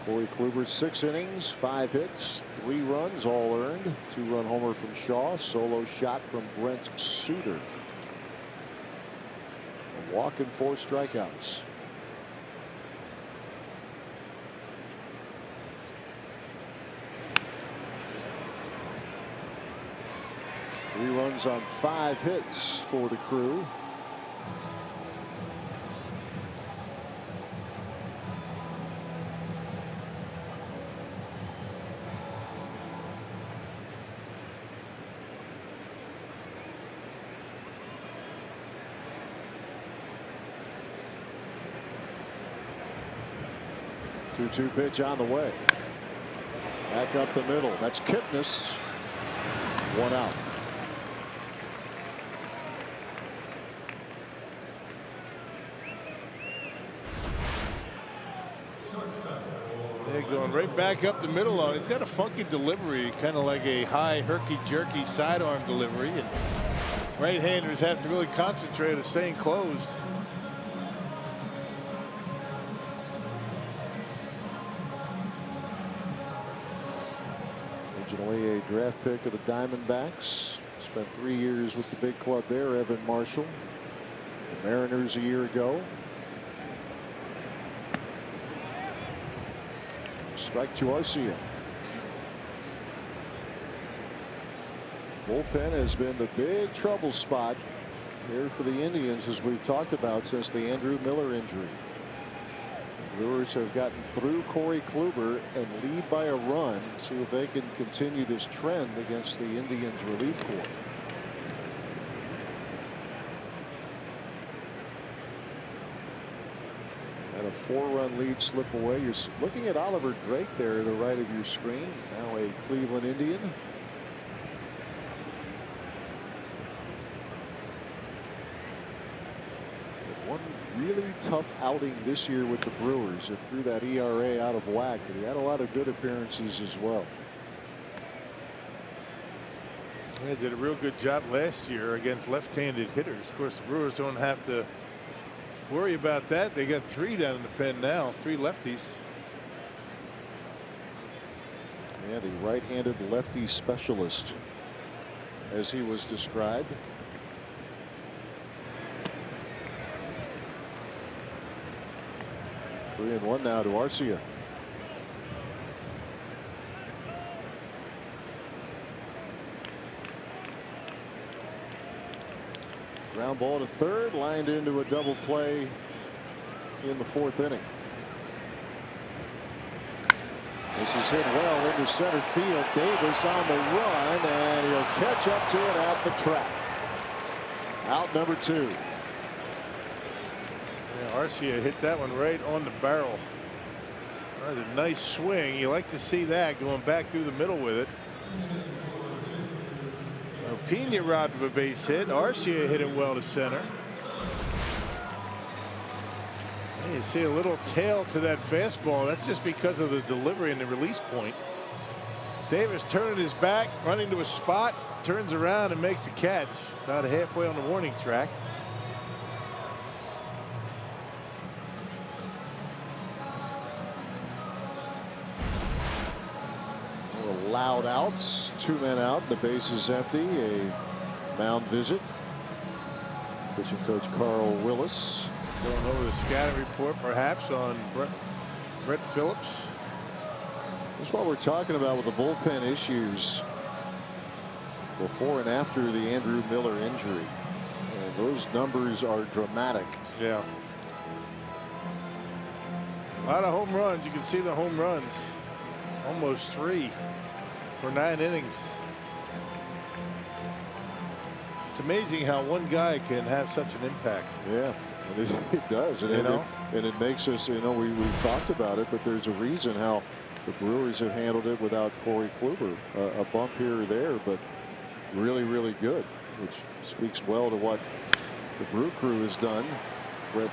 Corey Kluber, 6 innings, 5 hits, 3 runs, all earned. 2-run homer from Shaw, solo shot from Brent Suter. A walk and 4 strikeouts. Three runs on 5 hits for the Crew. Two pitch on the way. Back up the middle. That's Kipnis. 1 out. They're going right back up the middle on it. It's got a funky delivery, kind of like a high herky-jerky sidearm delivery. And right-handers have to really concentrate on staying closed. Originally a draft pick of the Diamondbacks. Spent 3 years with the big club there. Evan Marshall. The Mariners a year ago. Strike to Arcia. Bullpen has been the big trouble spot here for the Indians, as we've talked about since the Andrew Miller injury. Brewers have gotten through Corey Kluber and lead by a run. See if they can continue this trend against the Indians relief corps. And a 4-run lead slip away. You're looking at Oliver Drake there to the right of your screen. Now a Cleveland Indian. One really tough outing this year with the Brewers. It threw that ERA out of whack, but he had a lot of good appearances as well. They did a real good job last year against left-handed hitters. Of course, the Brewers don't have to worry about that. They got 3 down in the pen now, 3 lefties. Yeah, the right-handed lefty specialist, as he was described. Three and 1 now to Arcia. Ground ball to third, lined into a double play in the 4th inning. This is hit well into center field. Davis on the run, and he'll catch up to it at the track. Out number 2. Yeah, Arcia hit that one right on the barrel. That was a nice swing. You like to see that, going back through the middle with it. Pena robbed of a base hit. Arcia hit it well to center. And you see a little tail to that fastball. That's just because of the delivery and the release point. Davis turning his back, running to a spot, turns around and makes the catch about halfway on the warning track. Loud outs, 2 men out, the base is empty. A mound visit. Pitching coach Carl Willis going over the scouting report perhaps on Brett Phillips. That's what we're talking about with the bullpen issues before and after the Andrew Miller injury. And those numbers are dramatic. Yeah. A lot of home runs. You can see the home runs. Almost 3 for 9 innings. It's amazing how one guy can have such an impact. Yeah, and it does. And, it makes us, we've talked about it, but there's a reason how the Brewers have handled it without Corey Kluber. A bump here or there, but really, really good, which speaks well to what the Brew Crew has done. Brett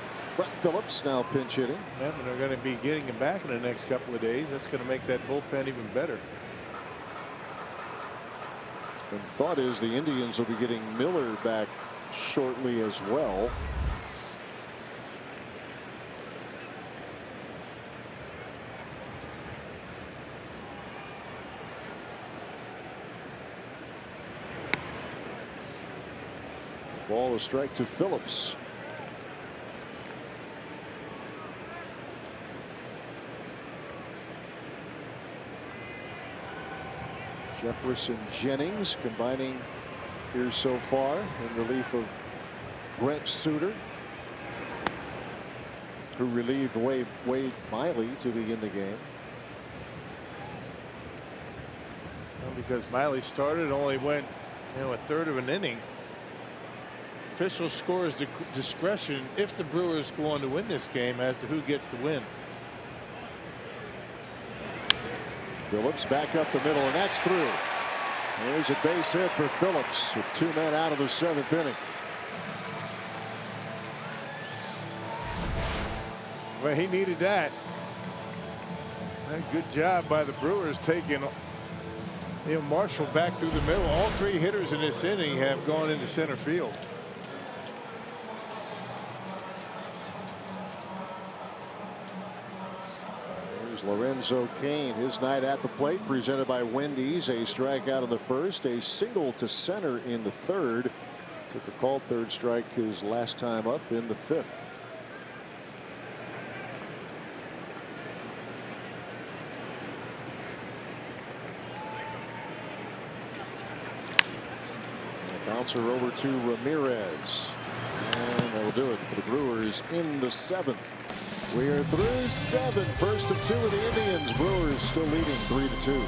Phillips now pinch hitting. Yeah, and they're going to be getting him back in the next couple of days. That's going to make that bullpen even better. And the thought is the Indians will be getting Miller back shortly as well. Ball a strike to Phillips. Jefferson Jennings combining here so far in relief of Brent Suter, who relieved Wade Miley to begin the game. Well, because Miley started, only went a third of an inning. Official scores discretion if the Brewers go on to win this game as to who gets the win. Phillips back up the middle, and that's through. There's a base hit for Phillips with 2 men out of the 7th inning. Well, he needed that. Good job by the Brewers taking Marshall back through the middle. All 3 hitters in this inning have gone into center field. Lorenzo Cain, his night at the plate, presented by Wendy's. A strikeout in the first, a single to center in the third. Took a called third strike his last time up in the 5th. A bouncer over to Ramirez. And that'll do it for the Brewers in the 7th. We are through 7. First of 2 of the Indians. Brewers still leading 3-2.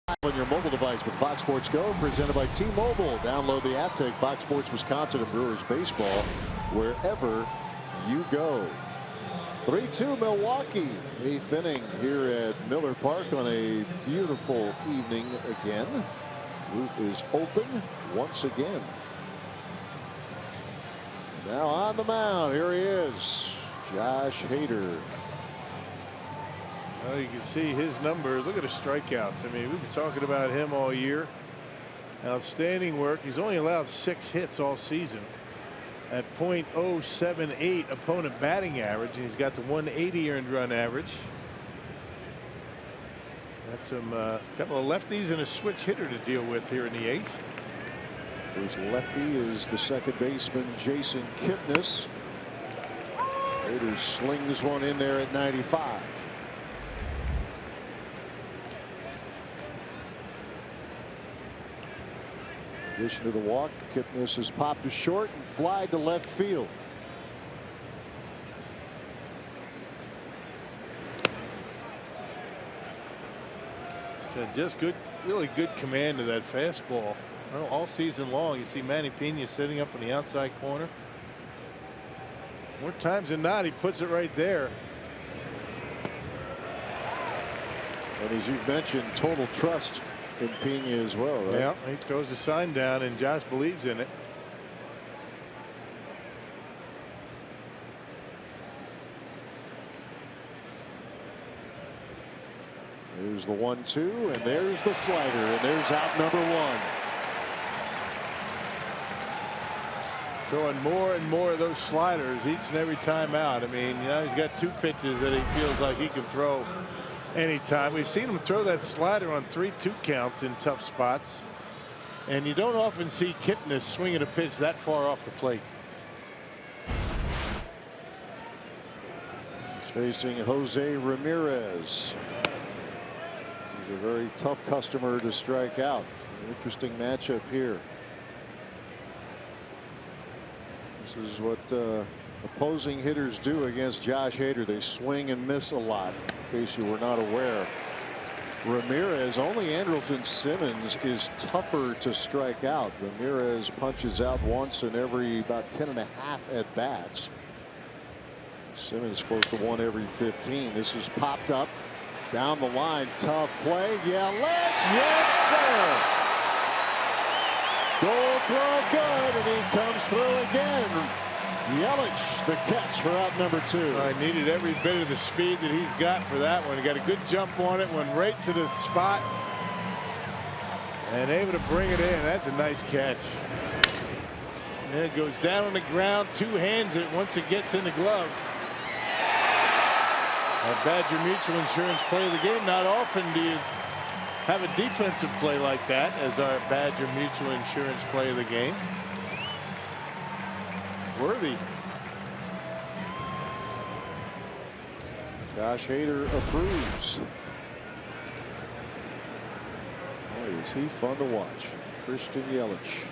on your mobile device with Fox Sports Go, presented by T-Mobile. Download the app, take Fox Sports Wisconsin and Brewers baseball wherever you go. 3-2 Milwaukee, 8th inning here at Miller Park on a beautiful evening again. Roof is open once again. Now on the mound, here he is, Josh Hader. Well, you can see his numbers. Look at the strikeouts. I mean, we've been talking about him all year. Outstanding work. He's only allowed 6 hits all season at .078 opponent batting average, and he's got the 180 earned run average. That's some couple of lefties and a switch hitter to deal with here in the 8th. First lefty is the second baseman Jason Kipnis. Hader slings one in there at 95. In addition to the walk, Kipnis has popped to short and flied to left field. Just good, really good command of that fastball. Well, all season long, you see Manny Pena sitting up in the outside corner. More times than not, he puts it right there. And as you've mentioned, total trust in Pena as well, right? Yeah, he throws the sign down, and Josh believes in it. There's the 1-2, and there's the slider, and there's out number 1. Throwing more and more of those sliders each and every time out. I mean, you know, he's got 2 pitches that he feels like he can throw anytime. We've seen him throw that slider on 3-2 counts in tough spots, and you don't often see Kipnis swinging a pitch that far off the plate. He's facing Jose Ramirez. He's a very tough customer to strike out. An interesting matchup here. This is what opposing hitters do against Josh Hader. They swing and miss a lot, in case you were not aware. Ramirez, only Andrelton Simmons is tougher to strike out. Ramirez punches out once in every about 10.5 at bats. Simmons close to 1 every 15. This is popped up down the line. Tough play. Yelich, yes sir. Gold Glove good, and he comes through again. Yelich, the catch for out number 2. I needed every bit of the speed that he's got for that one. He got a good jump on it, went right to the spot, and able to bring it in. That's a nice catch. And it goes down on the ground, 2 hands it once it gets in the glove. A Badger Mutual Insurance play of the game. Not often do you have a defensive play like that as our Badger Mutual Insurance play of the game. Worthy. Josh Hader approves. Boy, is he fun to watch. Christian Yelich.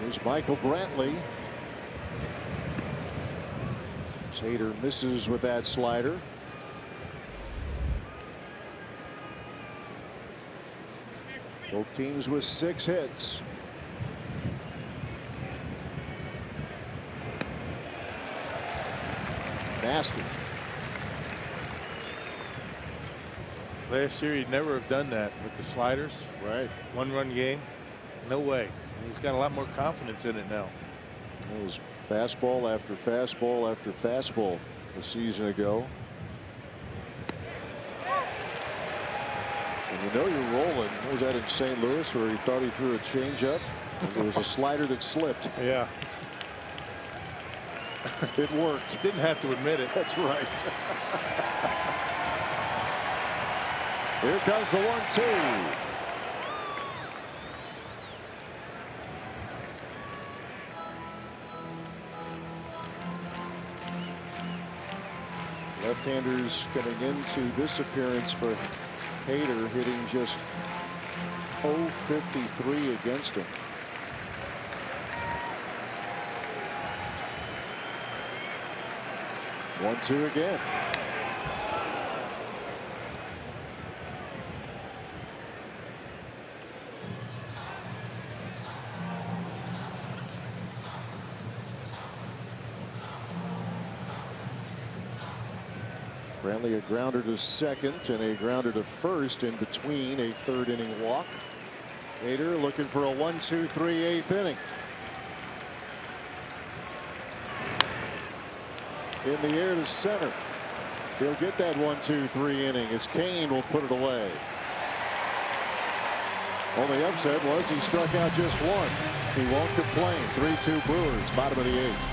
Here's Michael Brantley. Hader misses with that slider. Both teams with 6 hits. Nasty. Last year he'd never have done that with the sliders. Right. 1-run game. No way. He's got a lot more confidence in it now. It was fastball after fastball after fastball a season ago. And you know you're rolling. What was that in St. Louis where he thought he threw a changeup? There was a slider that slipped. Yeah. It worked. Didn't have to admit it. That's right. Here comes the 1-2. Left-handers coming into this appearance for Hader, hitting just .053 against him. 1-2 again. Brantley a grounder to second and a grounder to first in between a third inning walk. Hader looking for a 1-2-3 8th inning. In the air to center. He'll get that 1-2-3 inning as Kane will put it away. Only upset was he struck out just one. He won't complain. 3-2 Brewers, bottom of the 8th.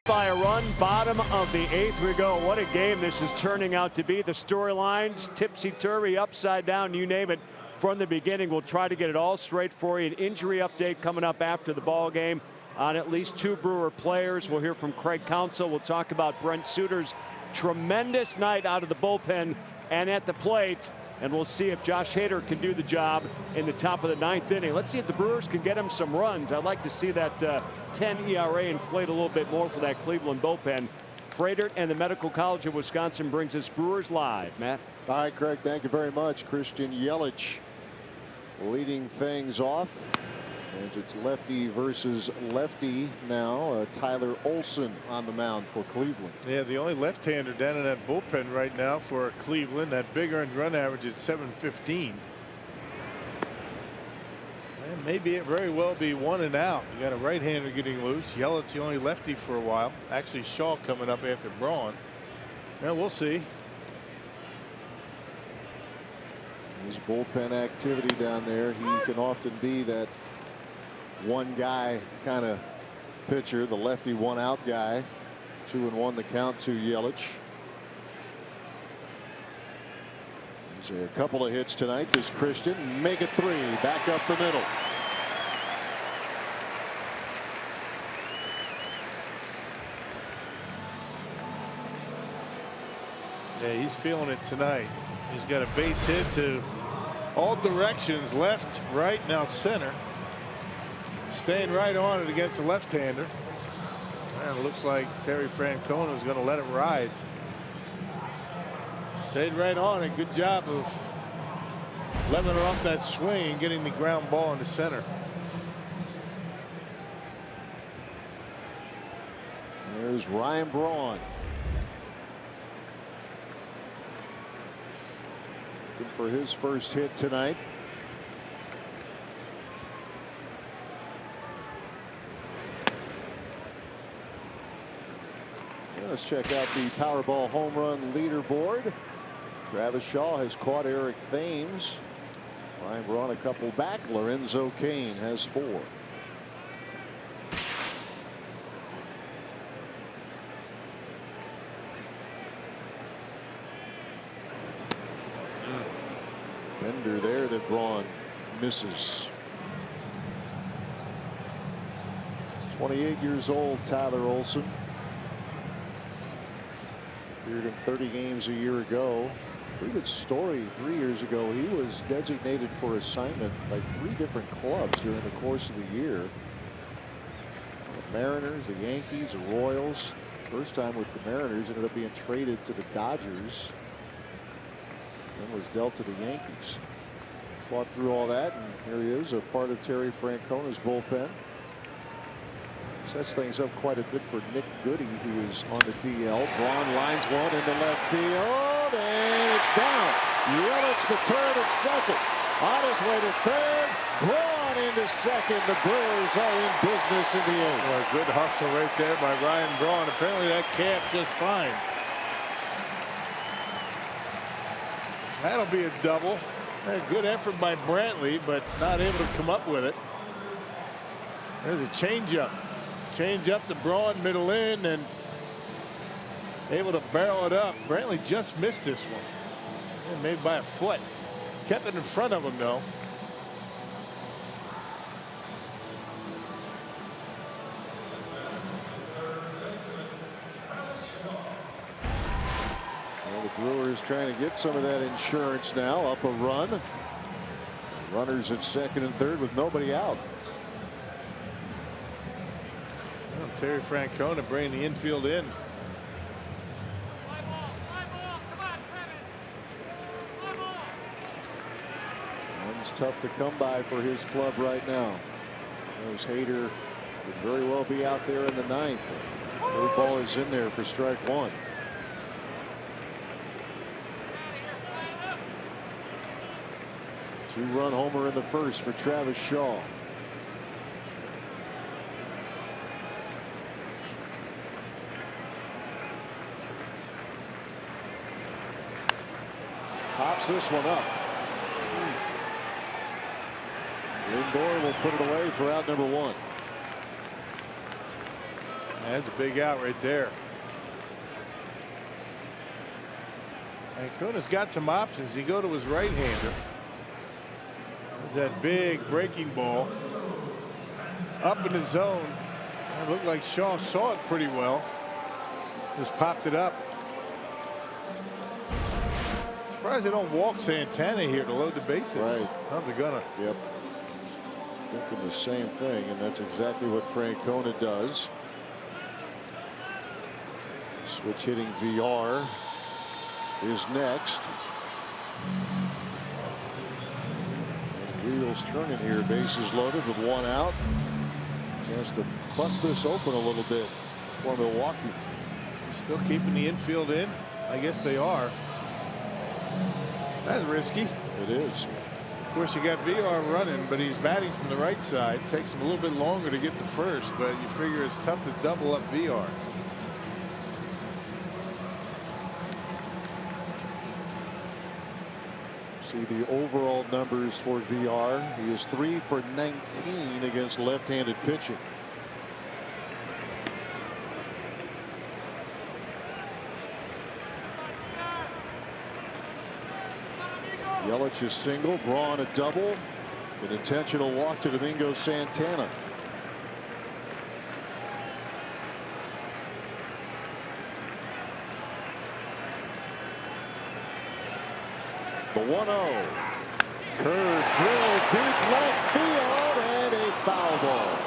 By a run, bottom of the 8th we go. What a game this is turning out to be. The storylines, tipsy-turvy, upside down, you name it, from the beginning. We'll try to get it all straight for you. An injury update coming up after the ball game on at least 2 Brewer players. We'll hear from Craig Counsell. We'll talk about Brent Suter's tremendous night out of the bullpen and at the plate. And we'll see if Josh Hader can do the job in the top of the 9th inning. Let's see if the Brewers can get him some runs. I'd like to see that 10 ERA inflate a little bit more for that Cleveland bullpen. Fredert and the Medical College of Wisconsin brings us Brewers Live. Matt? All right, Craig, thank you very much. Christian Yelich leading things off. As it's lefty versus lefty now. Tyler Olson on the mound for Cleveland. Yeah, the only left-hander down in that bullpen right now for Cleveland. That big earned run average at 715. And maybe it very well be 1 and out. You got a right-hander getting loose. Yelich the only lefty for a while. Actually, Shaw coming up after Braun. Yeah, we'll see. His bullpen activity down there. He can often be that one guy kind of pitcher, the lefty 1 out guy. 2-1 the count to Yelich. There's a couple of hits tonight. Does Christian make it 3 back up the middle? Yeah, he's feeling it tonight. He's got a base hit to all directions, left, right, now center. Staying right on it against the left-hander. And it looks like Terry Francona is going to let him ride. Stayed right on it. Good job of leveling off that swing and getting the ground ball into center. There's Ryan Braun. Looking for his first hit tonight. Let's check out the Powerball home run leaderboard. Travis Shaw has caught Eric Thames. Ryan Braun a couple back. Lorenzo Cain has 4. Bender there that Braun misses. He's 28 years old, Tyler Olson. Appeared in 30 games a year ago. Pretty good story. 3 years ago, he was designated for assignment by 3 different clubs during the course of the year. The Mariners, the Yankees, the Royals. First time with the Mariners, ended up being traded to the Dodgers. Then was dealt to the Yankees. Fought through all that, and here he is, a part of Terry Francona's bullpen. Sets things up quite a bit for Nick Goody, who is on the DL. Braun lines one into left field, and it's down. Yelich, the turn at second. On his way to third. Braun into second. The Brewers are in business in the 8th. Well, a good hustle right there by Ryan Braun. Apparently that calf's just fine. That'll be a double. A good effort by Brantley, but not able to come up with it. There's a changeup. Changeup to Braun, middle in, and able to barrel it up. Brantley just missed this one. Maybe by a foot. Kept it in front of him, though. Well, the Brewers trying to get some of that insurance now. Up a run. Runners at second and third with nobody out. Well, Terry Francona bringing the infield in. One's tough to come by for his club right now. Knows Hader could very well be out there in the 9th. Third ball is in there for strike one. Two-run homer in the first for Travis Shaw. Pops this one up. Lindor will put it away for out number 1. That's a big out right there. Francona's got some options. He go to his right-hander. There's that big breaking ball up in the zone. It looked like Shaw saw it pretty well. Just popped it up. Surprised they don't walk Santana here to load the bases. Right. How's they gonna? Yep. Thinking the same thing, and that's exactly what Francona does. Switch hitting VR is next. Wheels turning here, bases loaded with 1 out. Chance to bust this open a little bit for Milwaukee. Still keeping the infield in. I guess they are. That's risky. It is. Of course, you got VR running, but he's batting from the right side. Takes him a little bit longer to get to first, but you figure it's tough to double up VR. See the overall numbers for VR. He is 3 for 19 against left-handed pitching. Yelich is single, Braun a double. An intentional walk to Domingo Santana. The 1-0. Curve drill deep left field and a foul ball.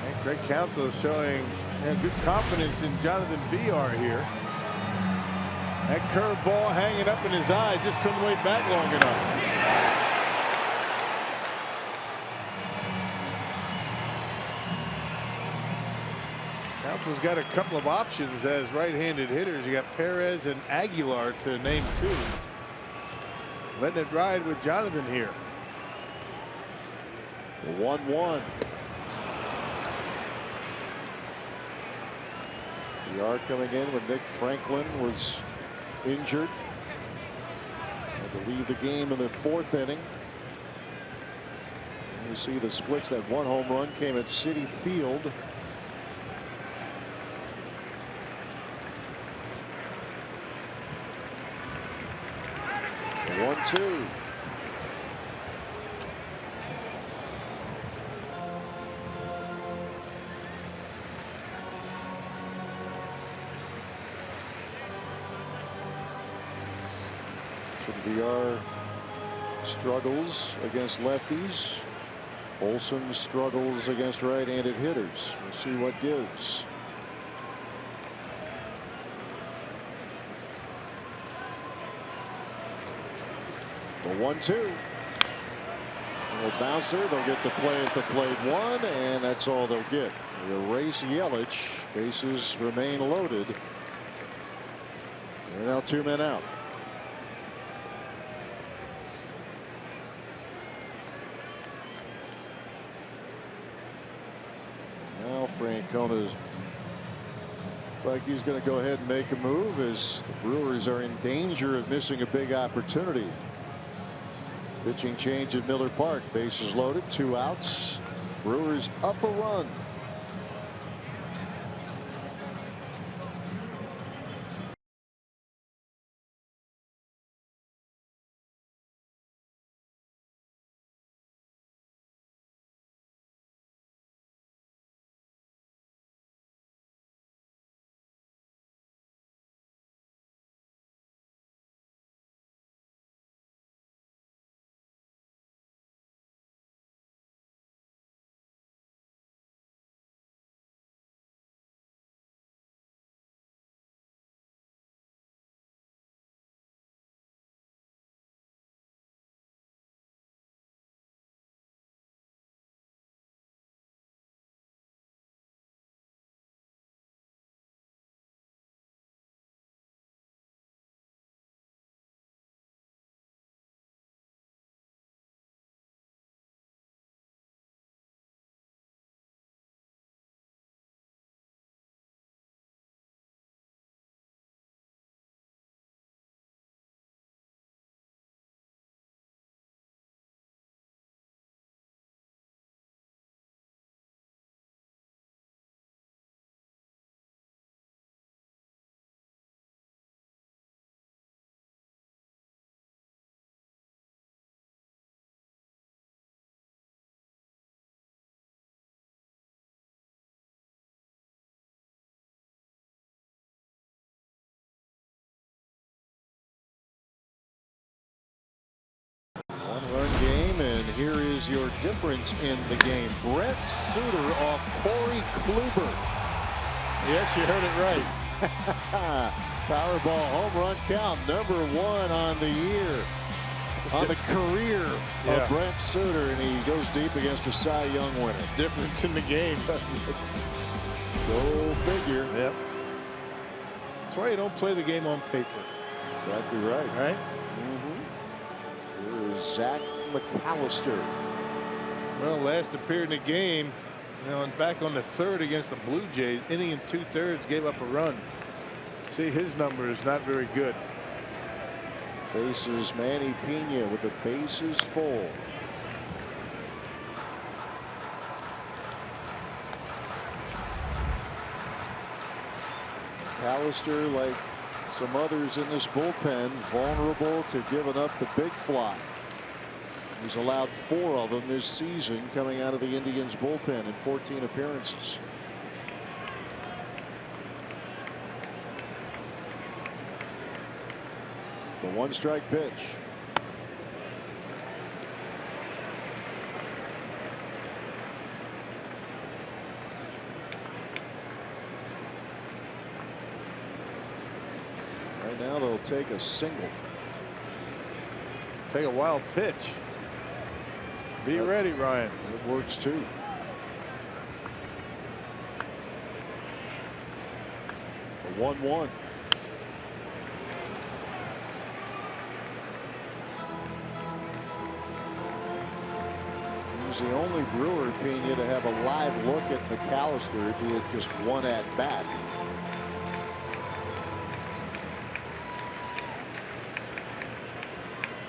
And Greg Counsell is showing good confidence in Jonathan VR here. That curve ball hanging up in his eye, just couldn't wait back long enough. Counsell's got a couple of options as right-handed hitters. You got Perez and Aguilar to name 2. Letting it ride with Jonathan here. The 1-1. VR coming in when Nick Franklin was injured. Had to leave the game in the 4th inning. You see the splits. That 1 home run came at Citi Field. The 1-2. VR struggles against lefties. Olson struggles against right-handed hitters. We'll see what gives. The 1-2. Little bouncer. They'll get the play at the plate one, and that's all they'll get. They erase Yelich. Bases remain loaded. They're now 2 men out. Now Francona's like he's going to go ahead and make a move as the Brewers are in danger of missing a big opportunity. Pitching change at Miller Park. Bases loaded, 2 outs. Brewers up a run. One-run game, and here is your difference in the game. Brent Suter off Corey Kluber. Yes, you heard it right. Powerball home run count, #1 on the year, on the career of Brent Suter, and he goes deep against a Cy Young winner. Difference in the game. Go figure. Yep. That's why you don't play the game on paper. Exactly right. Right? Here is Zach McAllister. Well, last appeared in the game, you know, and back on the 3rd against the Blue Jays, inning and 2/3, gave up a run. See, his number is not very good. Faces Manny Pena with the bases full. McAllister, like some others in this bullpen, vulnerable to giving up the big fly. He's allowed 4 of them this season coming out of the Indians bullpen in 14 appearances. The 1-strike pitch. Right now they'll take a single. Take a wild pitch. Be ready, Ryan. It works too. A 1-1. He's the only Brewer, Pena, to have a live look at McAllister, be it just one at bat.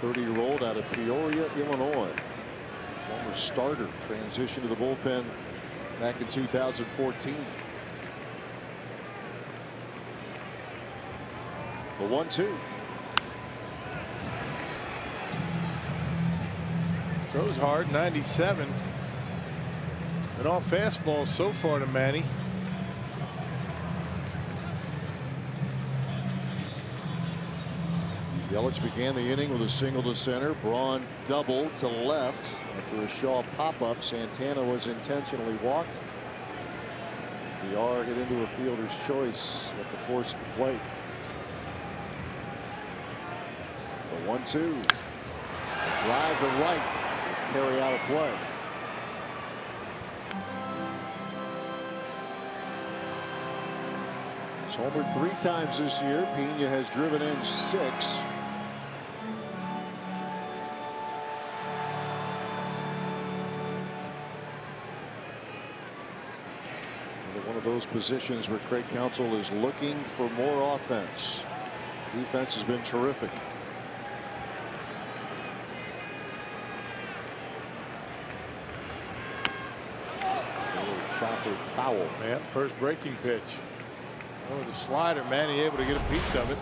.30-year-old out of Peoria, Illinois. Former starter, transitioned to the bullpen back in 2014. The 1-2. Throws hard, 97. And all fastballs so far to Manny. Yelich began the inning with a single to center. Braun double to left after a Shaw pop-up. Santana was intentionally walked. VR hit into a fielder's choice at the force at the plate. The 1-2. Drive to right. Carry out a play. He's homered 3 times this year. Pena has driven in 6. One of those positions where Craig Counsell is looking for more offense. Defense has been terrific. Chopper foul. Yeah, first breaking pitch. Oh, the slider, Manny able to get a piece of it.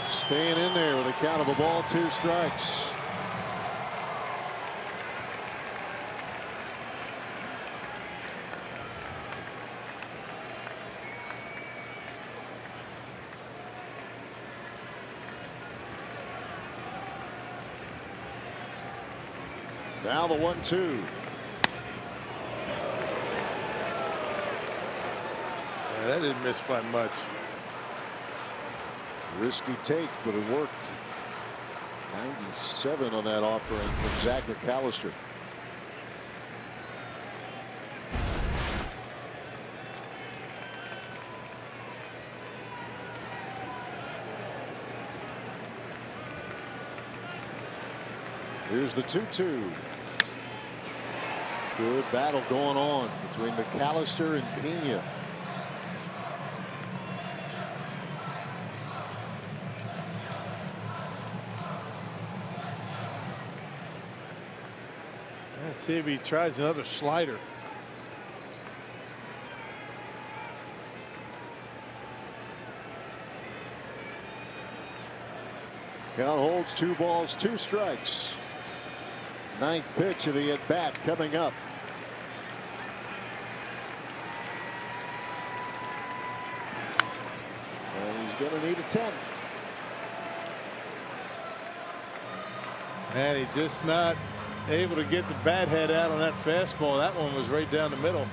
Staying in there with a count of a ball, 2 strikes. Now the 1-2. Yeah, that didn't miss by much. Risky take, but it worked. 97 on that offering from Zach McAllister. Here's the 2-2. Good battle going on between McAllister and Pena. Let's see if he tries another slider. Count holds, 2 balls, 2 strikes. 9th pitch of the at-bat coming up. And he's going to need a 10th. And he's just not able to get the bat head out on that fastball. That one was right down the middle.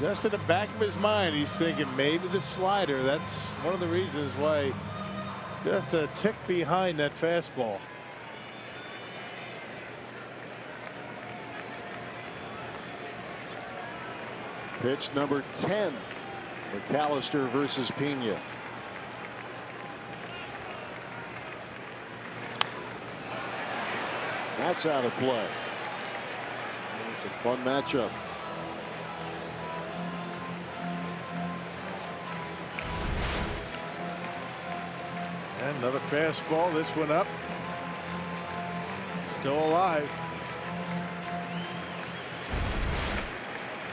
Just in the back of his mind, he's thinking maybe the slider. That's one of the reasons why just a tick behind that fastball. Pitch number 10. McAllister versus Pena. That's out of play. It's a fun matchup. And another fastball. This one up. Still alive.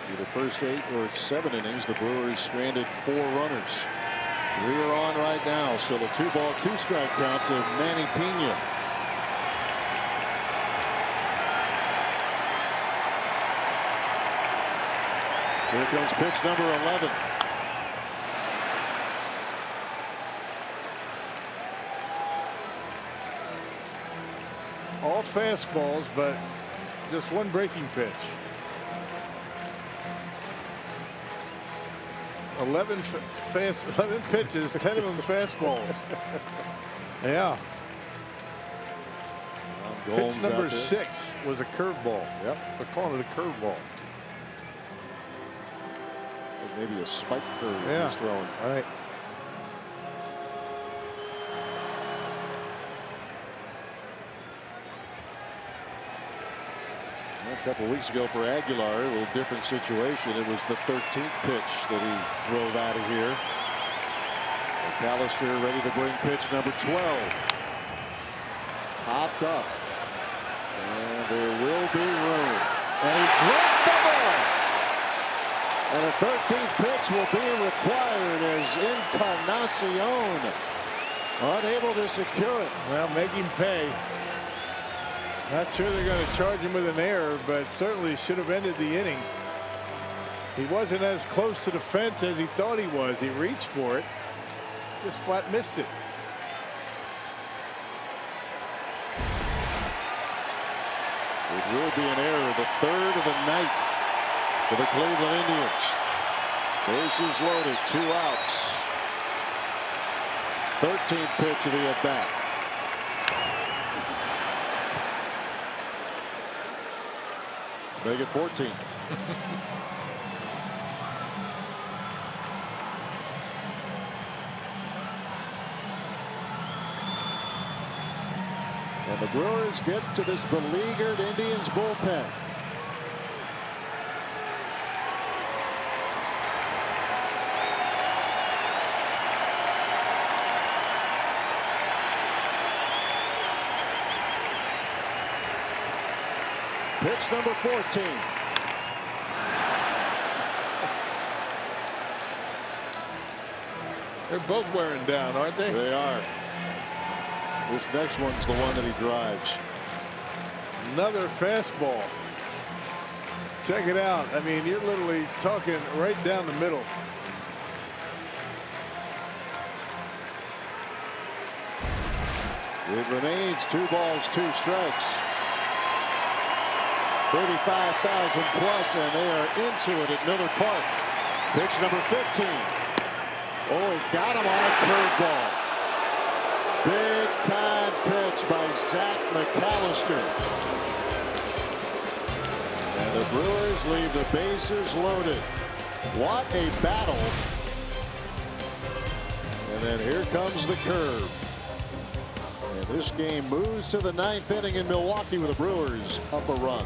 Through the first 8 or 7 innings, the Brewers stranded 4 runners. 3 are on right now. Still a 2-ball, 2-strike count to Manny Pena. Here comes pitch number 11. All fastballs, but just one breaking pitch. 11 pitches, 10 of them fastballs. Yeah. Pitch number 6 was a curveball. Yep. We're calling it a curveball. Maybe a spike curve he's throwing. All right. A couple of weeks ago for Aguilar, a little different situation. It was the 13th pitch that he drove out of here. McAllister ready to bring pitch number 12. Popped up. And there will be room. And he dropped the ball. And a 13th pitch will be required as Encarnacion unable to secure it. Well, make him pay. Not sure they're going to charge him with an error, but certainly should have ended the inning. He wasn't as close to the fence as he thought he was. He reached for it, just flat missed it. It will be an error, the third of the night for the Cleveland Indians. Bases loaded, 2 outs. 13th pitch of the at-bat. Make it 14. And the Brewers get to this beleaguered Indians bullpen. Pitch number 14. They're both wearing down, aren't they? They are. This next one's the one that he drives. Another fastball. Check it out. I mean, you're literally talking right down the middle. It remains 2 balls, 2 strikes. 35,000 plus, and they are into it at Miller Park. Pitch number 15. Oh, he got him on a curveball. Big time pitch by Zach McAllister. And the Brewers leave the bases loaded. What a battle. And then here comes the curve. And this game moves to the 9th inning in Milwaukee with the Brewers up a run.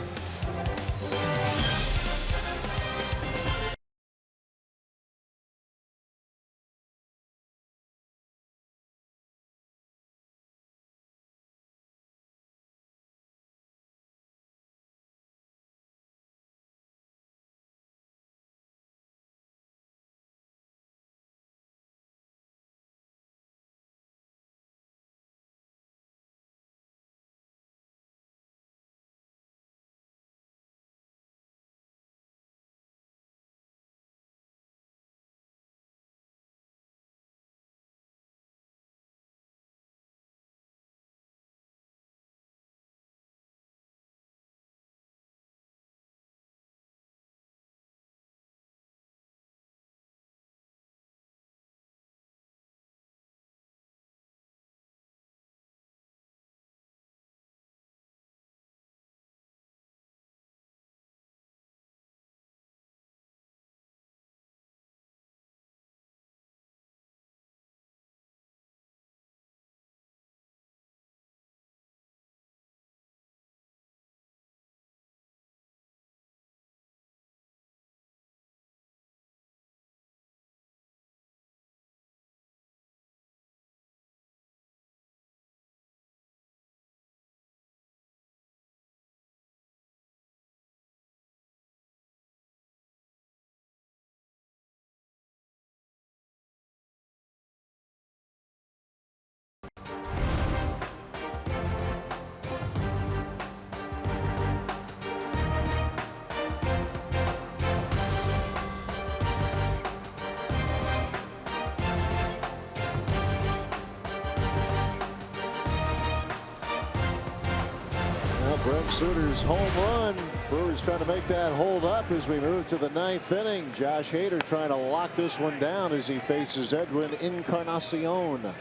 Brent Suter's home run. Brewers trying to make that hold up as we move to the 9th inning. Josh Hader trying to lock this one down as he faces Edwin Encarnacion.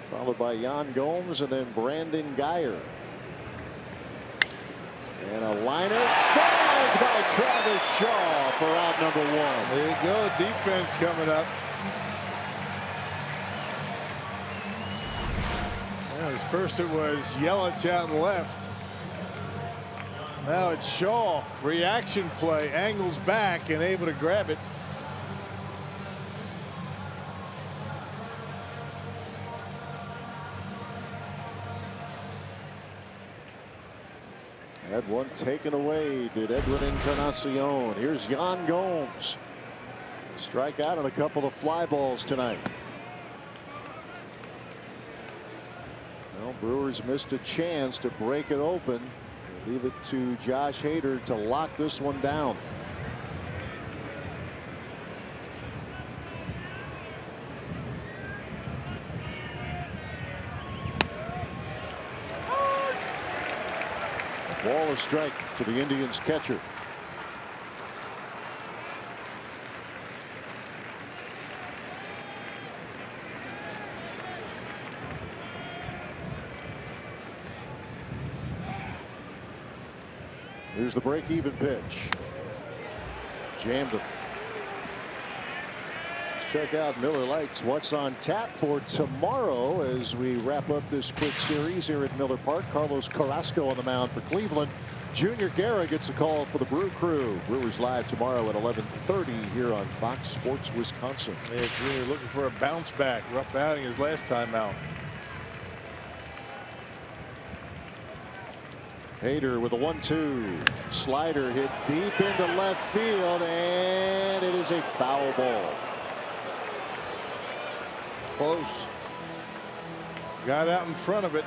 Followed by Jan Gomes and then Brandon Geyer. And a liner snagged by Travis Shaw for out number 1. There you go. Defense coming up. First it was Yelich out and left. Now it's Shaw. Reaction play. Angles back and able to grab it. Had one taken away, did Edwin Encarnacion. Here's Jan Gomes. Strike out on a couple of fly balls tonight. Well, Brewers missed a chance to break it open. Leave it to Josh Hader to lock this one down. Ball a strike to the Indians catcher. Here's the break-even pitch. Jammed him. Let's check out Miller Lite's what's on tap for tomorrow as we wrap up this quick series here at Miller Park. Carlos Carrasco on the mound for Cleveland. Junior Guerra gets a call for the Brew Crew. Brewers live tomorrow at 11:30 here on Fox Sports Wisconsin. Yeah, Junior looking for a bounce back. Rough outing his last time out. Hader with a 1-2. Slider hit deep into left field, and it is a foul ball. Close. Got out in front of it.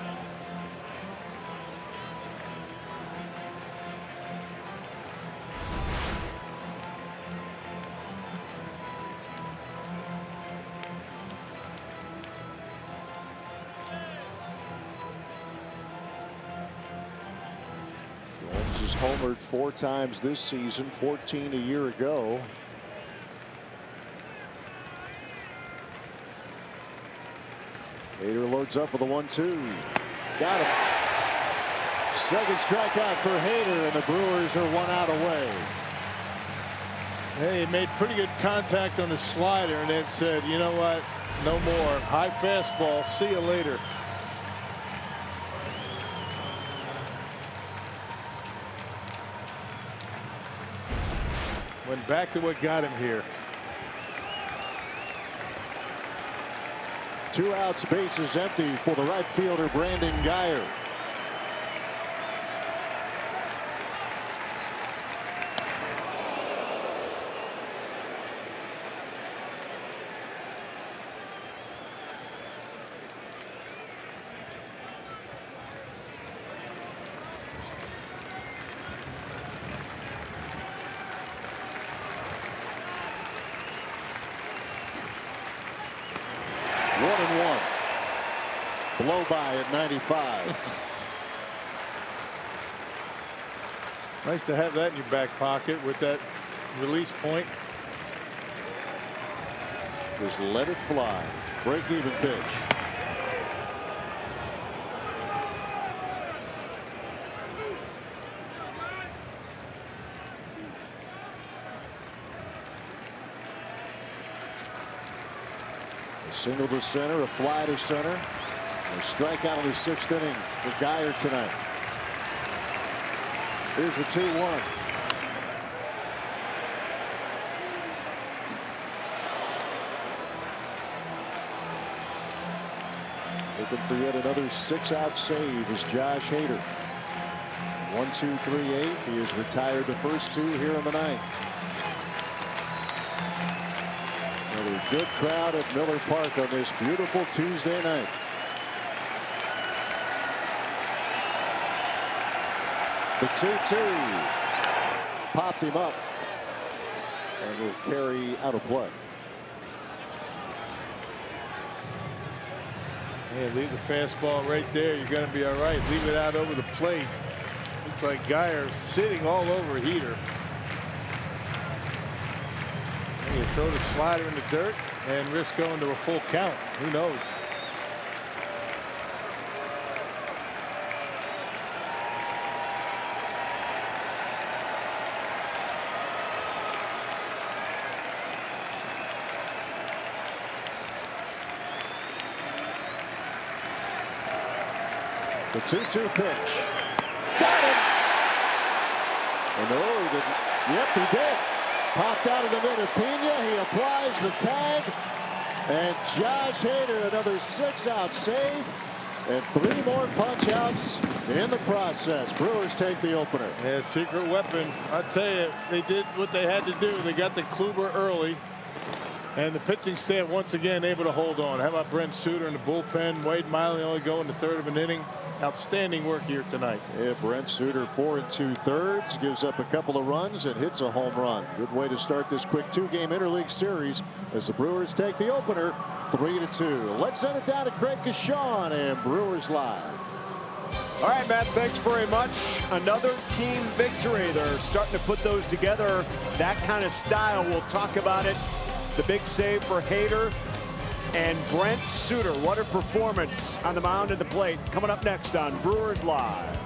Jones has homered 4 times this season, 14 a year ago. Hader loads up with a 1-2. Got him. Second strikeout for Hader, and the Brewers are 1 out away. Hey, he made pretty good contact on the slider and then said, you know what, no more. High fastball, see you later. Went back to what got him here. 2 outs, bases empty for the right fielder Brandon Guyer. Blow by at 95. Nice to have that in your back pocket with that release point. Just let it fly. Break even pitch. A single to center, a fly to center. A strikeout in the 6th inning for Guyer tonight. Here's the 2-1. Looking for yet another 6-out save is Josh Hader. 1-2-3-8. He has retired the first 2 here in the 9th. Another good crowd at Miller Park on this beautiful Tuesday night. The 2-2 popped him up and will carry out of play. Yeah, leave the fastball right there. You're going to be all right. Leave it out over the plate. Looks like Guyer sitting all over Hader. And you throw the slider in the dirt and risk going to a full count. Who knows? The 2-2 pitch. Got him. And no, he didn't. Yep, he did. Popped out of the middle. Pena, he applies the tag. And Josh Hader, another 6-out save. And 3 more punch outs in the process. Brewers take the opener. Yeah, secret weapon. I tell you, they did what they had to do. They got the Kluber early. And the pitching staff once again able to hold on. How about Brent Suter in the bullpen? Wade Miley only going the third of an inning. Outstanding work here tonight. Yeah, Brent Suter 4 2/3, gives up a couple of runs and hits a home run. Good way to start this quick 2-game interleague series as the Brewers take the opener 3-2. Let's send it down to Craig Kashawn and Brewers Live. All right, Matt, thanks very much. Another team victory. They're starting to put those together. That kind of style. We'll talk about it. The big save for Hader and Brent Suter. What a performance on the mound and the plate. Coming up next on Brewers Live.